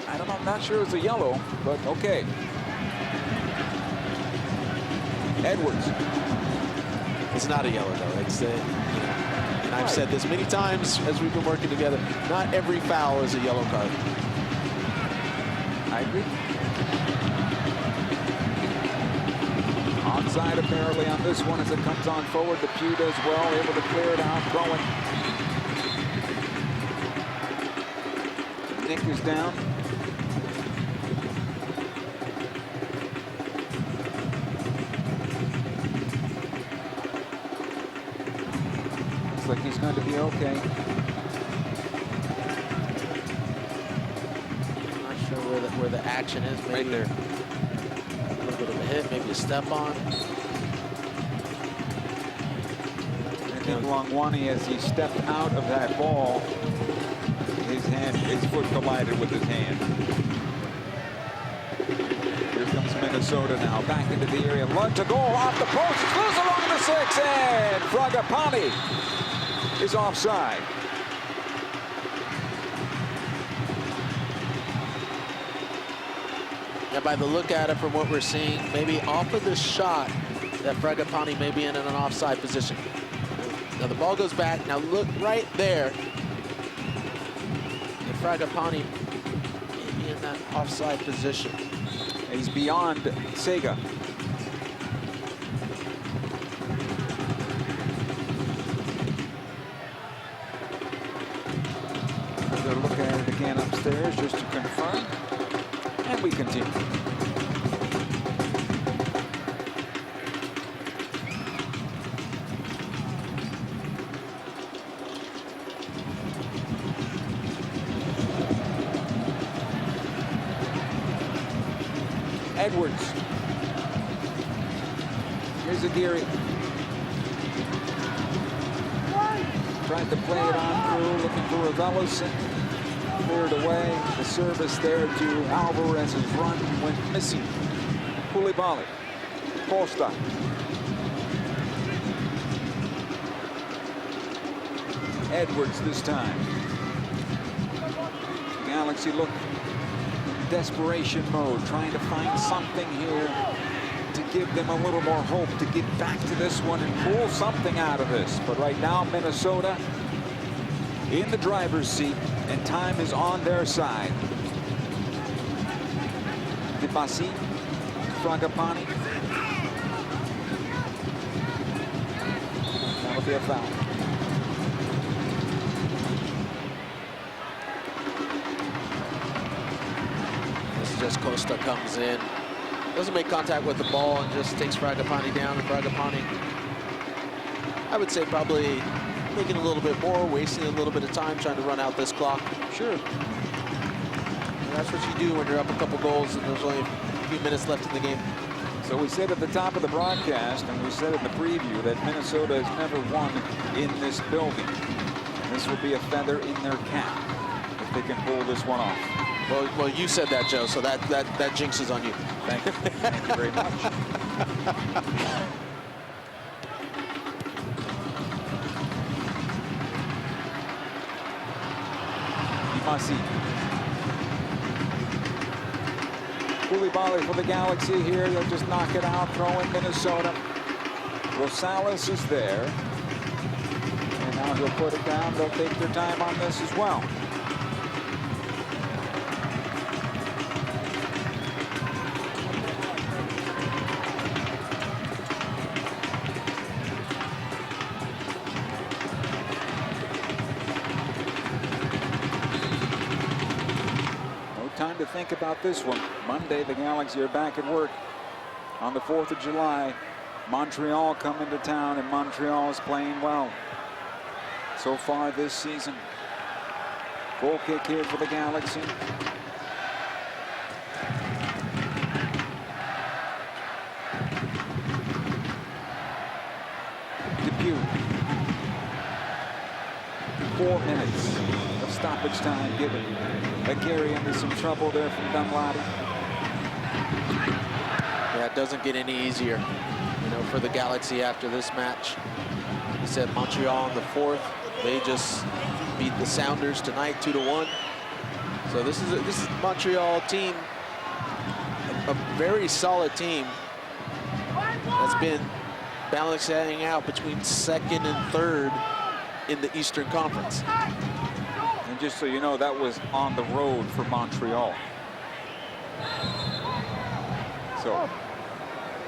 I don't know. I'm not sure it's a yellow, but okay. Edwards. It's not a yellow, though. It's and I've said this many times as we've been working together. Not every foul is a yellow card. I agree. Onside apparently on this one as it comes on forward. The Pew does well, able to clear it out. Bowen. Nick is down. Looks like he's going to be okay. Where the action is, maybe right there. A little bit of a hit, maybe a step on. I think Longwani, as he stepped out of that ball, his foot collided with his hand. Here comes Minnesota now, back into the area. Lund to goal, off the post, it's loose along the 6, and Fragapani is offside. And by the look at it, from what we're seeing, maybe off of the shot, that Fragapani may be in an offside position. Now the ball goes back. Now look right there. And Fragapani may be in that offside position. He's beyond Sega. I'm going to look at it again upstairs just to confirm. And we continue. Edwards. Here's Aguirre. Tried to play it on through, looking for Ravelis. Cleared away. The service there to Alvarez's run went missing. Koulibaly. Costa. Edwards this time. Galaxy look in desperation mode, trying to find something here to give them a little more hope to get back to this one and pull something out of this. But right now, Minnesota in the driver's seat, and time is on their side. Dibasi, Fragapani. That'll be a foul. This is just Costa comes in, doesn't make contact with the ball, and just takes Fragapani down. And Fragapani, I would say probably thinking a little bit more, wasting a little bit of time trying to run out this clock. Sure. And that's what you do when you're up a couple goals and there's only a few minutes left in the game. So we said at the top of the broadcast, and we said in the preview, that Minnesota has never won in this building. This will be a feather in their cap if they can pull this one off. Well, you said that, Joe, so that jinxes on you. Thank you. Thank you very much. Imasi. Koulibaly for the Galaxy here. They'll just knock it out, throw in Minnesota. Rosales is there. And now he'll put it down. They'll take their time on this as well. Time to think about this one. Monday, the Galaxy are back at work on the 4th of July. Montreal come into town, and Montreal is playing well so far this season. Goal kick here for the Galaxy. Debut. 4 minutes of stoppage time given. Gary under some trouble there from Dunlady. Yeah, it doesn't get any easier, you know, for the Galaxy after this match. He said Montreal on the 4th. They just beat the Sounders tonight 2-1. So this is Montreal team, a very solid team that's been balancing out between 2nd and 3rd in the Eastern Conference. And just so you know, that was on the road for Montreal. So,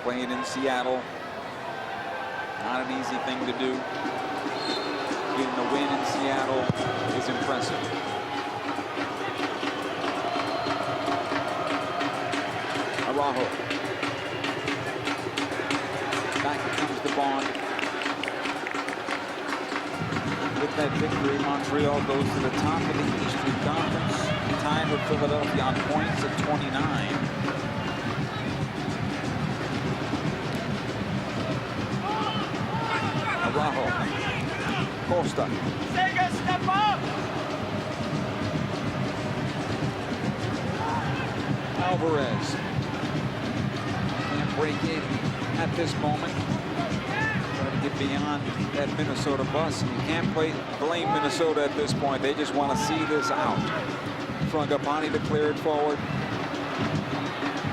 playing in Seattle, not an easy thing to do. Getting a win in Seattle is impressive. Araujo. Back comes the Bond. With that victory, Montreal goes to the top of the Eastern Conference, tied with Philadelphia on points at 29. Araujo. Costa. Sega, step up! Alvarez. Can't break in at this moment. Get beyond that Minnesota bus. You can't blame Minnesota at this point. They just want to see this out. Frangapani to clear it forward.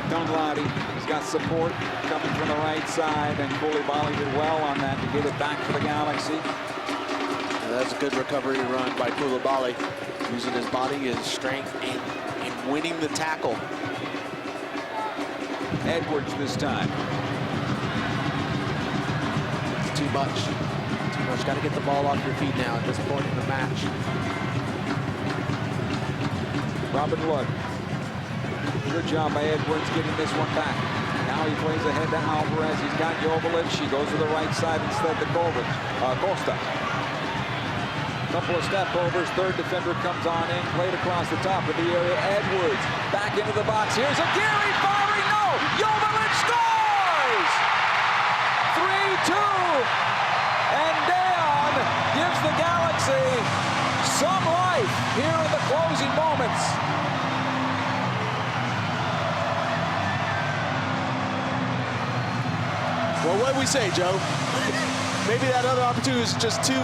Dunlady has got support coming from the right side, and Koulibaly did well on that to get it back for the Galaxy. Yeah, that's a good recovery run by Koulibaly, using his body, his strength, and winning the tackle. Edwards this time. Too much. Got to get the ball off your feet now at this point in the match. Robin Wood. Good job by Edwards getting this one back. Now he plays ahead to Alvarez. He's got Joveljic. He goes to the right side instead to Costa. Couple of step overs. Third defender comes on in. Played across the top of the area. Edwards back into the box. Here's a Gary firing. No! Joveljic scores! 3-2. And Deon gives the Galaxy some life here in the closing moments. Well, what do we say, Joe? Maybe that other opportunity is just too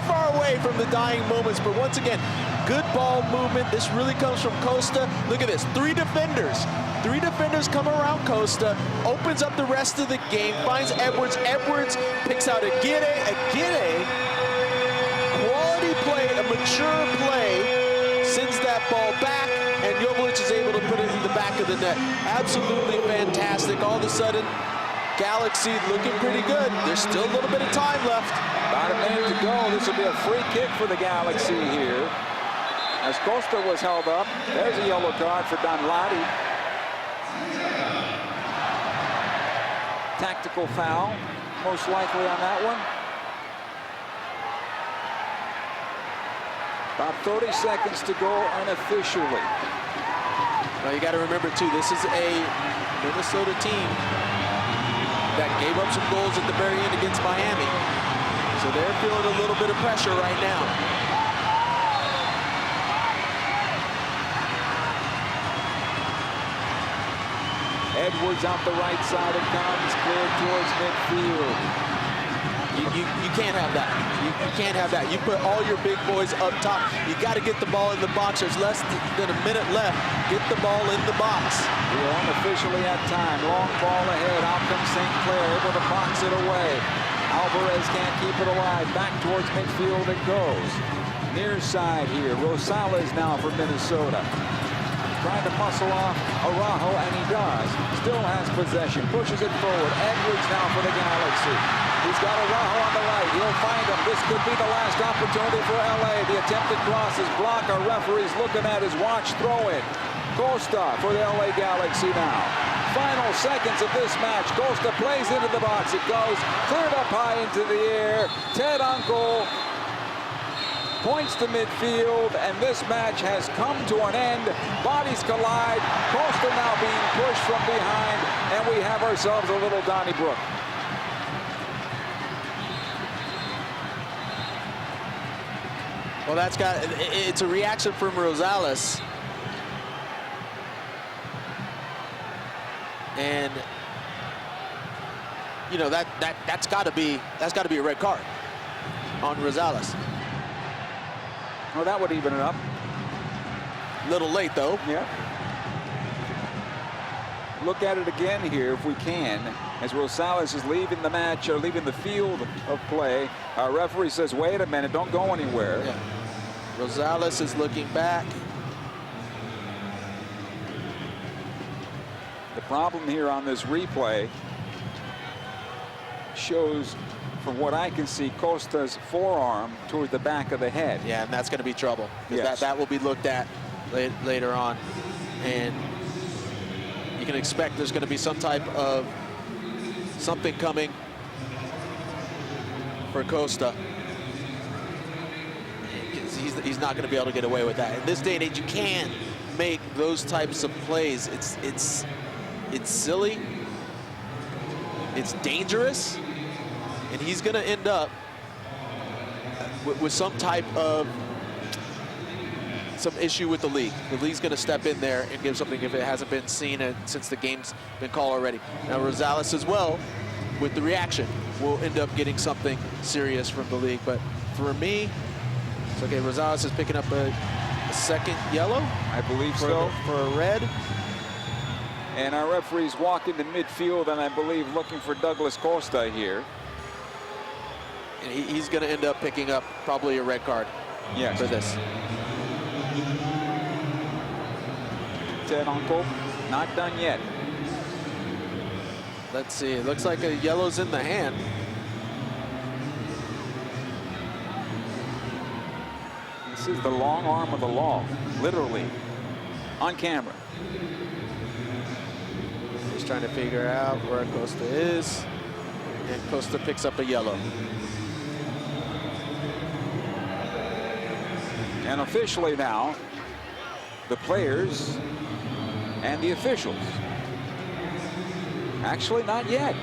far away from the dying moments. But once again, good ball movement. This really comes from Costa. Look at this, 3 defenders. 3 defenders come around Costa, opens up the rest of the game, finds Edwards. Edwards picks out Aguirre. Quality play, a mature play, sends that ball back, and Joveljic is able to put it in the back of the net. Absolutely fantastic. All of a sudden, Galaxy looking pretty good. There's still a little bit of time left. About a minute to go. This will be a free kick for the Galaxy here. As Costa was held up, there's a yellow card for Dunlady. Tactical foul, most likely on that one. About 30 seconds to go unofficially. Well, you got to remember, too, this is a Minnesota team that gave up some goals at the very end against Miami. So they're feeling a little bit of pressure right now. Edwards out the right side, it comes clear towards midfield. You can't have that. You can't have that. You put all your big boys up top. You got to get the ball in the box. There's less than a minute left. Get the ball in the box. We are unofficially at time. Long ball ahead. Out comes St. Clair, able to box it away. Alvarez can't keep it alive. Back towards midfield it goes. Near side here. Rosales now for Minnesota. Trying to muscle off Araujo, and he does. Still has possession. Pushes it forward. Edwards now for the Galaxy. He's got Araujo on the right. He'll find him. This could be the last opportunity for LA. The attempted cross is blocked. Our referee's looking at his watch. Throw it. Costa for the LA Galaxy now. Final seconds of this match. Costa plays into the box. It goes cleared up high into the air. Ted Unkel points to midfield, and this match has come to an end. Bodies collide. Costa now being pushed from behind, and we have ourselves a little Donnybrook. Well, it's a reaction from Rosales. And you know that's got to be a red card on Rosales. Well, that would even it up. Little late though. Yeah. Look at it again here if we can, as Rosales is leaving the match, or leaving the field of play. Our referee says, wait a minute, don't go anywhere. Yeah. Rosales is looking back. The problem here on this replay shows, from what I can see, Costa's forearm toward the back of the head. Yeah, and that's going to be trouble. Yes. That will be looked at later on. And you can expect there's going to be some type of something coming for Costa. He's not going to be able to get away with that. In this day and age, you can't make those types of plays. It's silly. It's dangerous. And he's going to end up with some type of issue with the league. The league's going to step in there and give something if it hasn't been seen since the game's been called already. Now Rosales as well, with the reaction, will end up getting something serious from the league. But for me, it's okay. Rosales is picking up a second yellow, I believe so, for a red. And our referee's walking to midfield, and I believe looking for Douglas Costa here. And he's going to end up picking up probably a red card. Yes. For this. Ted Unkel, not done yet. Let's see. It looks like a yellow's in the hand. This is the long arm of the law, literally, on camera. He's trying to figure out where Costa is, and Costa picks up a yellow. And officially now, the players and the officials. Actually, not yet.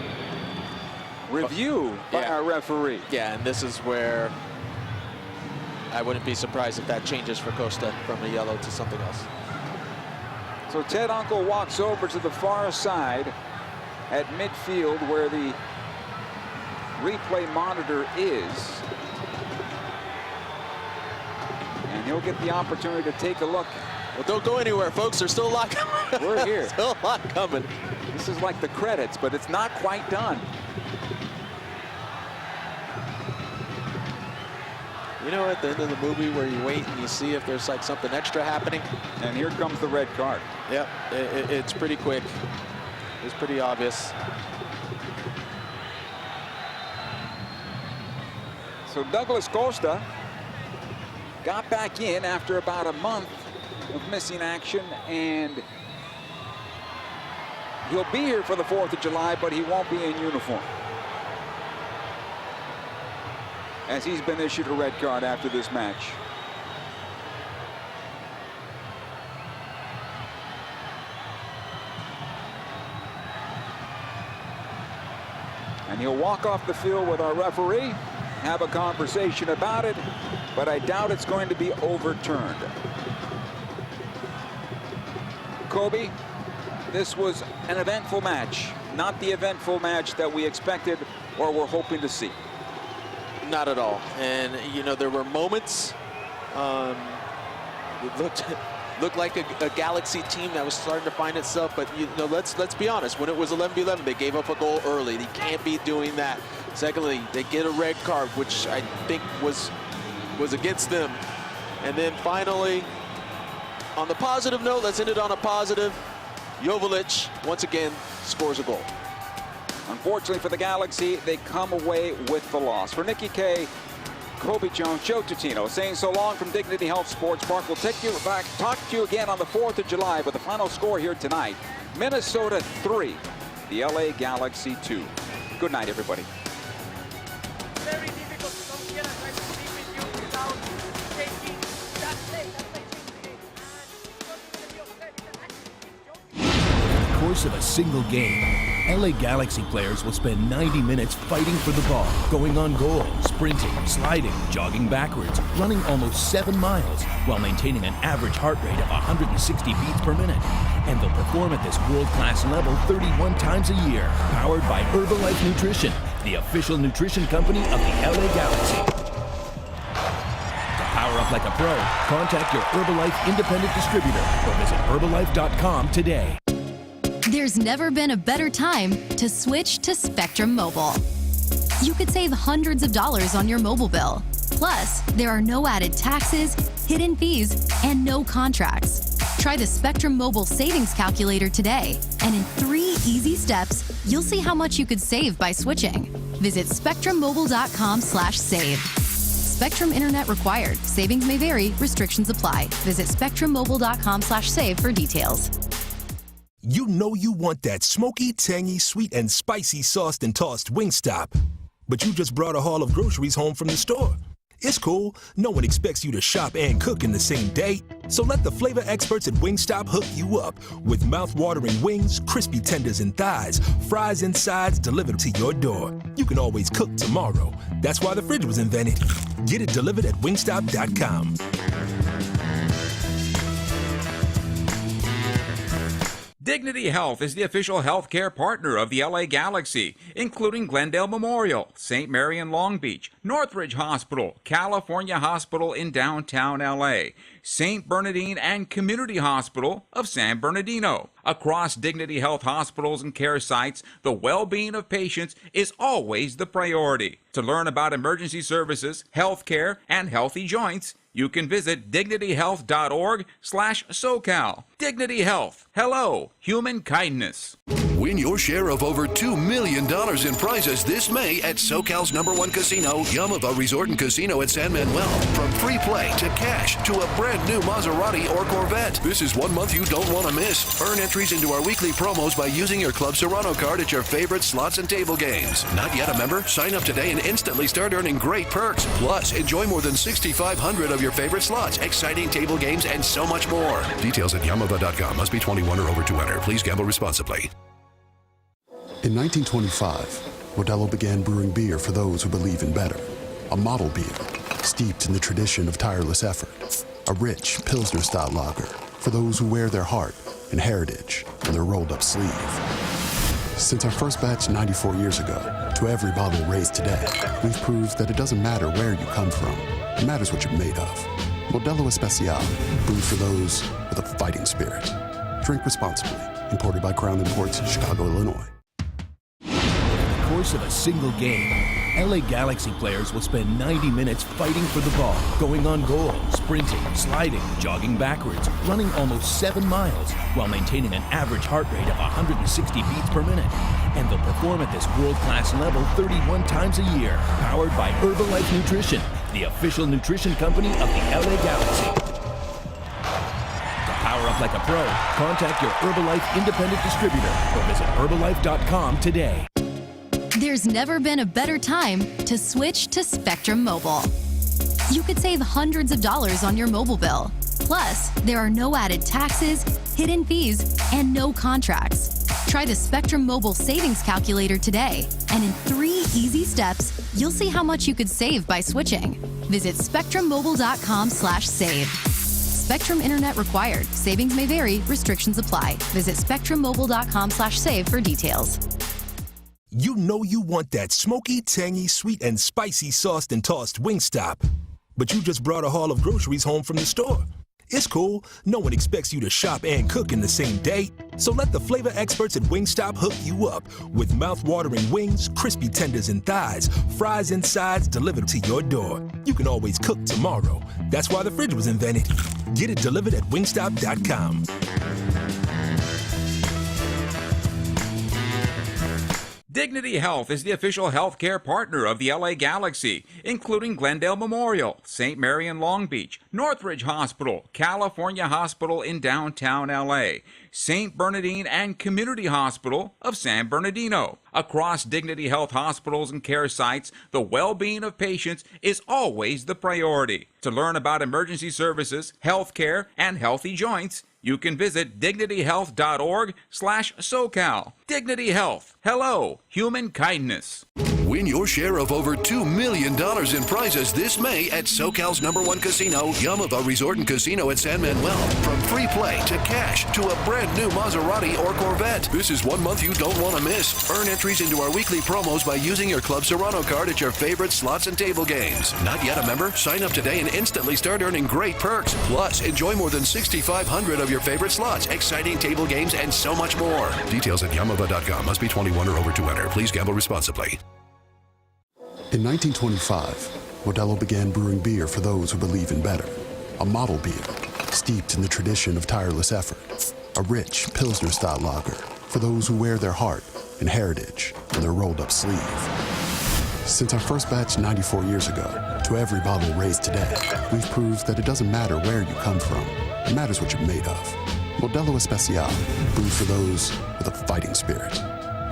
Review by our referee. Yeah, and this is where I wouldn't be surprised if that changes for Costa from a yellow to something else. So Ted Unkel walks over to the far side at midfield where the replay monitor is. And he'll get the opportunity to take a look. Well, don't go anywhere, folks. There's still a lot coming. We're here. Still a lot coming. This is like the credits, but it's not quite done. You know, at the end of the movie where you wait and you see if there's like something extra happening. And here comes the red card. Yep, it's pretty quick. It's pretty obvious. So Douglas Costa got back in after about a month of missing action, and he'll be here for the 4th of July, but he won't be in uniform, as he's been issued a red card after this match. And he'll walk off the field with our referee, have a conversation about it, but I doubt it's going to be overturned. Kobe, this was an eventful match, not the eventful match that we expected or were hoping to see. Not at all. And, you know, there were moments, it looked like a Galaxy team that was starting to find itself, but, you know, let's be honest. When it was 11-11, they gave up a goal early. They can't be doing that. Secondly, they get a red card, which I think was against them. And then finally, on the positive note, let's end it on a positive. Joveljic, once again, scores a goal. Unfortunately for the Galaxy, they come away with the loss. For Nikki K, Kobe Jones, Joe Tutino saying so long from Dignity Health Sports Park. We'll take you back, talk to you again on the 4th of July with the final score here tonight. Minnesota 3, the LA Galaxy 2. Good night, everybody. Very difficult to come here and try to speak with you without taking that play. That play changed the game. Over the course of a single game, LA Galaxy players will spend 90 minutes fighting for the ball, going on goal, sprinting, sliding, jogging backwards, running almost 7 miles, while maintaining an average heart rate of 160 beats per minute. And they'll perform at this world-class level 31 times a year, powered by Herbalife Nutrition, the official nutrition company of the LA Galaxy. To power up like a pro, contact your Herbalife independent distributor or visit Herbalife.com today. There's never been a better time to switch to Spectrum Mobile. You could save hundreds of dollars on your mobile bill. Plus, there are no added taxes, hidden fees, and no contracts. Try the Spectrum Mobile Savings Calculator today, and in 3 easy steps, you'll see how much you could save by switching. Visit spectrummobile.com/save. Spectrum Internet required. Savings may vary. Restrictions apply. Visit spectrummobile.com/save for details. You know you want that smoky, tangy, sweet, and spicy sauced and tossed Wingstop. But you just brought a haul of groceries home from the store. It's cool. No one expects you to shop and cook in the same day. So let the flavor experts at Wingstop hook you up with mouth-watering wings, crispy tenders and thighs, fries and sides delivered to your door. You can always cook tomorrow. That's why the fridge was invented. Get it delivered at wingstop.com. Dignity Health is the official healthcare partner of the LA Galaxy, including Glendale Memorial, St. Mary in Long Beach, Northridge Hospital, California Hospital in downtown LA, St. Bernardine and Community Hospital of San Bernardino. Across Dignity Health hospitals and care sites, the well-being of patients is always the priority. To learn about emergency services, healthcare, and healthy joints, you can visit dignityhealth.org/SoCal. Dignity Health. Hello, human kindness. Win your share of over $2 million in prizes this May at SoCal's #1 casino, Yamava Resort and Casino at San Manuel. From free play to cash to a brand new Maserati or Corvette. This is 1 month you don't want to miss. Earn entries into our weekly promos by using your Club Serrano card at your favorite slots and table games. Not yet a member? Sign up today and instantly start earning great perks. Plus, enjoy more than 6,500 of your favorite slots, exciting table games, and so much more. Details at Yamava.com. Must be 21 or over to enter. Please gamble responsibly. In 1925, Modelo began brewing beer for those who believe in better. A model beer, steeped in the tradition of tireless effort. A rich Pilsner-style lager for those who wear their heart and heritage on their rolled-up sleeve. Since our first batch 94 years ago, to every bottle raised today, we've proved that it doesn't matter where you come from. It matters what you're made of. Modelo Especial, brewed for those with a fighting spirit. Drink responsibly. Imported by Crown Imports, Chicago, Illinois. Over the course of a single game, LA Galaxy players will spend 90 minutes fighting for the ball, going on goal, sprinting, sliding, jogging backwards, running almost 7 miles, while maintaining an average heart rate of 160 beats per minute. And they'll perform at this world-class level 31 times a year, powered by Herbalife Nutrition, the official nutrition company of the LA Galaxy. To power up like a pro, contact your Herbalife independent distributor or visit Herbalife.com today. There's never been a better time to switch to Spectrum Mobile. You could save hundreds of dollars on your mobile bill. Plus, there are no added taxes, hidden fees, and no contracts. Try the Spectrum Mobile Savings Calculator today, and in 3 easy steps, you'll see how much you could save by switching. Visit spectrummobile.com/save. Spectrum Internet required. Savings may vary. Restrictions apply. Visit spectrummobile.com/save for details. You know you want that smoky, tangy, sweet, and spicy sauced and tossed Wingstop. But you just brought a haul of groceries home from the store. It's cool. No one expects you to shop and cook in the same day. So let the flavor experts at Wingstop hook you up with mouth-watering wings, crispy tenders and thighs, fries and sides delivered to your door. You can always cook tomorrow. That's why the fridge was invented. Get it delivered at wingstop.com. Dignity Health is the official healthcare partner of the LA Galaxy, including Glendale Memorial, St. Mary in Long Beach, Northridge Hospital, California Hospital in downtown LA, St. Bernardine and Community Hospital of San Bernardino. Across Dignity Health hospitals and care sites, the well-being of patients is always the priority. To learn about emergency services, healthcare, and healthy joints, you can visit dignityhealth.org/SoCal. Dignity Health. Hello, human kindness. Win your share of over $2 million in prizes this May at SoCal's #1 casino, Yamava Resort and Casino at San Manuel. From free play to cash to a brand new Maserati or Corvette. This is 1 month you don't want to miss. Earn entries into our weekly promos by using your Club Serrano card at your favorite slots and table games. Not yet a member? Sign up today and instantly start earning great perks. Plus, enjoy more than 6,500 of your favorite slots, exciting table games, and so much more. Details at Yamava.com. Must be 21 or over to enter. Please gamble responsibly. In 1925, Modelo began brewing beer for those who believe in better. A model beer, steeped in the tradition of tireless effort. A rich Pilsner-style lager for those who wear their heart and heritage in their rolled-up sleeve. Since our first batch 94 years ago, to every bottle raised today, we've proved that it doesn't matter where you come from. It matters what you're made of. Modelo Especial, brewed for those with a fighting spirit.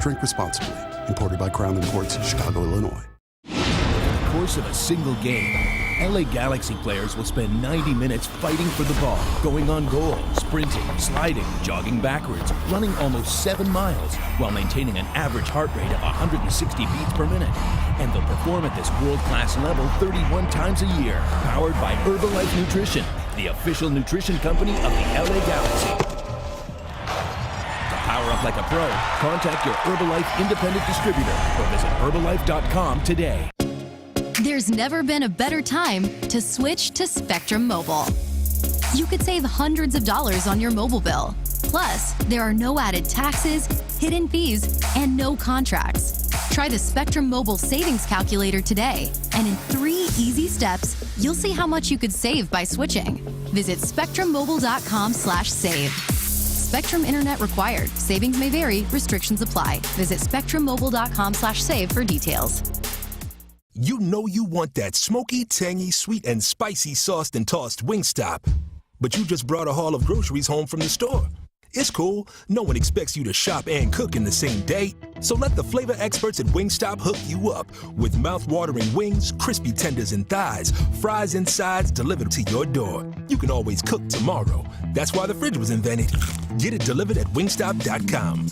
Drink responsibly. Imported by Crown Imports, Chicago, Illinois. Over the course of a single game, LA Galaxy players will spend 90 minutes fighting for the ball, going on goal, sprinting, sliding, jogging backwards, running almost 7 miles, while maintaining an average heart rate of 160 beats per minute. And they'll perform at this world-class level 31 times a year, powered by Herbalife Nutrition, the official nutrition company of the LA Galaxy. To power up like a pro, contact your Herbalife independent distributor or visit Herbalife.com today. There's never been a better time to switch to Spectrum Mobile. You could save hundreds of dollars on your mobile bill. Plus, there are no added taxes, hidden fees, and no contracts. Try the Spectrum Mobile Savings Calculator today, and in 3 easy steps, you'll see how much you could save by switching. Visit spectrummobile.com/save. Spectrum Internet required. Savings may vary. Restrictions apply. Visit spectrummobile.com/save for details. You know you want that smoky, tangy, sweet, and spicy sauced and tossed Wingstop. But you just brought a haul of groceries home from the store. It's cool. No one expects you to shop and cook in the same day. So let the flavor experts at Wingstop hook you up with mouth-watering wings, crispy tenders and thighs, fries and sides delivered to your door. You can always cook tomorrow. That's why the fridge was invented. Get it delivered at wingstop.com.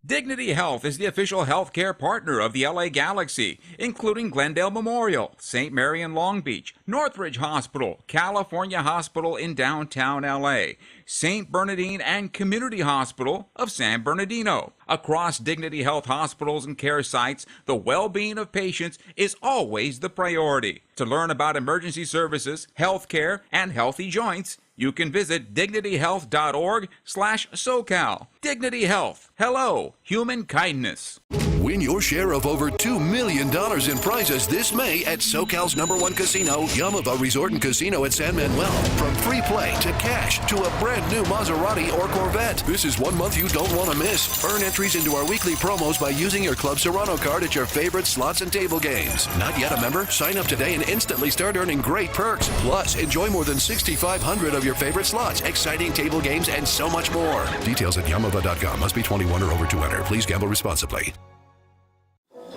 Dignity Health is the official healthcare partner of the LA Galaxy, including Glendale Memorial, St. Mary in Long Beach, Northridge Hospital, California Hospital in downtown LA, St. Bernardine and Community Hospital of San Bernardino. Across Dignity Health hospitals and care sites, the well-being of patients is always the priority. To learn about emergency services, healthcare, and healthy joints, you can visit dignityhealth.org/SoCal. Dignity Health. Hello, human kindness. Win your share of over $2 million in prizes this May at SoCal's #1 casino, Yamava Resort and Casino at San Manuel. From free play to cash to a brand new Maserati or Corvette. This is 1 month you don't want to miss. Earn entries into our weekly promos by using your Club Serrano card at your favorite slots and table games. Not yet a member? Sign up today and instantly start earning great perks. Plus, enjoy more than 6,500 of your favorite slots, exciting table games, and so much more. Details at Yamava.com. Must be 21 or over to enter. Please gamble responsibly.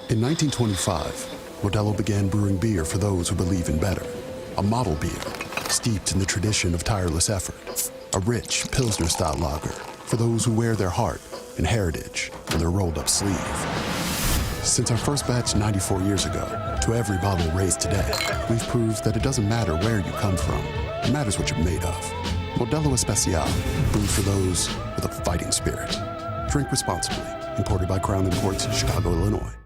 In 1925, Modelo began brewing beer for those who believe in better. A model beer, steeped in the tradition of tireless effort. A rich Pilsner-style lager for those who wear their heart and heritage on their rolled-up sleeve. Since our first batch 94 years ago, to every bottle raised today, we've proved that it doesn't matter where you come from. It matters what you're made of. Modelo Especial, brewed for those with a fighting spirit. Drink responsibly. Imported by Crown Imports, Chicago, Illinois.